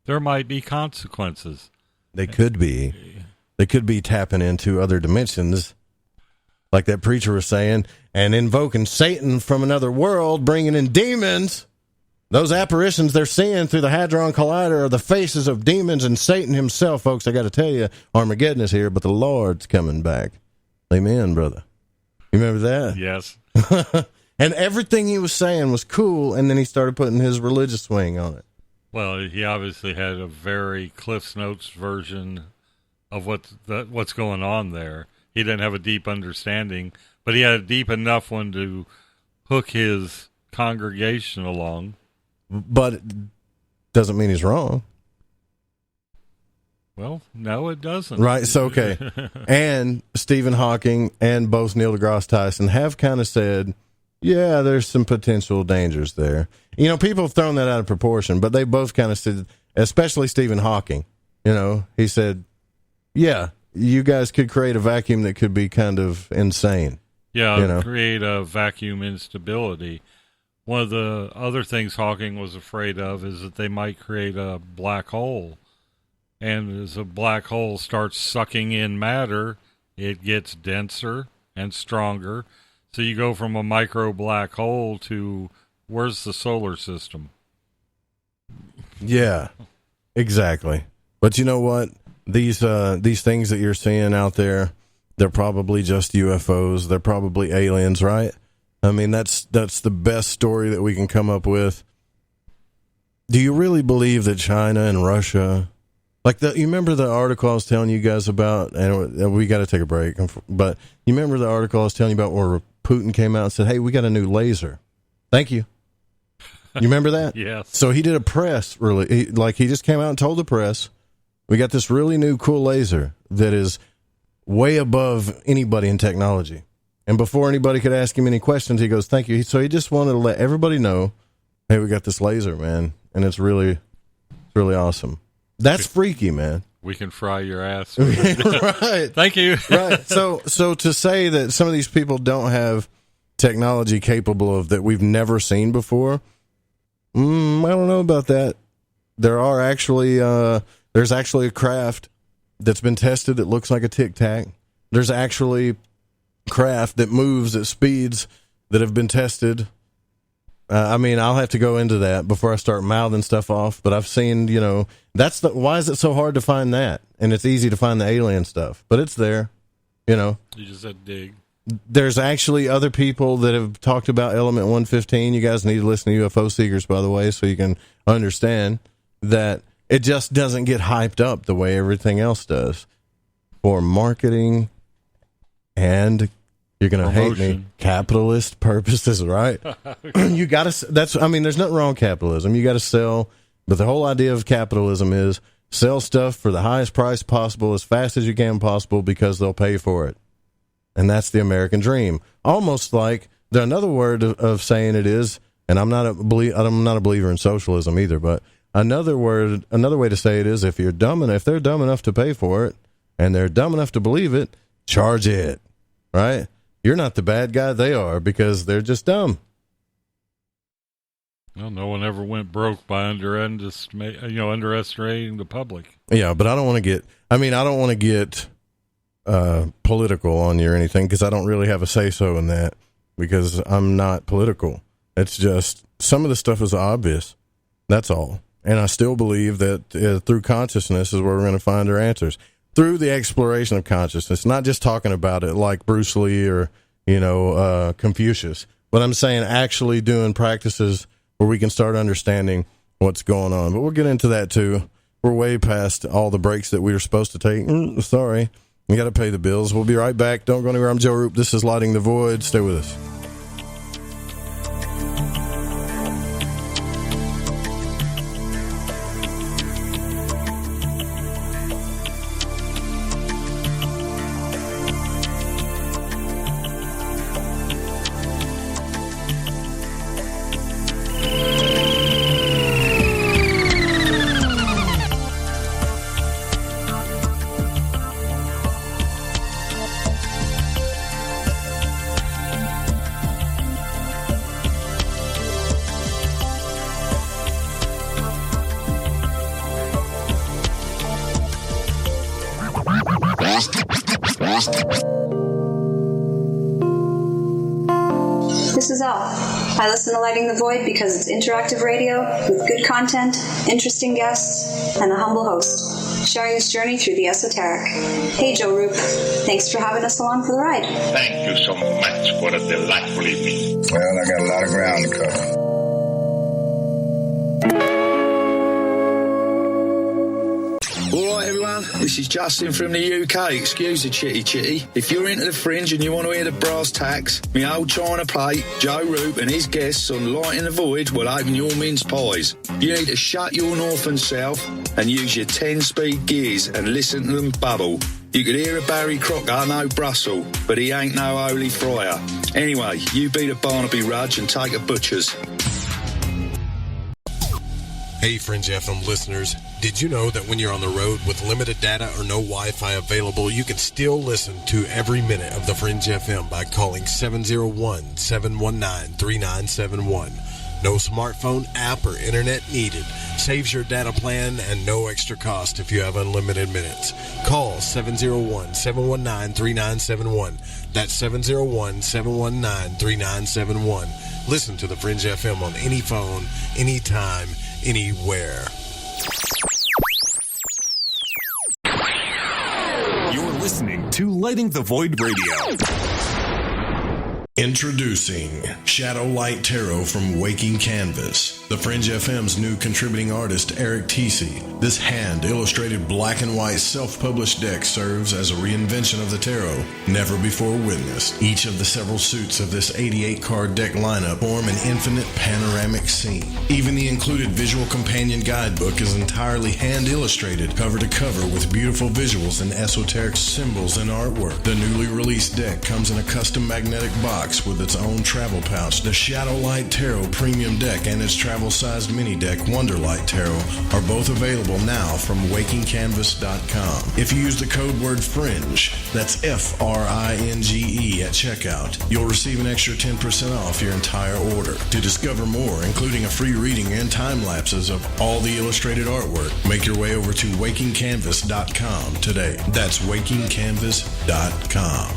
K: There might be consequences.
I: They could be. They could be tapping into other dimensions, like that preacher was saying, and invoking Satan from another world, bringing in demons. Those apparitions they're seeing through the Hadron Collider are the faces of demons and Satan himself, folks. I got to tell you, Armageddon is here, but the Lord's coming back. Amen, brother. You remember that?
K: Yes.
I: And everything he was saying was cool, and then he started putting his religious swing on it.
K: Well, he obviously had a very Cliff's Notes version of what's going on there. He didn't have a deep understanding, but he had a deep enough one to hook his congregation along.
I: But it doesn't mean he's wrong.
K: Well, no, it doesn't.
I: Right, so okay. And Stephen Hawking and both Neil deGrasse Tyson have kind of said, yeah, there's some potential dangers there. People have thrown that out of proportion, but they both kind of said, especially Stephen Hawking, he said, yeah, you guys could create a vacuum that could be kind of insane.
K: Yeah, create a vacuum instability. one of the other things Hawking was afraid of is that they might create a black hole. And as a black hole starts sucking in matter, it gets denser and stronger. So you go from a micro black hole to where's the solar system?
I: Yeah, exactly. But you know what? These things that you're seeing out there, they're probably just UFOs. They're probably aliens, right? I mean, that's the best story that we can come up with. Do you really believe that China and Russia, you remember the article I was telling you guys about, and we got to take a break, but you remember the article I was telling you about where Putin came out and said, hey, we got a new laser. Thank you. You remember that?
K: Yes.
I: So he did a press, really, he just came out and told the press, we got this really new cool laser that is way above anybody in technology. And before anybody could ask him any questions, he goes, thank you. So he just wanted to let everybody know, hey, we got this laser, man. And it's really awesome. That's freaky, man.
K: We can fry your ass.
I: Right.
K: Thank you.
I: Right. So to say that some of these people don't have technology capable of that we've never seen before, I don't know about that. There are actually, there's actually a craft that's been tested that looks like a Tic Tac. There's actually craft that moves at speeds that have been tested. I mean, I'll have to go into that before I start mouthing stuff off, but I've seen, why is it so hard to find that? And it's easy to find the alien stuff, but it's there,
K: You just said dig.
I: There's actually other people that have talked about Element 115. You guys need to listen to UFO Seekers, by the way, so you can understand that it just doesn't get hyped up the way everything else does for marketing and, you're going to hate me, capitalist purposes, right? You got to, there's nothing wrong with capitalism. You got to sell, but the whole idea of capitalism is sell stuff for the highest price possible as fast as you can possible because they'll pay for it. And that's the American dream. Almost like another word of saying it is, and I'm not a believer in socialism either, but another way to say it is if they're dumb enough to pay for it and they're dumb enough to believe it, charge it, right? You're not the bad guy, they are, because they're just dumb.
K: Well, no one ever went broke by underestimating the public.
I: Yeah, but I don't want to get political on you or anything, because I don't really have a say-so in that, because I'm not political. It's just some of the stuff is obvious. That's all. And I still believe that through consciousness is where we're going to find our answers. Through the exploration of consciousness, not just talking about it like Bruce Lee or, Confucius, but I'm saying actually doing practices where we can start understanding what's going on. But we'll get into that too. We're way past all the breaks that we were supposed to take. Sorry. You got to pay the bills. We'll be right back. Don't go anywhere. I'm Joe Roop. This is Lighting the Void. Stay with us.
A: This is Elle. I listen to Lighting the Void because it's interactive radio with good content, interesting guests, and a humble host, sharing this journey through the esoteric. Hey, Joe Roop. Thanks for having us along for the ride.
B: Thank you so much for a delightful evening.
C: Well, I got a lot of ground to cover.
X: Alright everyone, this is Justin from the UK. Excuse the chitty. If you're into the Fringe and you want to hear the brass tacks, my old china plate, Joe Roop and his guests on Lighting the Void will open your mince pies. You need to shut your northern self and use your 10-speed gears and listen to them bubble. You could hear a Barry Crocker, no Brussel, but he ain't no holy friar. Anyway, you be the Barnaby Rudge and take a butcher's.
Y: Hey Fringe FM listeners, did you know that when you're on the road with limited data or no Wi-Fi available, you can still listen to every minute of the Fringe FM by calling 701-719-3971. No smartphone, app, or internet needed. Saves your data plan and no extra cost if you have unlimited minutes. Call 701-719-3971. That's 701-719-3971. Listen to The Fringe FM on any phone, anytime, anywhere.
D: You're listening to Lighting the Void Radio.
M: Introducing Shadow Light Tarot from Waking Canvas, the Fringe FM's new contributing artist Eric Tesey. This hand-illustrated black and white self-published deck serves as a reinvention of the tarot never before witnessed. Each of the several suits of this 88-card deck lineup form an infinite panoramic scene. Even the included visual companion guidebook is entirely hand-illustrated, cover to cover, with beautiful visuals and esoteric symbols and artwork. The newly released deck comes in a custom magnetic box with its own travel pouch. The Shadow Light Tarot Premium Deck and its travel-sized mini deck Wonderlight Tarot are both available now from wakingcanvas.com. If you use the code word FRINGE, that's FRINGE at checkout, you'll receive an extra 10% off your entire order. To discover more, including a free reading and time lapses of all the illustrated artwork, make your way over to wakingcanvas.com today. That's wakingcanvas.com.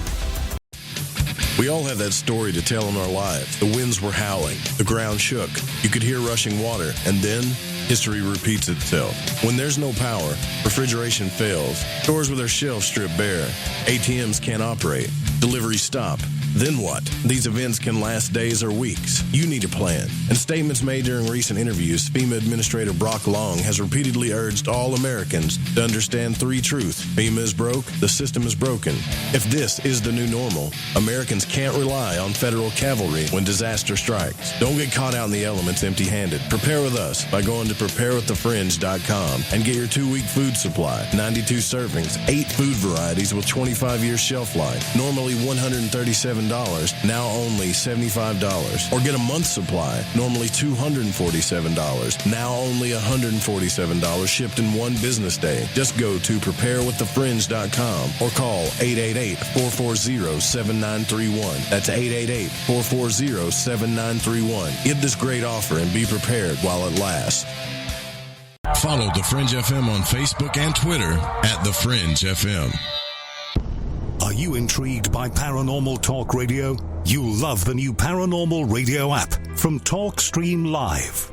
M: We all have that story to tell in our lives. The winds were howling. The ground shook. You could hear rushing water. And then history repeats itself. When there's no power, refrigeration fails. Stores with their shelves strip bare. ATMs can't operate. Deliveries stop. Then what? These events can last days or weeks. You need a plan. In statements made during recent interviews, FEMA Administrator Brock Long has repeatedly urged all Americans to understand three truths. FEMA is broke, the system is broken. If this is the new normal, Americans can't rely on federal cavalry when disaster strikes. Don't get caught out in the elements empty-handed. Prepare with us by going to preparewiththefringe.com and get your 2-week food supply. 92 servings, 8 food varieties with 25-year shelf life. Normally $137, now only $75. Or get a month's supply, normally $247, now only $147, shipped in one business day. Just go to preparewiththefringe.com or call 888-440-7931. That's 888-440-7931. Get this great offer and be prepared while it lasts.
Y: Follow The Fringe FM on Facebook and Twitter at The Fringe FM.
Q: Are you intrigued by Paranormal Talk Radio? You'll love the new Paranormal Radio app from TalkStream Live.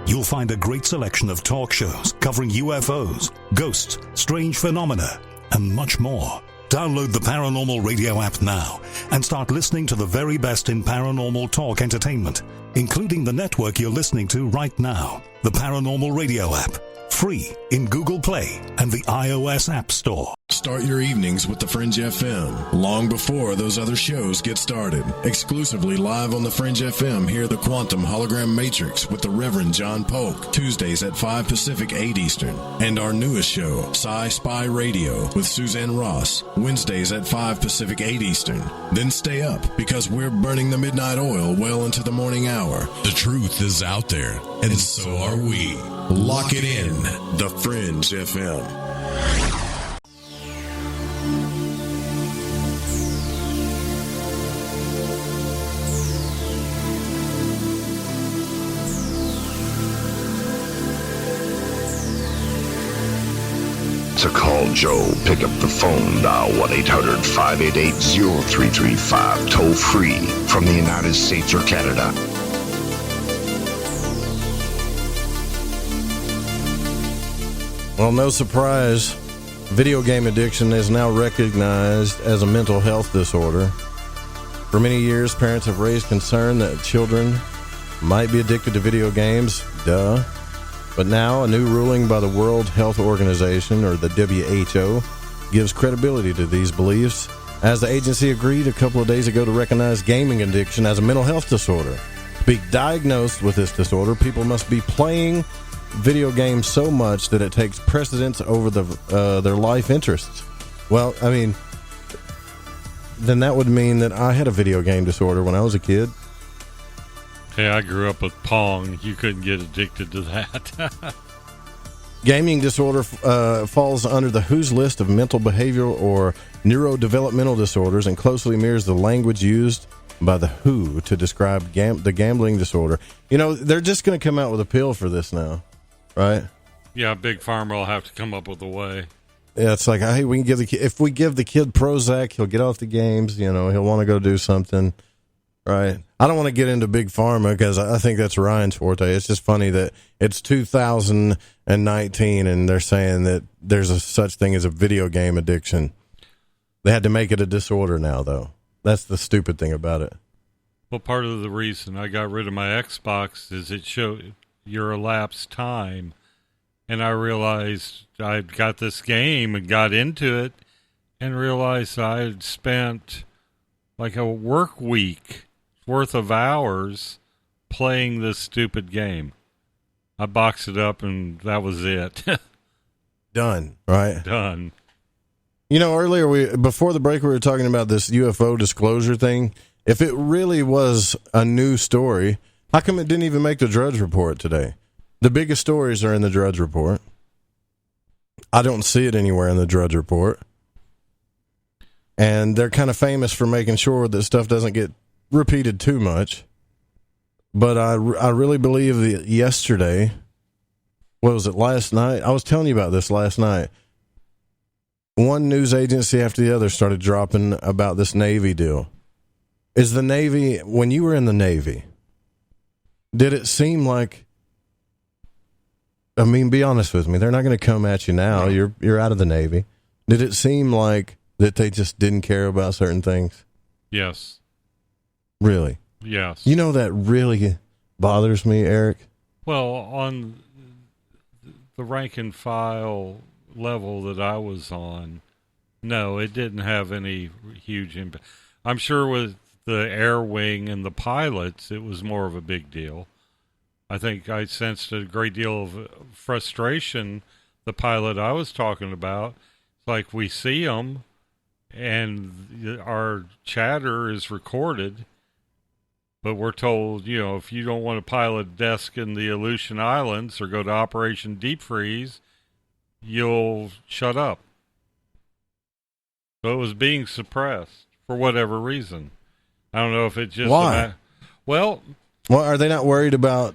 Q: You'll find a great selection of talk shows covering UFOs, ghosts, strange phenomena, and much more. Download the Paranormal Radio app now and start listening to the very best in paranormal talk entertainment, including the network you're listening to right now. The Paranormal Radio app, free in Google Play and the iOS App Store.
M: Start your evenings with The Fringe FM long before those other shows get started. Exclusively live on The Fringe FM, hear the Quantum Hologram Matrix with the Reverend John Polk, Tuesdays at 5 Pacific, 8 Eastern. And our newest show, Sci-Spy Radio with Suzanne Ross, Wednesdays at 5 Pacific, 8 Eastern. Then stay up because we're burning the midnight oil well into the morning hour.
Y: The truth is out there, and so are we.
M: Lock it in, The Fringe FM.
B: To call Joe, pick up the phone, dial 1-800-588-0335, toll free from the United States or Canada.
I: Well, no surprise, video game addiction is now recognized as a mental health disorder. For many years, parents have raised concern that children might be addicted to video games. Duh. But now, a new ruling by the World Health Organization, or the WHO, gives credibility to these beliefs, as the agency agreed a couple of days ago to recognize gaming addiction as a mental health disorder. To be diagnosed with this disorder, people must be playing video games so much that it takes precedence over their life interests. Well, I mean, then that would mean that I had a video game disorder when I was a kid.
K: Hey, I grew up with Pong. You couldn't get addicted to that.
I: Gaming disorder falls under the WHO's list of mental behavioral or neurodevelopmental disorders and closely mirrors the language used by the WHO to describe the gambling disorder. They're just going to come out with a pill for this now, right?
K: Yeah, Big Pharma will have to come up with a way.
I: Yeah, it's like, hey, if we give the kid Prozac, he'll get off the games. He'll want to go do something, right? I don't want to get into Big Pharma because I think that's Ryan's forte. It's just funny that it's 2019 and they're saying that there's a such thing as a video game addiction. They had to make it a disorder now, though. That's the stupid thing about it.
K: Well, part of the reason I got rid of my Xbox is it showed your elapsed time. And I realized I'd got this game and got into it and realized I had spent like a work week worth of hours playing this stupid game. I boxed it up and that was it.
I: Done, right?
K: Done.
I: Earlier before the break we were talking about this UFO disclosure thing. If it really was a new story, how come it didn't even make the Drudge Report today? The biggest stories are in the Drudge Report. I don't see it anywhere in the Drudge Report. And they're kind of famous for making sure that stuff doesn't get repeated too much. But I really believe that yesterday, what was it, last night? I was telling you about this last night. One news agency after the other started dropping about this Navy deal. Is the Navy, when you were in the Navy, did it seem like, be honest with me, they're not going to come at you now. You're out of the Navy. Did it seem like that they just didn't care about certain things?
K: Yes.
I: Really?
K: Yes.
I: That really bothers me, Eric?
K: Well, on the rank and file level that I was on, no, it didn't have any huge impact. I'm sure with the air wing and the pilots, it was more of a big deal. I think I sensed a great deal of frustration. The pilot I was talking about, it's like we see them and our chatter is recorded, but we're told, if you don't want to pilot a desk in the Aleutian Islands or go to Operation Deep Freeze, you'll shut up. So it was being suppressed for whatever reason. I don't know if it just...
I: Why?
K: Well,
I: are they not worried about...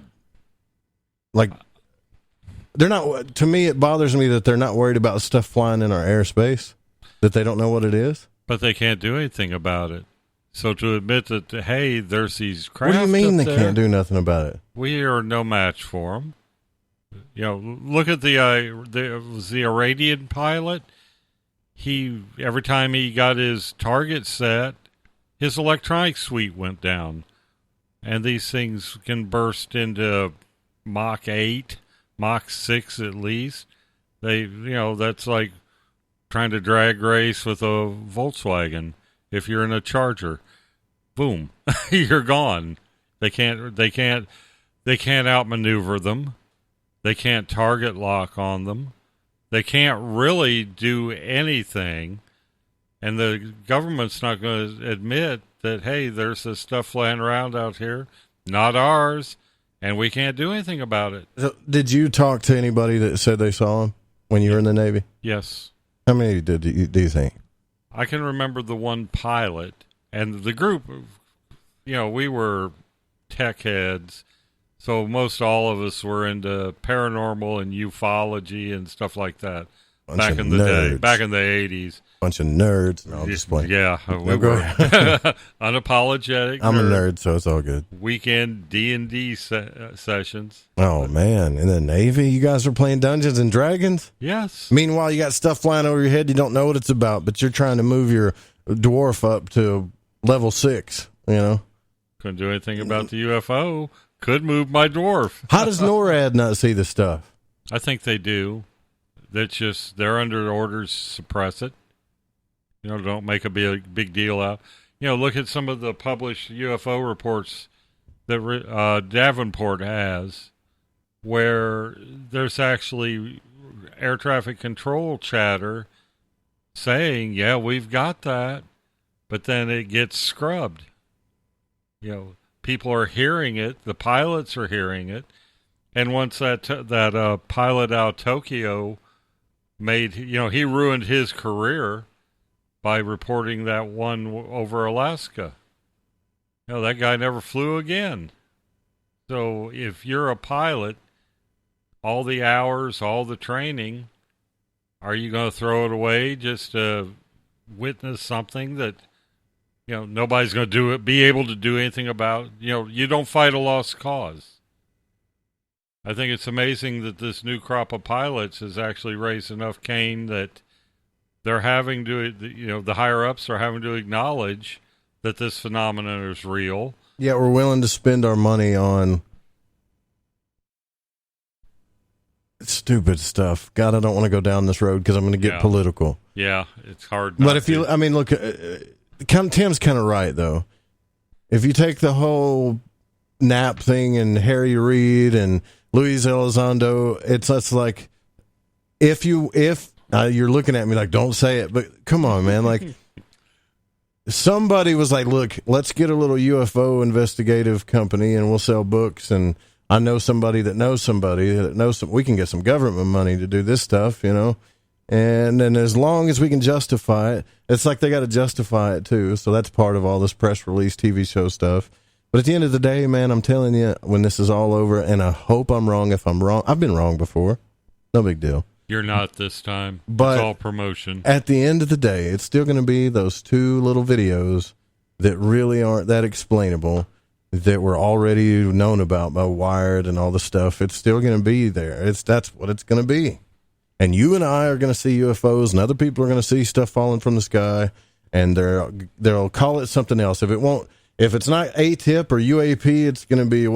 I: they're not. To me, it bothers me that they're not worried about stuff flying in our airspace, that they don't know what it is.
K: But they can't do anything about it. So to admit that, hey, there's these craft.
I: What do you mean they
K: there,
I: can't do nothing about it?
K: We are no match for them. Look at the Iranian pilot. Every time he got his target set, his electronic suite went down, and these things can burst into Mach 8, Mach 6 at least. That's like trying to drag race with a Volkswagen. If you're in a Charger, boom, you're gone. They can't outmaneuver them. They can't target lock on them. They can't really do anything. And the government's not going to admit that, hey, there's this stuff flying around out here, not ours, and we can't do anything about it.
I: So did you talk to anybody that said they saw him when you were in the Navy?
K: Yes.
I: How many do you think?
K: I can remember the one pilot, and the group, we were tech heads, so most all of us were into paranormal and ufology and stuff like that. Back in the day, back in the 80s.
I: Bunch of nerds. No, I'm just playing.
K: Yeah, we were unapologetic.
I: I'm a nerd, so it's all good.
K: Weekend D&D sessions.
I: Oh, man. In the Navy, you guys are playing Dungeons and Dragons?
K: Yes.
I: Meanwhile, you got stuff flying over your head. You don't know what it's about, but you're trying to move your dwarf up to level 6,
K: Couldn't do anything about the UFO. Could move my dwarf.
I: How does NORAD not see this stuff?
K: I think they do. That's just, they're under orders to suppress it. Don't make a big deal out. Look at some of the published UFO reports that Davenport has, where there's actually air traffic control chatter saying, yeah, we've got that, but then it gets scrubbed. People are hearing it, the pilots are hearing it, and once that pilot out of Tokyo made, he ruined his career by reporting that one over Alaska. No, that guy never flew again. So if you're a pilot, all the hours, all the training, are you going to throw it away just to witness something that, nobody's going to be able to do anything about? You don't fight a lost cause. I think it's amazing that this new crop of pilots has actually raised enough cane that they're having to, the higher ups are having to acknowledge that this phenomenon is real.
I: Yeah, we're willing to spend our money on stupid stuff. God, I don't want to go down this road because I'm going to get political.
K: Yeah, it's hard.
I: But if you, look, Tim's kind of right, though. If you take the whole Knapp thing and Harry Reid and Luis Elizondo, it's like, if you're looking at me like, don't say it, but come on, man, like, somebody was like, look, let's get a little UFO investigative company and we'll sell books, and I know somebody that knows somebody that knows we can get some government money to do this stuff, and then as long as we can justify it, it's like they got to justify it too, so that's part of all this press release TV show stuff. But at the end of the day, man, I'm telling you, when this is all over, and I hope I'm wrong. If I'm wrong, I've been wrong before, no big deal.
K: You're not this time.
I: But
K: it's all promotion.
I: At the end of the day, it's still going to be those two little videos that really aren't that explainable, that were already known about by Wired and all the stuff. It's still going to be there. That's what it's going to be. And you and I are going to see UFOs, and other people are going to see stuff falling from the sky, and they'll call it something else. If it's not ATIP or UAP, it's going to be,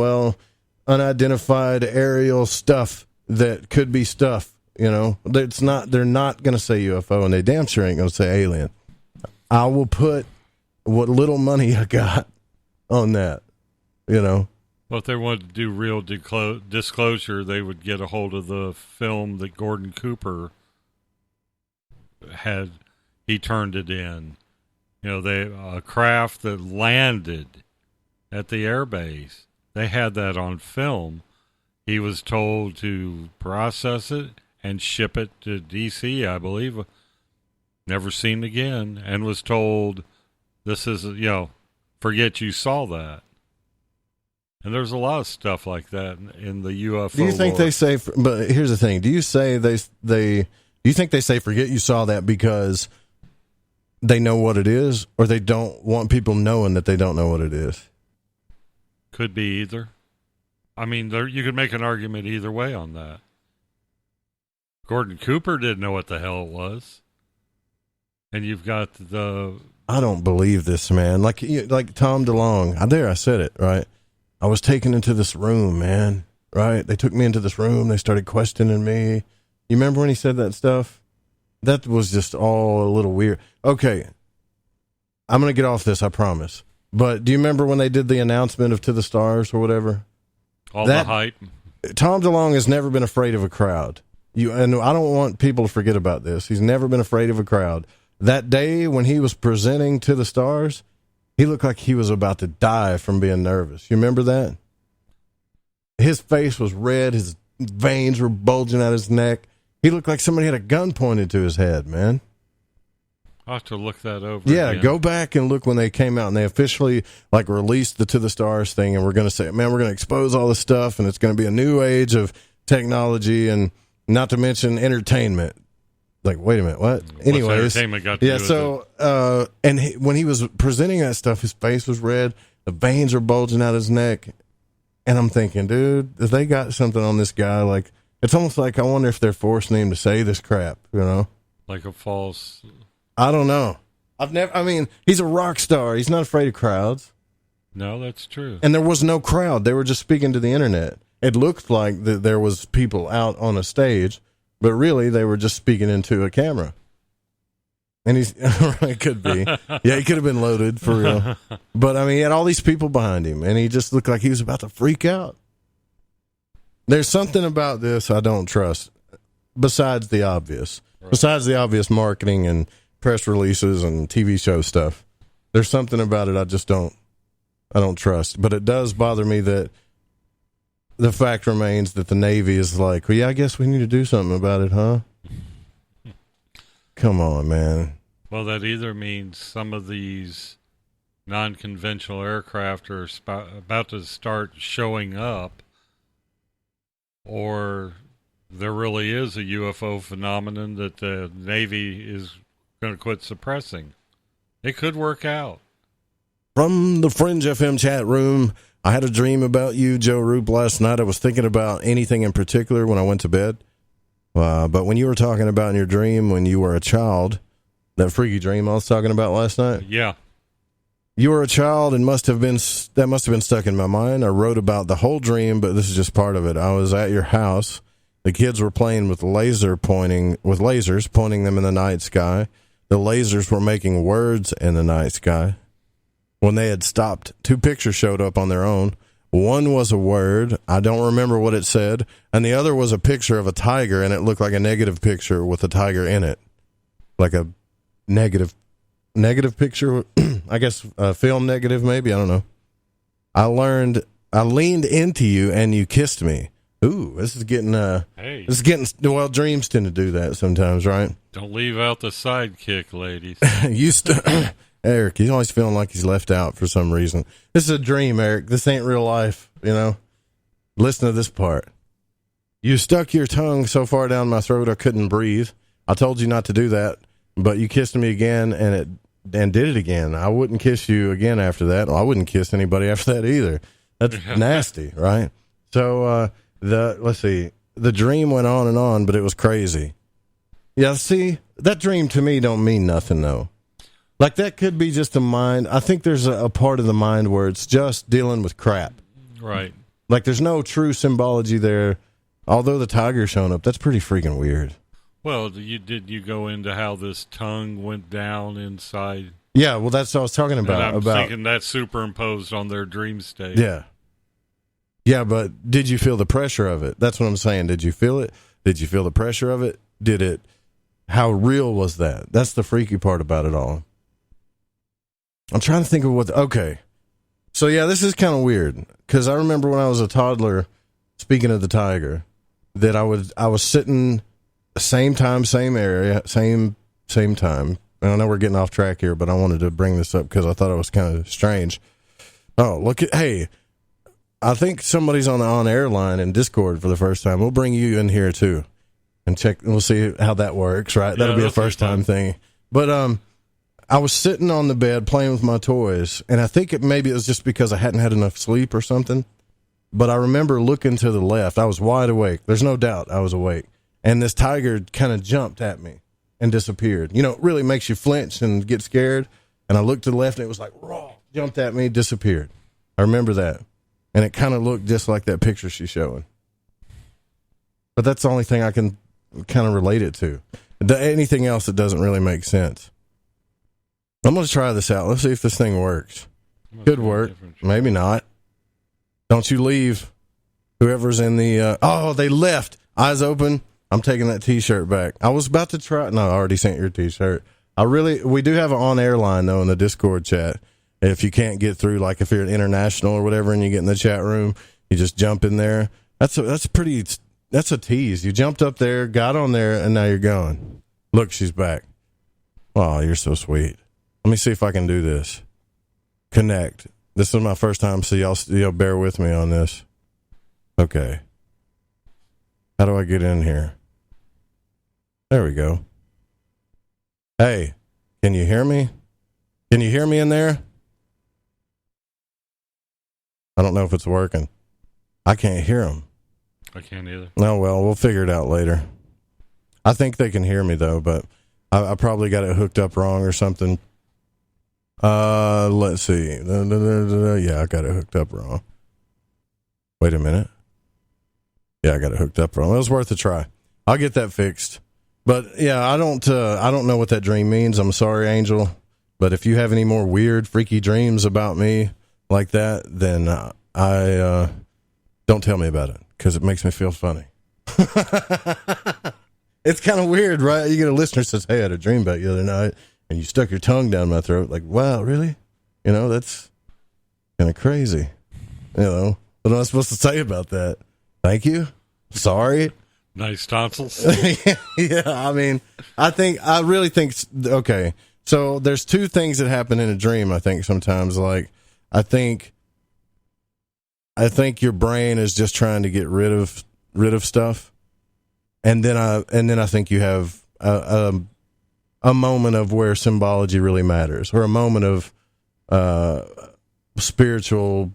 I: unidentified aerial stuff that could be stuff. It's not. They're not going to say UFO, and they damn sure ain't going to say alien. I will put what little money I got on that. Well,
K: if they wanted to do real disclosure, they would get a hold of the film that Gordon Cooper had. He turned it in. A craft that landed at the airbase. They had that on film. He was told to process it and ship it to D.C., I believe. Never seen again, and was told, this is, forget you saw that. And there's a lot of stuff like that in the UFO.
I: Do you think they say, but here's the thing, do you think they say forget you saw that because they know what it is, or they don't want people knowing that they don't know what it is?
K: Could be either. You could make an argument either way on that. Gordon Cooper didn't know what the hell it was. And you've got I don't believe this, man. Like Tom DeLonge. I said it, right? I was taken into this room, man, right? They took me into this room. They started questioning me. You remember when he said that stuff? That was just all a little weird. Okay. I'm going to get off this, I promise. But do you remember when they did the announcement of To the Stars or whatever? The hype.
I: Tom DeLonge has never been afraid of a crowd. And I don't want people to forget about this. He's never been afraid of a crowd. That day when he was presenting To the Stars, he looked like he was about to die from being nervous. You remember that? His face was red. His veins were bulging out his neck. He looked like somebody had a gun pointed to his head, man.
K: I'll have to look that over.
I: Yeah,
K: again.
I: Go back and look when they came out and they officially released the To the Stars thing, and we're going to say, man, we're going to expose all this stuff, and it's going to be a new age of technology, and not to mention entertainment. Wait a minute, what? Anyways,
K: entertainment got to do
I: so when he was presenting that stuff, his face was red, the veins are bulging out his neck, and I'm thinking, dude, if they got something on this guy, it's almost like I wonder if they're forcing him to say this crap,
K: like a false.
I: I don't know. He's a rock star. He's not afraid of crowds.
K: No, that's true.
I: And there was no crowd. They were just speaking to the internet. It looked like there was people out on a stage, but really they were just speaking into a camera. And it could be. Yeah, he could have been loaded for real. But he had all these people behind him, and he just looked like he was about to freak out. There's something about this I don't trust, besides the obvious. Right. Besides the obvious marketing and press releases and TV show stuff. There's something about it I don't trust. But it does bother me that the fact remains that the Navy is like, well, yeah, I guess we need to do something about it, huh? Come on, man.
K: Well, that either means some of these non-conventional aircraft are about to start showing up, or there really is a UFO phenomenon that the Navy is going to quit suppressing. It could work out.
I: From the Fringe FM chat room, I had a dream about you, Joe Roop, last night. I was thinking about anything in particular when I went to bed. But when you were talking about in your dream when you were a child, that freaky dream I was talking about last night?
K: Yeah.
I: You were a child and that must have been stuck in my mind. I wrote about the whole dream, but this is just part of it. I was at your house. The kids were playing with lasers pointing them in the night sky. The lasers were making words in the night sky. When they had stopped, 2 pictures showed up on their own. One was a word. I don't remember what it said. And the other was a picture of a tiger, and it looked like a negative picture with a tiger in it. Like a negative picture. I guess film negative, maybe. I don't know. I leaned into you, and you kissed me. Ooh, this is getting, well, dreams tend to do that sometimes, right?
K: Don't leave out the sidekick, ladies.
I: Eric, he's always feeling like he's left out for some reason. This is a dream, Eric. This ain't real life, you know? Listen to this part. You stuck your tongue so far down my throat I couldn't breathe. I told you not to do that, but you kissed me again and did it again. I wouldn't kiss you again after that. I wouldn't kiss anybody after that either. That's nasty, right? So, let's see. The dream went on, but it was crazy. Yeah, see, that dream to me don't mean nothing, though. Like, that could be just a mind. I think there's a part of the mind where it's just dealing with crap.
K: Right.
I: Like, there's no true symbology there. Although the tiger's showing up, that's pretty freaking weird.
K: Well, did you go into how this tongue went down inside?
I: Yeah, well, that's what I was talking about.
K: And I'm thinking that's superimposed on their dream state.
I: Yeah. Yeah, but did you feel the pressure of it? That's what I'm saying. Did you feel it? Did you feel the pressure of it? How real was that? That's the freaky part about it all. I'm trying to think of okay. So, yeah, this is kind of weird, because I remember when I was a toddler, speaking of the tiger, that I was sitting same time, same area, same time. And I know we're getting off track here, but I wanted to bring this up because I thought it was kind of strange. Oh, hey, I think somebody's on the on-air line in Discord for the first time. We'll bring you in here, too, and we'll see how that works, right? That'll be a first-time thing. But, I was sitting on the bed playing with my toys, and I think maybe it was just because I hadn't had enough sleep or something, but I remember looking to the left. I was wide awake. There's no doubt I was awake, and this tiger kind of jumped at me and disappeared. You know, it really makes you flinch and get scared, and I looked to the left, and it was like, raw, jumped at me, disappeared. I remember that, and it kind of looked just like that picture she's showing. But that's the only thing I can kind of relate it to. Anything else that doesn't really make sense. I'm going to try this out. Let's see if this thing works. Could work. Maybe not. Don't you leave. Whoever's in the... they left. Eyes open. I'm taking that T-shirt back. I was about to try... No, I already sent your T-shirt. We do have an on-air line, though, in the Discord chat. If you can't get through, like if you're an international or whatever and you get in the chat room, you just jump in there. That's a tease. You jumped up there, got on there, and now you're gone. Look, she's back. Oh, you're so sweet. Let me see if I can do this. Connect. This is my first time, so y'all bear with me on this. Okay. How do I get in here? There we go. Hey, can you hear me? Can you hear me in there? I don't know if it's working. I can't hear them.
K: I can't either.
I: No, well, we'll figure it out later. I think they can hear me, though, but I probably got it hooked up wrong or something. Let's see. Yeah, I got it hooked up wrong. Wait a minute. Yeah, I got it hooked up wrong. It was worth a try. I'll get that fixed. But yeah, I don't know what that dream means. I'm sorry, Angel. But if you have any more weird, freaky dreams about me like that, then don't tell me about it because it makes me feel funny. It's kind of weird, right? You get a listener says, "Hey, I had a dream about you the other night." And you stuck your tongue down my throat. Like, wow, really? You know, that's kind of crazy. You know, what am I supposed to say about that? Thank you. Sorry.
K: Nice tonsils.
I: Yeah, I mean, I really think, okay, So there's two things that happen in a dream, I think, sometimes. Like, I think your brain is just trying to get rid of stuff. And then I think you have a moment of where symbology really matters, or a moment of spiritual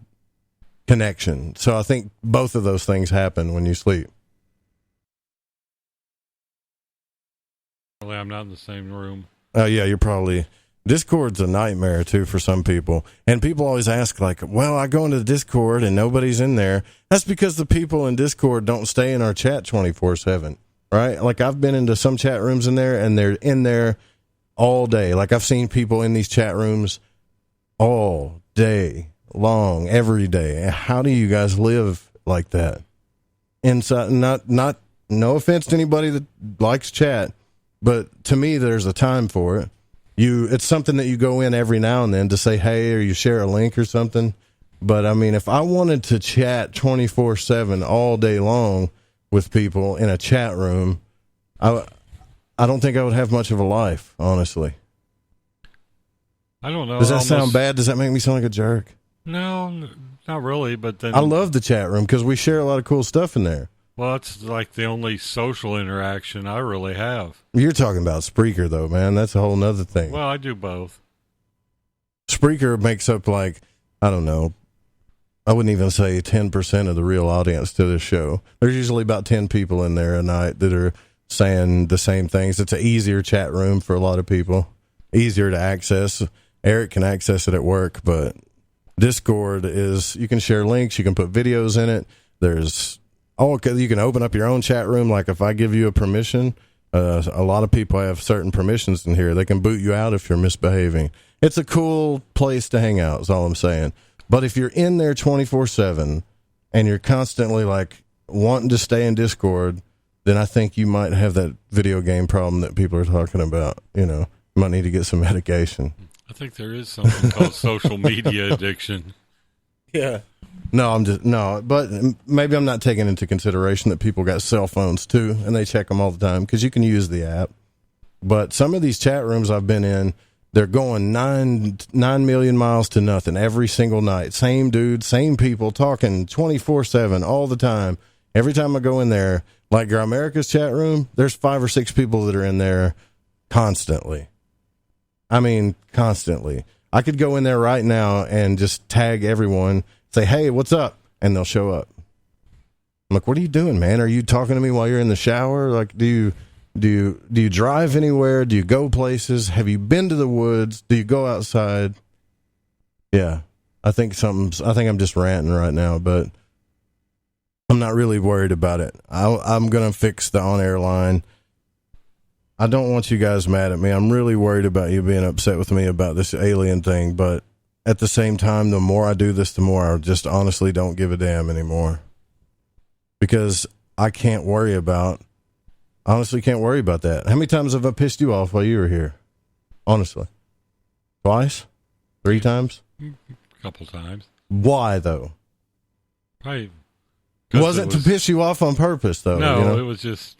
I: connection. So I think both of those things happen when you sleep.
K: I'm not in the same room.
I: Oh, yeah, you're probably... Discord's a nightmare, too, for some people. And people always ask, like, well, I go into the Discord and nobody's in there. That's because the people in Discord don't stay in our chat 24/7, right? Like, I've been into some chat rooms in there, and they're in there all day. Like, I've seen people in these chat rooms all day long, every day. How do you guys live like that? Inside, no offense to anybody that likes chat, but to me, there's a time for it. It's something that you go in every now and then to say hey, or you share a link or something. But I mean, if I wanted to chat 24/7 all day long with people in a chat room, I don't think I would have much of a life, honestly.
K: I don't know.
I: Does that sound bad? Does that make me sound like a jerk?
K: No, not really. But then
I: I love the chat room because we share a lot of cool stuff in there.
K: Well, it's like the only social interaction I really have.
I: You're talking about Spreaker, though, man. That's a whole nother thing.
K: Well, I do both.
I: Spreaker makes up, like, I don't know, I wouldn't even say 10% of the real audience to this show. There's usually about 10 people in there a night that are saying the same things. It's an easier chat room for a lot of people, easier to access. Eric can access it at work, but Discord is, you can share links, you can put videos in it. You can open up your own chat room. Like, if I give you a permission, a lot of people have certain permissions in here. They can boot you out if you're misbehaving. It's a cool place to hang out, is all I'm saying. But if you're in there 24/7 and you're constantly, like, wanting to stay in Discord, then I think you might have that video game problem that people are talking about. You know, you might need to get some medication.
K: I think there is something called social media addiction.
I: Yeah. No, but maybe I'm not taking into consideration that people got cell phones too, and they check them all the time, because you can use the app. But some of these chat rooms I've been in, they're going 9 million miles to nothing every single night. Same dude, same people, talking 24/7 all the time. Every time I go in there, like Girl America's chat room, there's 5 or 6 people that are in there constantly. I mean, constantly. I could go in there right now and just tag everyone, say, hey, what's up? And they'll show up. I'm like, what are you doing, man? Are you talking to me while you're in the shower? Like, do you drive anywhere? Do you go places? Have you been to the woods? Do you go outside? Yeah, I think I'm just ranting right now, but I'm not really worried about it. I'm going to fix the on-air line. I don't want you guys mad at me. I'm really worried about you being upset with me about this alien thing, but at the same time, the more I do this, the more I just honestly don't give a damn anymore. Because I honestly can't worry about that. How many times have I pissed you off while you were here? Honestly. Twice? 3 times?
K: A couple times.
I: Why, though?
K: Right.
I: Wasn't to piss you off on purpose, though.
K: No,
I: you know?
K: It was just...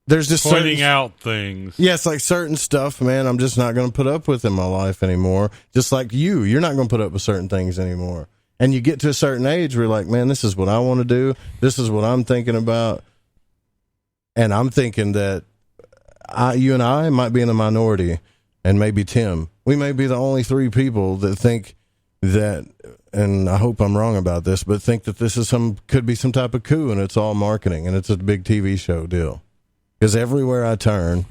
I: There's just
K: pointing out things.
I: Yes, like certain stuff, man, I'm just not going to put up with in my life anymore. Just like you're not going to put up with certain things anymore. And you get to a certain age where you're like, man, this is what I want to do. This is what I'm thinking about. And I'm thinking that you and I might be in the minority, and maybe Tim. We may be the only 3 people that think that, and I hope I'm wrong about this, but think that this is could be some type of coup, and it's all marketing, and it's a big TV show deal. Because everywhere I turn,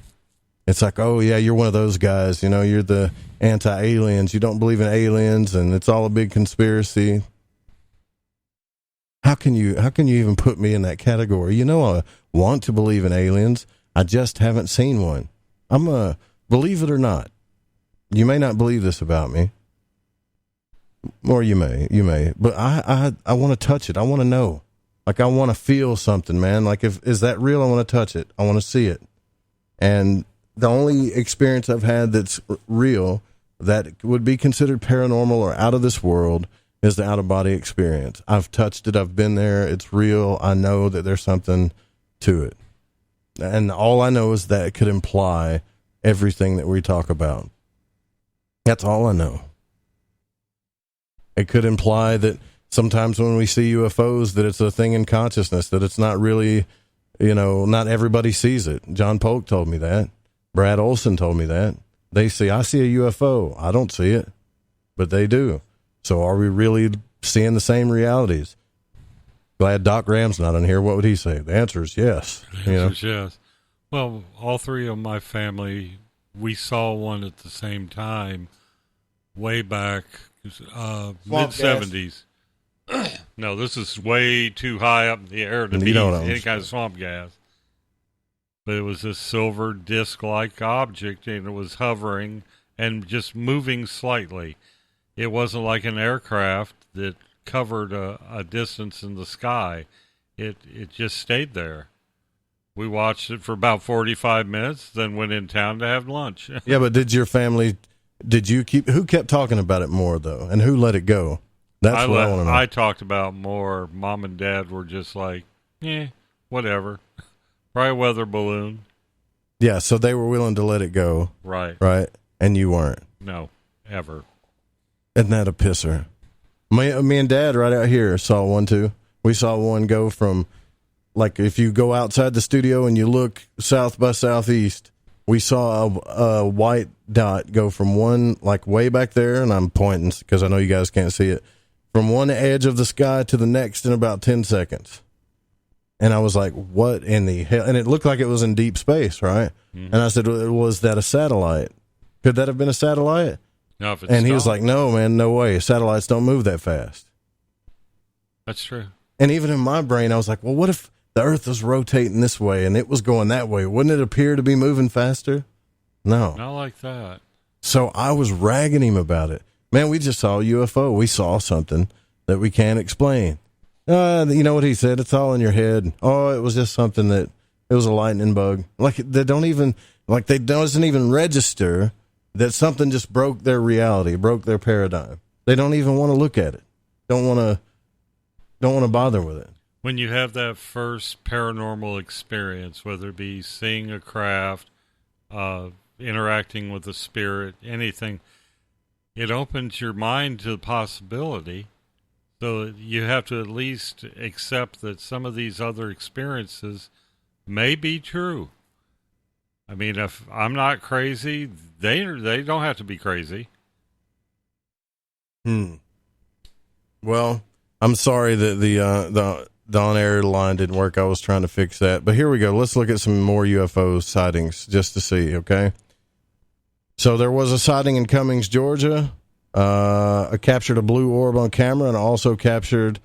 I: it's like, oh, yeah, you're one of those guys. You know, you're the anti-aliens. You don't believe in aliens, and it's all a big conspiracy. How can you even put me in that category? You know, I want to believe in aliens. I just haven't seen one. Believe it or not, you may not believe this about me. Or you may. But I want to touch it. I want to know. Like, I want to feel something, man. Like, is that real? I want to touch it. I want to see it. And the only experience I've had that's real that would be considered paranormal or out of this world is the out-of-body experience. I've touched it. I've been there. It's real. I know that there's something to it. And all I know is that it could imply everything that we talk about. That's all I know. It could imply that sometimes when we see UFOs that it's a thing in consciousness, that it's not really, not everybody sees it. John Polk told me that. Brad Olson told me that. I see a UFO. I don't see it, but they do. So are we really seeing the same realities? Glad Doc Ram's not in here. What would he say? The answer is yes.
K: The answer is yes. Well, all three of my family, we saw one at the same time way back, mid-70s. No, this is way too high up in the air to be any kind of swamp gas. But it was this silver disc-like object, and it was hovering and just moving slightly. It wasn't like an aircraft that covered a distance in the sky. It just stayed there. We watched it for about 45 minutes, then went in town to have lunch.
I: Yeah, but who kept talking about it more, though? And who let it go? That's what I want to know.
K: I talked about more. Mom and Dad were just like, whatever. Probably a weather balloon.
I: Yeah, so they were willing to let it go.
K: Right.
I: Right? And you weren't.
K: No, ever.
I: Isn't that a pisser? Me and Dad right out here saw one, too. We saw one go from, like, if you go outside the studio and you look south by southeast, we saw a white dot go from one, like, way back there, and I'm pointing because I know you guys can't see it, from one edge of the sky to the next in about 10 seconds. And I was like, what in the hell? And it looked like it was in deep space, right? Mm-hmm. And I said, was that a satellite? Could that have been a satellite?
K: No, if it's
I: and he was like, no, man, no way. Satellites don't move that fast.
K: That's true.
I: And even in my brain, I was like, well, what if the Earth was rotating this way and it was going that way? Wouldn't it appear to be moving faster? No.
K: Not like that.
I: So I was ragging him about it. Man, we just saw a UFO. We saw something that we can't explain. You know what he said? It's all in your head. Oh, it was just something it was a lightning bug. Like they doesn't even register that something just broke their reality, broke their paradigm. They don't even want to look at it. Don't want to bother with it.
K: When you have that first paranormal experience, whether it be seeing a craft, interacting with a spirit, anything, it opens your mind to the possibility. So you have to at least accept that some of these other experiences may be true. I mean, if I'm not crazy, they don't have to be crazy.
I: Well, I'm sorry that the on-air line didn't work. I was trying to fix that. But here we go. Let's look at some more UFO sightings just to see, okay? So there was a sighting in Cummings, Georgia. Captured a blue orb on camera and also captured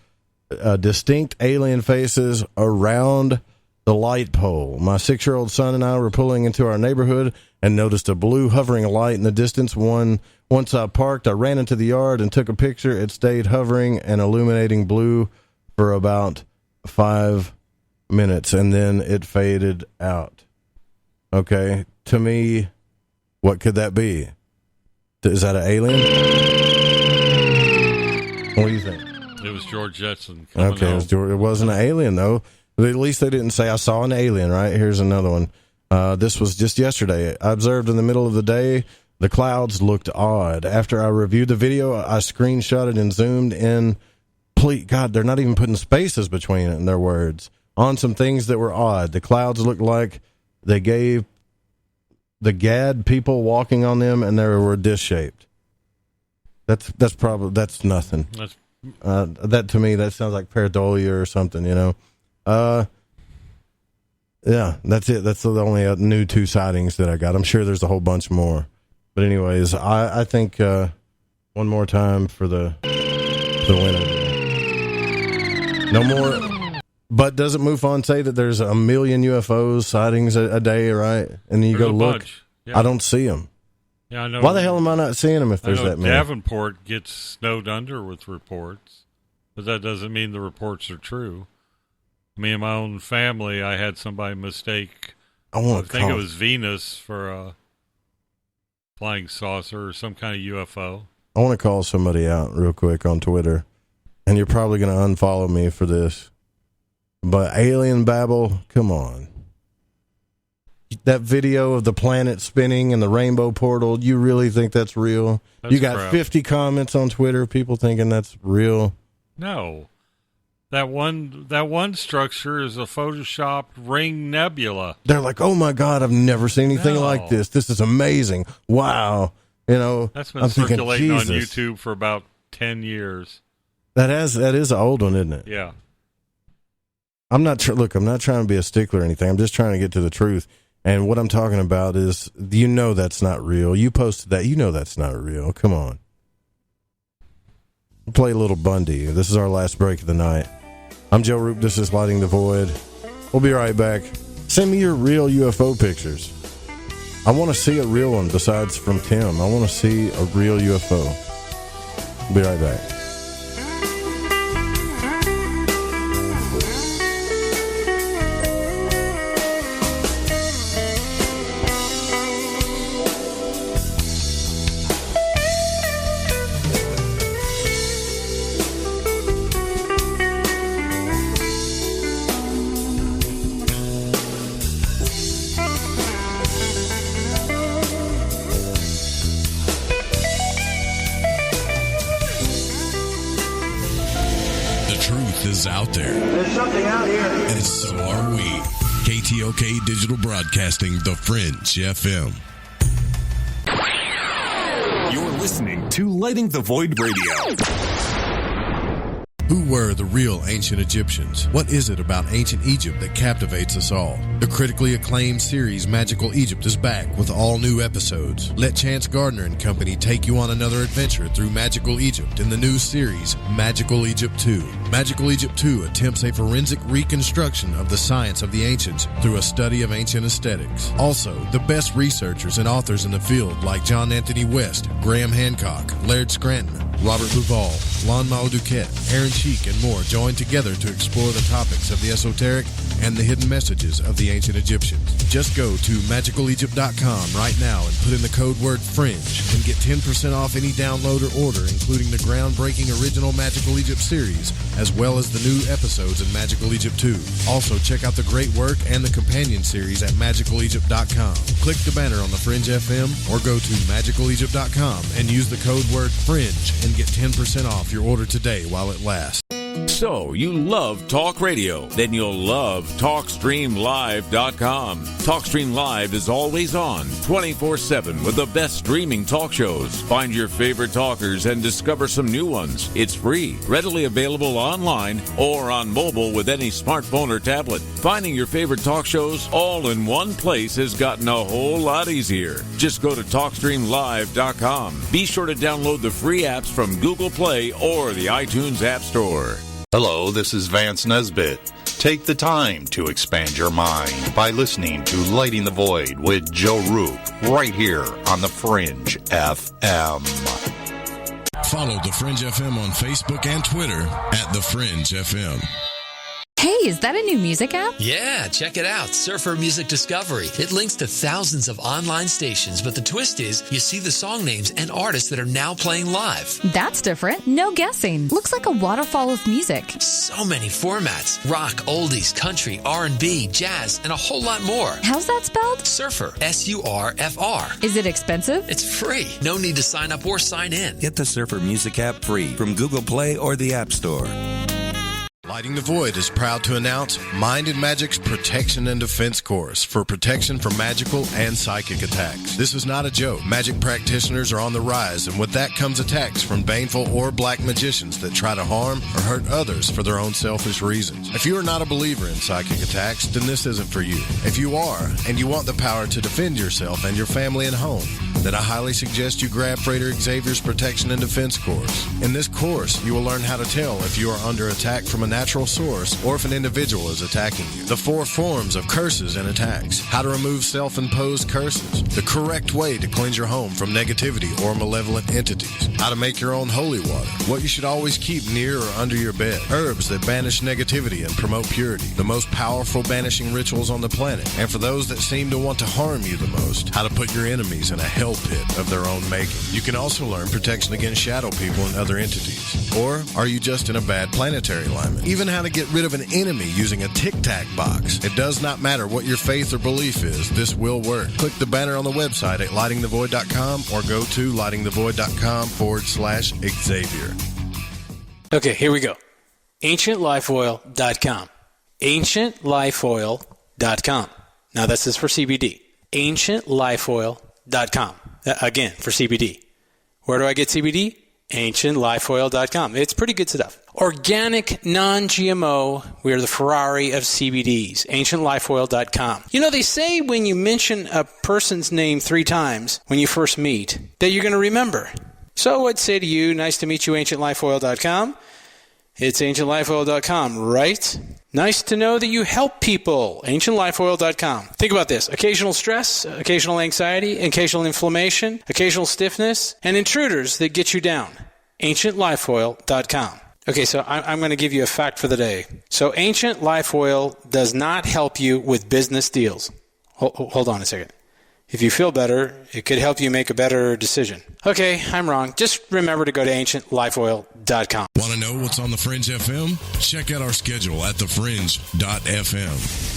I: distinct alien faces around the light pole. My 6-year-old son and I were pulling into our neighborhood and noticed a blue hovering light in the distance. Once I parked, I ran into the yard and took a picture. It stayed hovering and illuminating blue for about 5 minutes, and then it faded out. Okay, to me, what could that be? Is that an alien? What do you think?
K: It was George Jetson.
I: Okay, it wasn't an alien, though. At least they didn't say, I saw an alien, right? Here's another one. This was just yesterday. I observed in the middle of the day, the clouds looked odd. After I reviewed the video, I screenshotted and zoomed in. Please, God, they're not even putting spaces between it in their words. On some things that were odd. The clouds looked like they gave the GAD people walking on them, and they were disc-shaped. That's nothing. That to me, that sounds like pareidolia or something, you know. Yeah, that's it. That's the only new 2 sightings that I got. I'm sure there's a whole bunch more, but anyways, I think one more time for the winner. No more. But doesn't MUFON say that there's 1 million UFOs sightings a day, right? And then you go look.
K: Yeah.
I: I don't see them.
K: Yeah, I know.
I: Why the hell am I not seeing them if there's that many?
K: Davenport gets snowed under with reports, but that doesn't mean the reports are true. Me and my own family, I had somebody mistake, I think it was Venus for a flying saucer or some kind of UFO.
I: I want to call somebody out real quick on Twitter, and you're probably going to unfollow me for this. But alien babble, come on. that video of the planet spinning and the rainbow portal, you really think that's real? You got crap. 50 comments on Twitter, people thinking that's real.
K: No. That one structure is a photoshopped ring nebula.
I: They're like, oh my God, I've never seen anything like this. This is amazing. Wow. You know,
K: that's been circulating on YouTube for about 10 years.
I: That is an old one, isn't it?
K: Yeah.
I: I'm not trying to be a stickler or anything. I'm just trying to get to the truth. And what I'm talking about is, that's not real. You posted that. That's not real. Come on. We'll play a little Bundy. This is our last break of the night. I'm Joe Roop. This is Lighting the Void. We'll be right back. Send me your real UFO pictures. I want to see a real one besides from Tim. I want to see a real UFO. We'll be right back.
M: Out there.
E: There's something out here.
M: And so are we. KTOK Digital Broadcasting, The Fringe FM.
D: You're listening to Lighting the Void Radio.
M: Who were the real ancient Egyptians? What is it about ancient Egypt that captivates us all? The critically acclaimed series Magical Egypt is back with all new episodes. Let Chance Gardner and company take you on another adventure through Magical Egypt in the new series Magical Egypt 2. Magical Egypt 2 attempts a forensic reconstruction of the science of the ancients through a study of ancient aesthetics. Also, the best researchers and authors in the field like John Anthony West, Graham Hancock, Laird Scranton, Robert Bouval, Lon Mal Duquette, Aaron Cheek, and more join together to explore the topics of the esoteric and the hidden messages of the ancient Egyptians. Just go to magicalegypt.com right now and put in the code word FRINGE and get 10% off any download or order, including the groundbreaking original Magical Egypt series, as well as the new episodes in Magical Egypt 2. Also, check out the great work and the companion series at magicalegypt.com. Click the banner on the Fringe FM or go to magicalegypt.com and use the code word FRINGE and get 10% off your order today while it lasts.
F: So, you love talk radio? Then you'll love TalkStreamLive.com. TalkStream Live is always on, 24/7, with the best streaming talk shows. Find your favorite talkers and discover some new ones. It's free, readily available online or on mobile with any smartphone or tablet. Finding your favorite talk shows all in one place has gotten a whole lot easier. Just go to TalkStreamLive.com. Be sure to download the free apps from Google Play or the iTunes App Store.
G: Hello, this is Vance Nesbitt. Take the time to expand your mind by listening to Lighting the Void with Joe Roop right here on the Fringe FM.
M: Follow the Fringe FM on Facebook and Twitter at the Fringe FM.
R: Hey, is that a new music app?
S: Yeah, check it out. Surfer Music Discovery. It links to thousands of online stations, but the twist is you see the song names and artists that are now playing live.
R: That's different. No guessing. Looks like a waterfall of music.
S: So many formats. Rock, oldies, country, R&B, jazz, and a whole lot more.
R: How's that spelled?
S: Surfer. S-U-R-F-R.
R: Is it expensive?
S: It's free. No need to sign up or sign in.
T: Get the Surfer Music app free from Google Play or the App Store.
M: Lighting the Void is proud to announce Mind and Magic's Protection and Defense course for protection from magical and psychic attacks. This is not a joke. Magic practitioners are on the rise, and with that comes attacks from baneful or black magicians that try to harm or hurt others for their own selfish reasons. If you are not a believer in psychic attacks, then this isn't for you. If you are, and you want the power to defend yourself and your family and home, then I highly suggest you grab Freighter Xavier's Protection and Defense course. In this course, you will learn how to tell if you are under attack from a natural source or if an individual is attacking you. The 4 forms of curses and attacks. How to remove self-imposed curses. The correct way to cleanse your home from negativity or malevolent entities. How to make your own holy water. What you should always keep near or under your bed. Herbs that banish negativity and promote purity. The most powerful banishing rituals on the planet. And for those that seem to want to harm you the most, how to put your enemies in a hell pit of their own making. You can also learn protection against shadow people and other entities. Or are you just in a bad planetary alignment? Even how to get rid of an enemy using a tic-tac box. It does not matter what your faith or belief is, this will work. Click the banner on the website at lightingthevoid.com or go to lightingthevoid.com/Xavier.
P: Okay, here we go. AncientLifeOil.com. AncientLifeOil.com. Now this is for CBD. AncientLifeOil.com. Again, for CBD. Where do I get CBD? AncientLifeOil.com. It's pretty good stuff. Organic, non-GMO. We are the Ferrari of CBDs. AncientLifeOil.com. You know, they say when you mention a person's name 3 times when you first meet, that you're going to remember. So I'd say to you, nice to meet you, AncientLifeOil.com. It's AncientLifeOil.com, right? Nice to know that you help people. AncientLifeOil.com. Think about this. Occasional stress, occasional anxiety, occasional inflammation, occasional stiffness, and intruders that get you down. AncientLifeOil.com. Okay, so I'm going to give you a fact for the day. So Ancient Life Oil does not help you with business deals. Hold on a second. If you feel better, it could help you make a better decision. Okay, I'm wrong. Just remember to go to AncientLifeOil.com.
M: Want to know what's on The Fringe FM? Check out our schedule at thefringe.fm.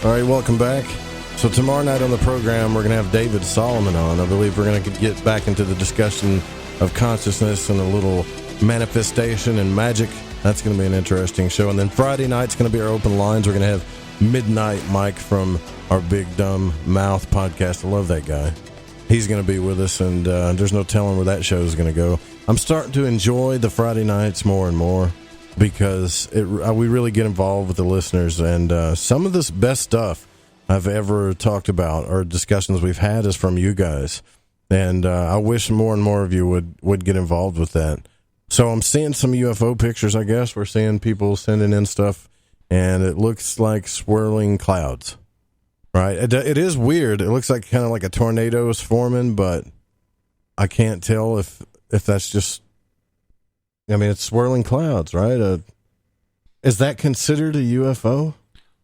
I: All right, welcome back. So tomorrow night on the program, we're going to have David Solomon on. I believe we're going to get back into the discussion of consciousness and a little manifestation and magic. That's going to be an interesting show. And then Friday night's going to be our open lines. We're going to have Midnight Mike from our Big Dumb Mouth podcast. I love that guy. He's going to be with us, and there's no telling where that show is going to go. I'm starting to enjoy the Friday nights more and more, because we really get involved with the listeners, and some of this best stuff I've ever talked about or discussions we've had is from you guys, and I wish more and more of you would get involved with that. So I'm seeing some UFO pictures, I guess. We're seeing people sending in stuff, and it looks like swirling clouds, right? It is weird. It looks like kind of like a tornado is forming, but I can't tell if that's just, I mean, it's swirling clouds, right? Is that considered a UFO?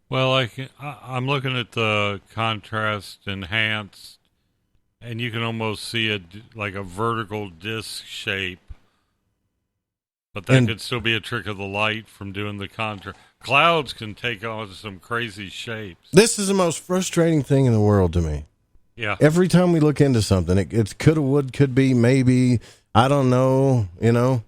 K: Well, I'm looking at the contrast enhanced, and you can almost see it like a vertical disc shape. But that could still be a trick of the light from doing the contrast. Clouds can take on some crazy shapes.
I: This is the most frustrating thing in the world to me.
K: Yeah.
I: Every time we look into something, it coulda, would, could be, maybe, I don't know, you know.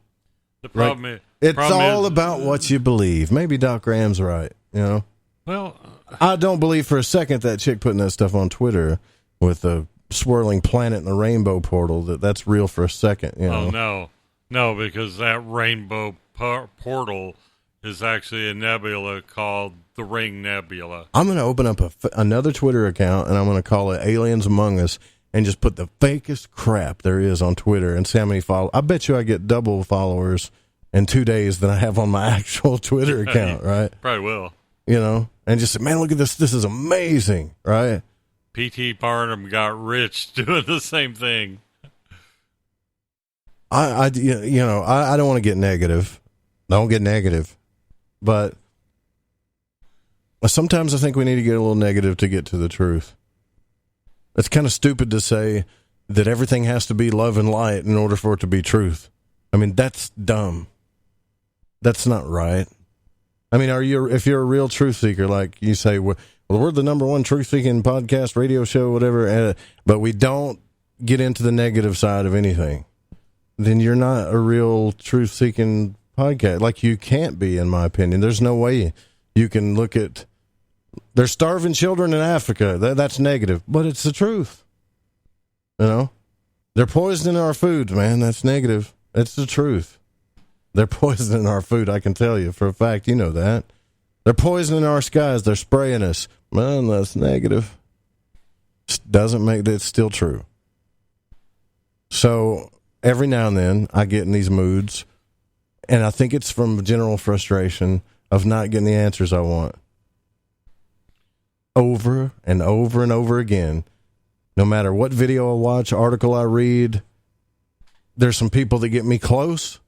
K: The problem is...
I: It's all about what you believe. Maybe Doc Graham's right, you know?
K: Well...
I: I don't believe for a second that chick putting that stuff on Twitter with the swirling planet and the rainbow portal, that's real for a second, you know?
K: Oh, no. No, because that rainbow portal is actually a nebula called the Ring Nebula.
I: I'm going to open up another Twitter account, and I'm going to call it Aliens Among Us, and just put the fakest crap there is on Twitter and see how many followers. I bet you I get double followers in 2 days than I have on my actual Twitter account, right?
K: Probably will.
I: You know, and just say, man, look at this. This is amazing, right?
K: P.T. Barnum got rich doing the same thing.
I: I don't want to get negative. Don't get negative. But sometimes I think we need to get a little negative to get to the truth. It's kind of stupid to say that everything has to be love and light in order for it to be truth. I mean, that's dumb. That's not right. I mean, if you're a real truth seeker, like you say, well, we're the number one truth seeking podcast, radio show, whatever, but we don't get into the negative side of anything, then you're not a real truth seeking podcast. Like, you can't be, in my opinion. There's no way you can look at, there's starving children in Africa. That's negative, but it's the truth. You know? They're poisoning our food, man. That's negative. That's the truth. They're poisoning our food, I can tell you for a fact. You know that. They're poisoning our skies. They're spraying us. Man, that's negative. Doesn't make that still true. So every now and then I get in these moods, and I think it's from general frustration of not getting the answers I want. Over and over and over again. No matter what video I watch, article I read, there's some people that get me close,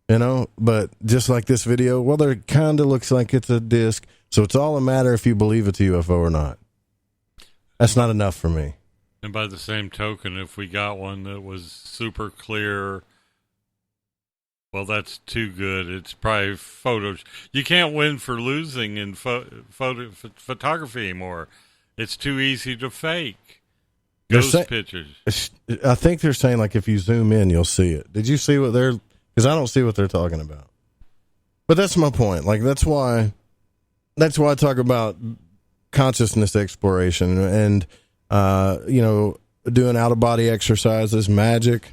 I: you know, but just like this video, well, there kind of looks like it's a disc, so it's all a matter if you believe it's a UFO or not. That's not enough for me.
K: And by the same token, if we got one that was super clear, well, that's too good. It's probably photos. You can't win for losing in photography anymore. It's too easy to fake. Those pictures.
I: I think they're saying, like, if you zoom in, you'll see it. Did you see what they're... Because I don't see what they're talking about. But that's my point. Like, that's why I talk about consciousness exploration and, doing out-of-body exercises, magic,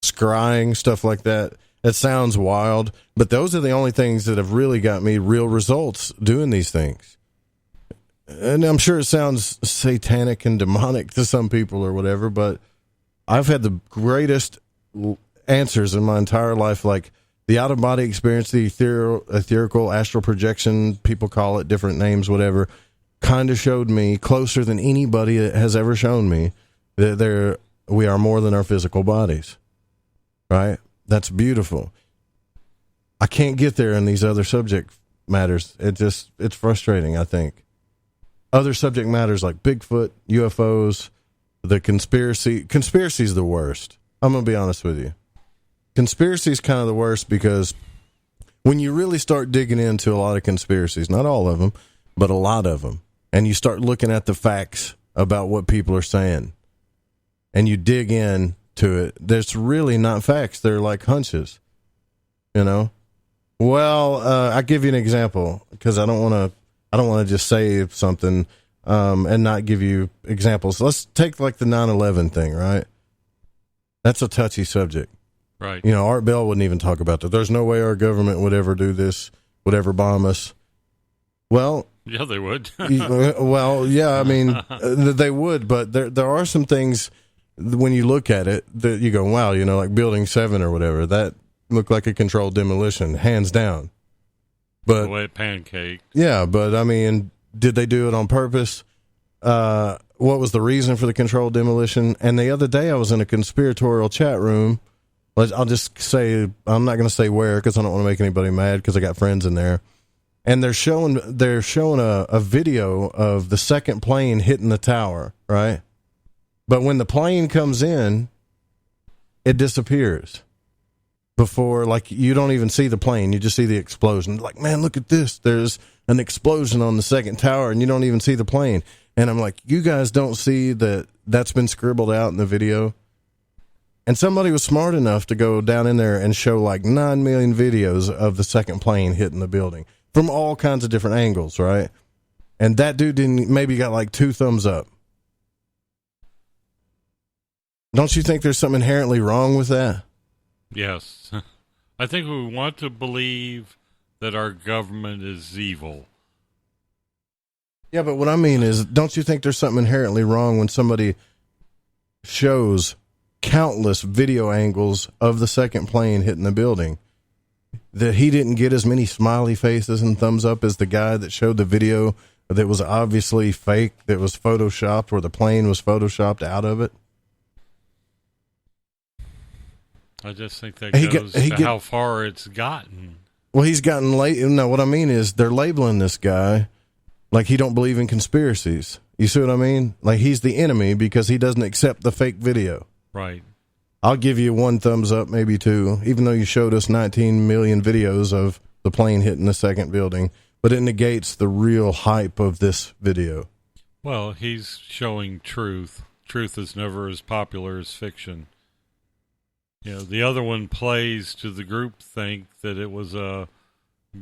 I: scrying, stuff like that. It sounds wild, but those are the only things that have really got me real results doing these things. And I'm sure it sounds satanic and demonic to some people or whatever, but I've had the greatest answers in my entire life, like the out-of-body experience, the etherical astral projection, people call it different names, whatever, kind of showed me closer than anybody has ever shown me that we are more than our physical bodies, right? That's beautiful. I can't get there in these other subject matters. It's frustrating, I think. Other subject matters like Bigfoot, UFOs, the conspiracy's the worst. I'm going to be honest with you. Conspiracy's kind of the worst because when you really start digging into a lot of conspiracies, not all of them, but a lot of them, and you start looking at the facts about what people are saying, and you dig in to it, there's really not facts. They're like hunches, you know? Well, I'll give you an example because I don't want to just say something and not give you examples. Let's take like the 9/11 thing, right? That's a touchy subject.
K: Right.
I: You know, Art Bell wouldn't even talk about that. There's no way our government would ever do this, would ever bomb us. Well...
K: Yeah, they would.
I: Well, yeah, I mean, they would, but there are some things, when you look at it, that you go, wow, you know, like Building 7 or whatever, that looked like a controlled demolition, hands down. But
K: the way it pancaked.
I: Yeah, but I mean, did they do it on purpose? What was the reason for the controlled demolition? And the other day I was in a conspiratorial chat room. I'll just say, I'm not going to say where because I don't want to make anybody mad because I got friends in there. And they're showing a video of the second plane hitting the tower, right? But when the plane comes in, it disappears. Before, like, you don't even see the plane, you just see the explosion. Like, man, look at this. There's an explosion on the second tower, and you don't even see the plane. And I'm like, you guys don't see that that's been scribbled out in the video? And somebody was smart enough to go down in there and show like 9 million videos of the second plane hitting the building from all kinds of different angles, right? And that dude maybe got like 2 thumbs up. Don't you think there's something inherently wrong with that?
K: Yes. I think we want to believe that our government is evil.
I: Yeah, but what I mean is, don't you think there's something inherently wrong when somebody shows countless video angles of the second plane hitting the building, that he didn't get as many smiley faces and thumbs up as the guy that showed the video that was obviously fake, that was photoshopped, where the plane was photoshopped out of it?
K: I just think that goes to how far it's gotten.
I: Well, he's gotten late. No, what I mean is they're labeling this guy like he don't believe in conspiracies. You see what I mean? Like he's the enemy because he doesn't accept the fake video.
K: Right.
I: I'll give you 1 thumbs up, maybe 2, even though you showed us 19 million videos of the plane hitting the second building, but it negates the real hype of this video.
K: Well, he's showing truth. Truth is never as popular as fiction. You know, the other one plays to the groupthink that it was a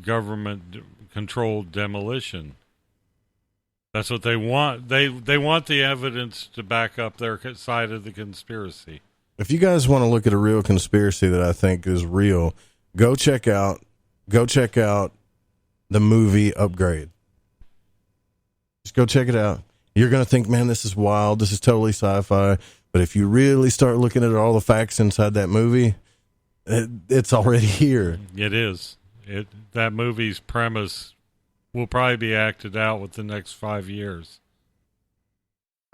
K: government-controlled demolition. That's what they want. They want the evidence to back up their side of the conspiracy.
I: If you guys want to look at a real conspiracy that I think is real, go check out the movie Upgrade. Just go check it out. You're going to think, man, this is wild. This is totally sci-fi. But if you really start looking at all the facts inside that movie, it's already here.
K: It is. That movie's premise will probably be acted out with the next 5 years.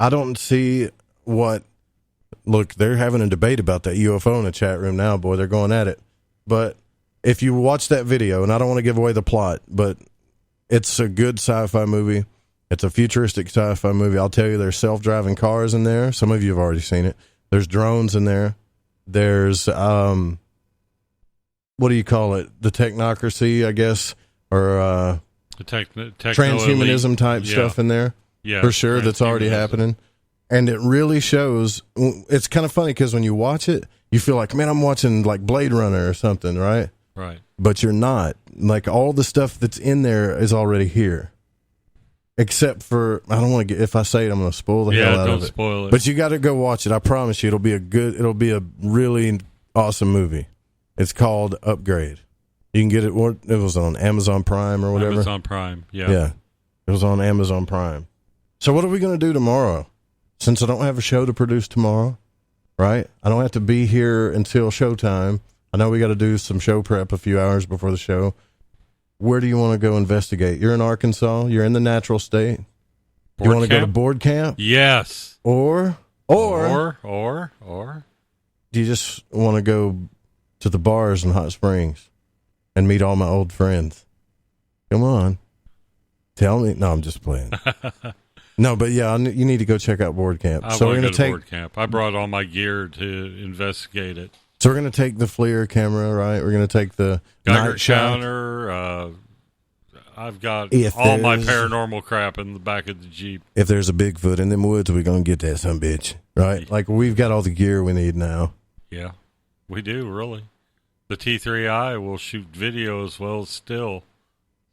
I: I don't see what... Look, they're having a debate about that UFO in the chat room now, boy. They're going at it. But if you watch that video, and I don't want to give away the plot, but it's a good sci-fi movie. It's a futuristic sci-fi movie. I'll tell you, there's self-driving cars in there. Some of you have already seen it. There's drones in there. There's, what do you call it? The technocracy, I guess, or
K: the
I: transhumanism type stuff in there.
K: Yeah,
I: for sure. That's already happening. And it really shows. It's kind of funny because when you watch it, you feel like, man, I'm watching like Blade Runner or something, right?
K: Right.
I: But you're not. Like, all the stuff that's in there is already here. Except for, I don't want to get, if I say it, I'm going to spoil the hell out of it.
K: Don't spoil it.
I: But you got to go watch it. I promise you, it'll be a really awesome movie. It's called Upgrade. You can get it. It was on Amazon Prime or whatever.
K: Amazon Prime, yeah.
I: Yeah. It was on Amazon Prime. So what are we going to do tomorrow? Since I don't have a show to produce tomorrow, right? I don't have to be here until showtime. I know we got to do some show prep a few hours before the show. Where do you want to go investigate? You're in Arkansas. You're in the natural state. You want to go to board camp?
K: Yes.
I: Or
K: do
I: you just want to go to the bars in Hot Springs and meet all my old friends? Come on. Tell me. No, I'm just playing. No, but yeah, you need to go check out board camp.
K: So we're going to take board camp. I brought all my gear to investigate it.
I: So we're going to take the FLIR camera, right? We're going to take the
K: Geiger counter. I've got all my paranormal crap in the back of the Jeep.
I: If there's a Bigfoot in them woods, we're going to get that son bitch, right? Like, we've got all the gear we need now.
K: Yeah, we do, really. The T3i will shoot video as well as still.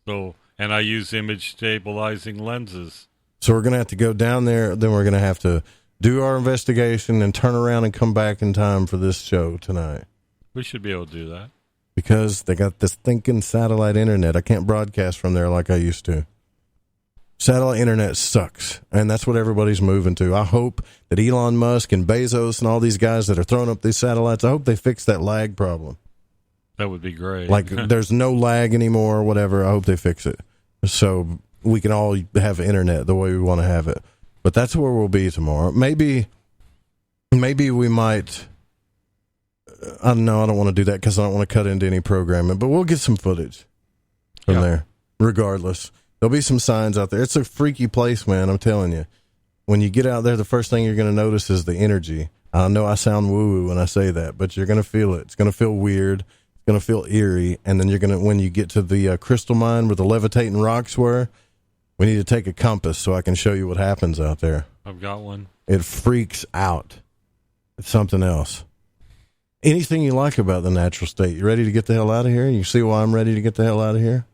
K: And I use image stabilizing lenses.
I: So we're going to have to go down there, then we're going to have to do our investigation and turn around and come back in time for this show tonight.
K: We should be able to do that.
I: Because they got this thinking satellite internet. I can't broadcast from there like I used to. Satellite internet sucks, and that's what everybody's moving to. I hope that Elon Musk and Bezos and all these guys that are throwing up these satellites, I hope they fix that lag problem.
K: That would be great.
I: Like, there's no lag anymore or whatever. I hope they fix it. So we can all have internet the way we want to have it. But that's where we'll be tomorrow. Maybe we might... I don't know. I don't want to do that because I don't want to cut into any programming. But we'll get some footage from there, regardless. There'll be some signs out there. It's a freaky place, man. I'm telling you. When you get out there, the first thing you're going to notice is the energy. I know I sound woo-woo when I say that, but you're going to feel it. It's going to feel weird. It's going to feel eerie. And then when you get to the crystal mine where the levitating rocks were, we need to take a compass so I can show you what happens out there.
K: I've got one.
I: It freaks out. It's something else. Anything you like about the natural state. You ready to get the hell out of here? You see why I'm ready to get the hell out of here?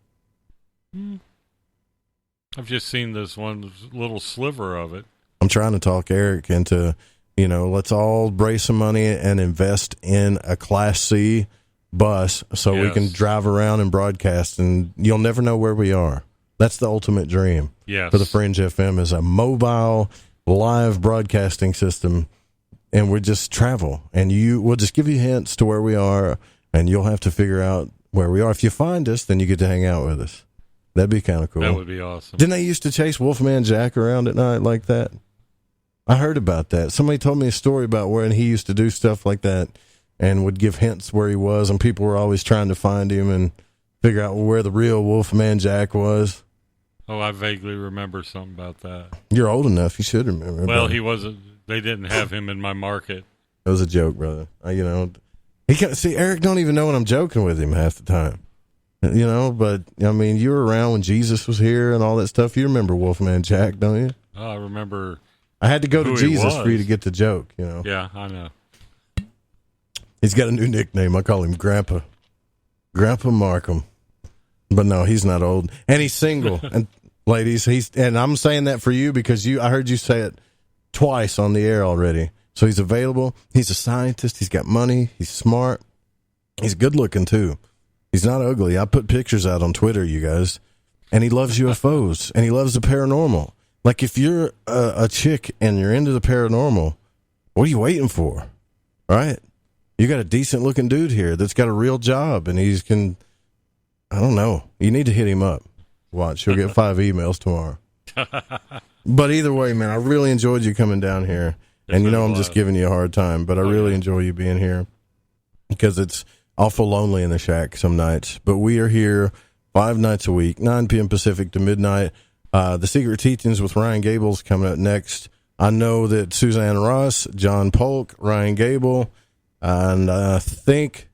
K: I've just seen this one little sliver of it.
I: I'm trying to talk Eric into, let's all brace some money and invest in a Class C bus so we can drive around and broadcast, and you'll never know where we are. That's the ultimate dream for the Fringe FM, is a mobile live broadcasting system. And we'll just travel, and we'll just give you hints to where we are, and you'll have to figure out where we are. If you find us, then you get to hang out with us. That'd be kind of cool.
K: That would be awesome.
I: Didn't they used to chase Wolfman Jack around at night like that? I heard about that. Somebody told me a story about when he used to do stuff like that and would give hints where he was, and people were always trying to find him and figure out where the real Wolfman Jack was.
K: Oh, I vaguely remember something about that.
I: You're old enough. You should remember.
K: Well, he wasn't. They didn't have him in my market.
I: It was a joke, brother. He can't see. Eric don't even know when I'm joking with him half the time. But I mean, you were around when Jesus was here and all that stuff. You remember Wolfman Jack, don't you?
K: Oh, I remember.
I: I had to go to Jesus for you to get the joke.
K: Yeah, I know.
I: He's got a new nickname. I call him Grandpa Markham. But no, he's not old, and he's single. And ladies. And I'm saying that for you because I heard you say it twice on the air already. So he's available. He's a scientist. He's got money. He's smart. He's good looking too. He's not ugly. I put pictures out on Twitter, you guys. And he loves UFOs and he loves the paranormal. Like if you're a chick and you're into the paranormal, what are you waiting for? Right? You got a decent looking dude here that's got a real job and I don't know. You need to hit him up. Watch, you'll get 5 emails tomorrow. But either way, man, I really enjoyed you coming down here. And you know I'm just giving you a hard time, but I really enjoy you being here because it's awful lonely in the shack some nights. But we are here 5 nights a week, 9 p.m. Pacific to midnight. The Secret Teachings with Ryan Gable's coming up next. I know that Suzanne Ross, John Polk, Ryan Gable, and I think,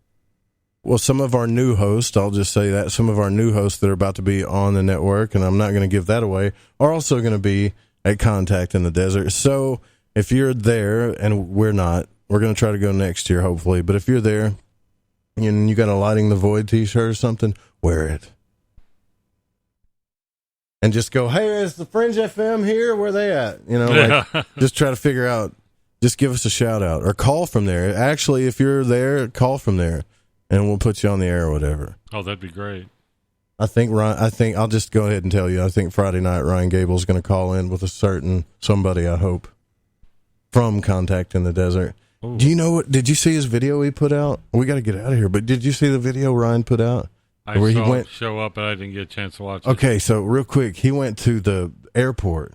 I: well, some of our new hosts, I'll just say that, some of our new hosts that are about to be on the network, and I'm not going to give that away, are also going to be at Contact in the Desert. So if you're there, and we're not, we're going to try to go next year, hopefully. But if you're there and you got a Lighting the Void t-shirt or something, wear it. And just go, hey, is the Fringe FM here? Where they at? You know, like, just try to figure out, just give us a shout out or call from there. Actually, if you're there, call from there and we'll put you on the air or whatever.
K: Oh, that'd be great.
I: I think I'll just go ahead and tell you, I think Friday night Ryan Gable's going to call in with a certain somebody, I hope, from Contact in the Desert. Ooh. Do you know did you see his video he put out? We got to get out of here, but did you see the video Ryan put out?
K: I saw it show up, but I didn't get a chance to watch it.
I: Okay, so real quick, he went to the airport,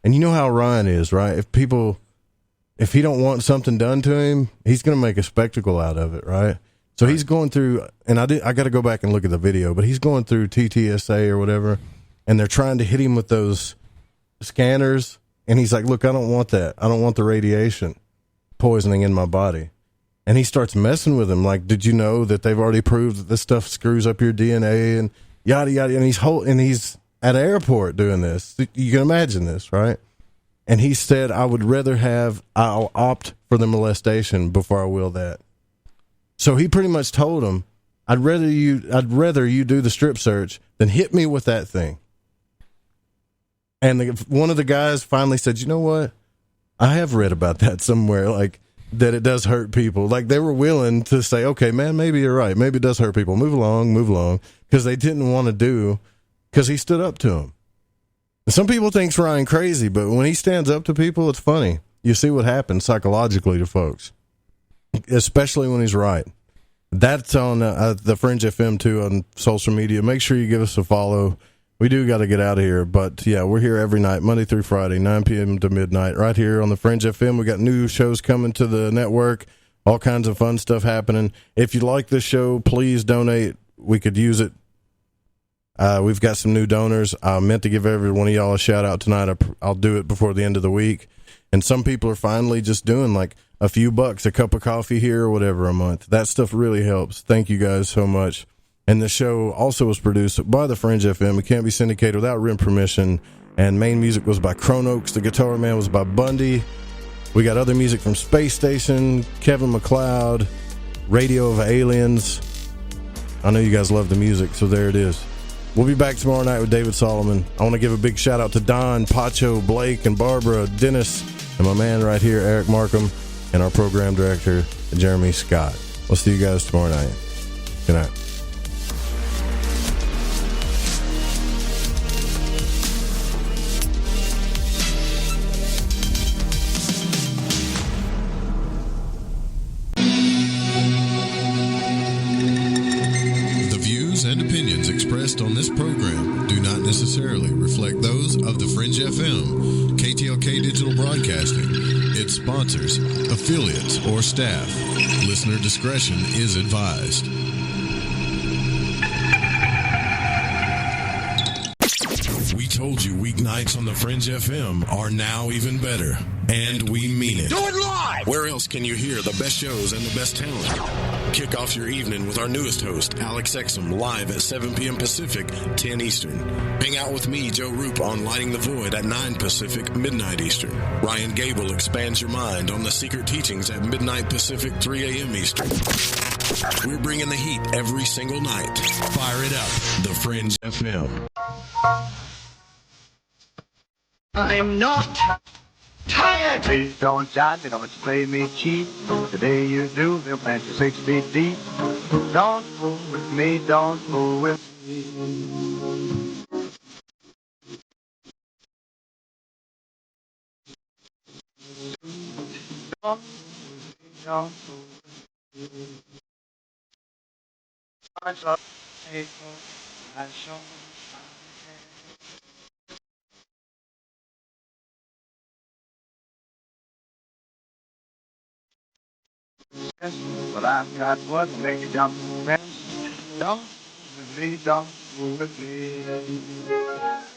I: and you know how Ryan is, right? If he don't want something done to him, he's going to make a spectacle out of it, right? So he's going through, and I got to go back and look at the video, but he's going through TTSA or whatever, and they're trying to hit him with those scanners, and he's like, look, I don't want that. I don't want the radiation poisoning in my body. And he starts messing with him, like, did you know that they've already proved that this stuff screws up your DNA and yada, yada, and he's at an airport doing this. You can imagine this, right? And he said, I'll opt for the molestation before I will that. So he pretty much told him, I'd rather you do the strip search than hit me with that thing. And one of the guys finally said, you know what? I have read about that somewhere, like, that it does hurt people. Like, they were willing to say, okay, man, maybe you're right. Maybe it does hurt people. Move along. Because they didn't want to because he stood up to him. Some people think Ryan crazy, but when he stands up to people, it's funny. You see what happens psychologically to folks, especially when he's right. That's on the Fringe FM, too, on social media. Make sure you give us a follow. We do got to get out of here, but yeah, we're here every night, Monday through Friday, 9 p.m. to midnight, right here on the Fringe FM. We got new shows coming to the network, all kinds of fun stuff happening. If you like this show, please donate. We could use it. We've got some new donors. I meant to give every one of y'all a shout out tonight. I'll do it before the end of the week. And some people are finally just doing like a few bucks, a cup of coffee here or whatever a month. That stuff really helps. Thank you guys so much. And the show also was produced by the Fringe FM. It can't be syndicated without written permission. And main music was by Chronox. The guitar man was by Bundy. We got other music from Space Station, Kevin MacLeod, Radio of Aliens. I know you guys love the music, so there it is. We'll be back tomorrow night with David Solomon. I want to give a big shout out to Don, Pacho, Blake, and Barbara, Dennis, and my man right here, Eric Markham, and our program director, Jeremy Scott. We'll see you guys tomorrow night. Good night.
M: And opinions expressed on this program do not necessarily reflect those of the Fringe FM, KTLK Digital Broadcasting, its sponsors, affiliates, or staff. Listener discretion is advised. We told you weeknights on the Fringe FM are now even better, and we mean it.
E: Do it live!
M: Where else can you hear the best shows and the best talent? Kick off your evening with our newest host, Alex Exum, live at 7 p.m. Pacific, 10 Eastern. Hang out with me, Joe Roop, on Lighting the Void at 9 Pacific, midnight Eastern. Ryan Gable expands your mind on the Secret Teachings at midnight Pacific, 3 a.m. Eastern. We're bringing the heat every single night. Fire it up, the Fringe FM.
E: I'm not tired. Please don't judge me, don't play me cheap. The day you do, they'll plant you 6 feet deep. Don't fool with me, don't fool with me. Don't fool with me. I love people, I show but I've got what makes you jump and don't with me, don't fool with me.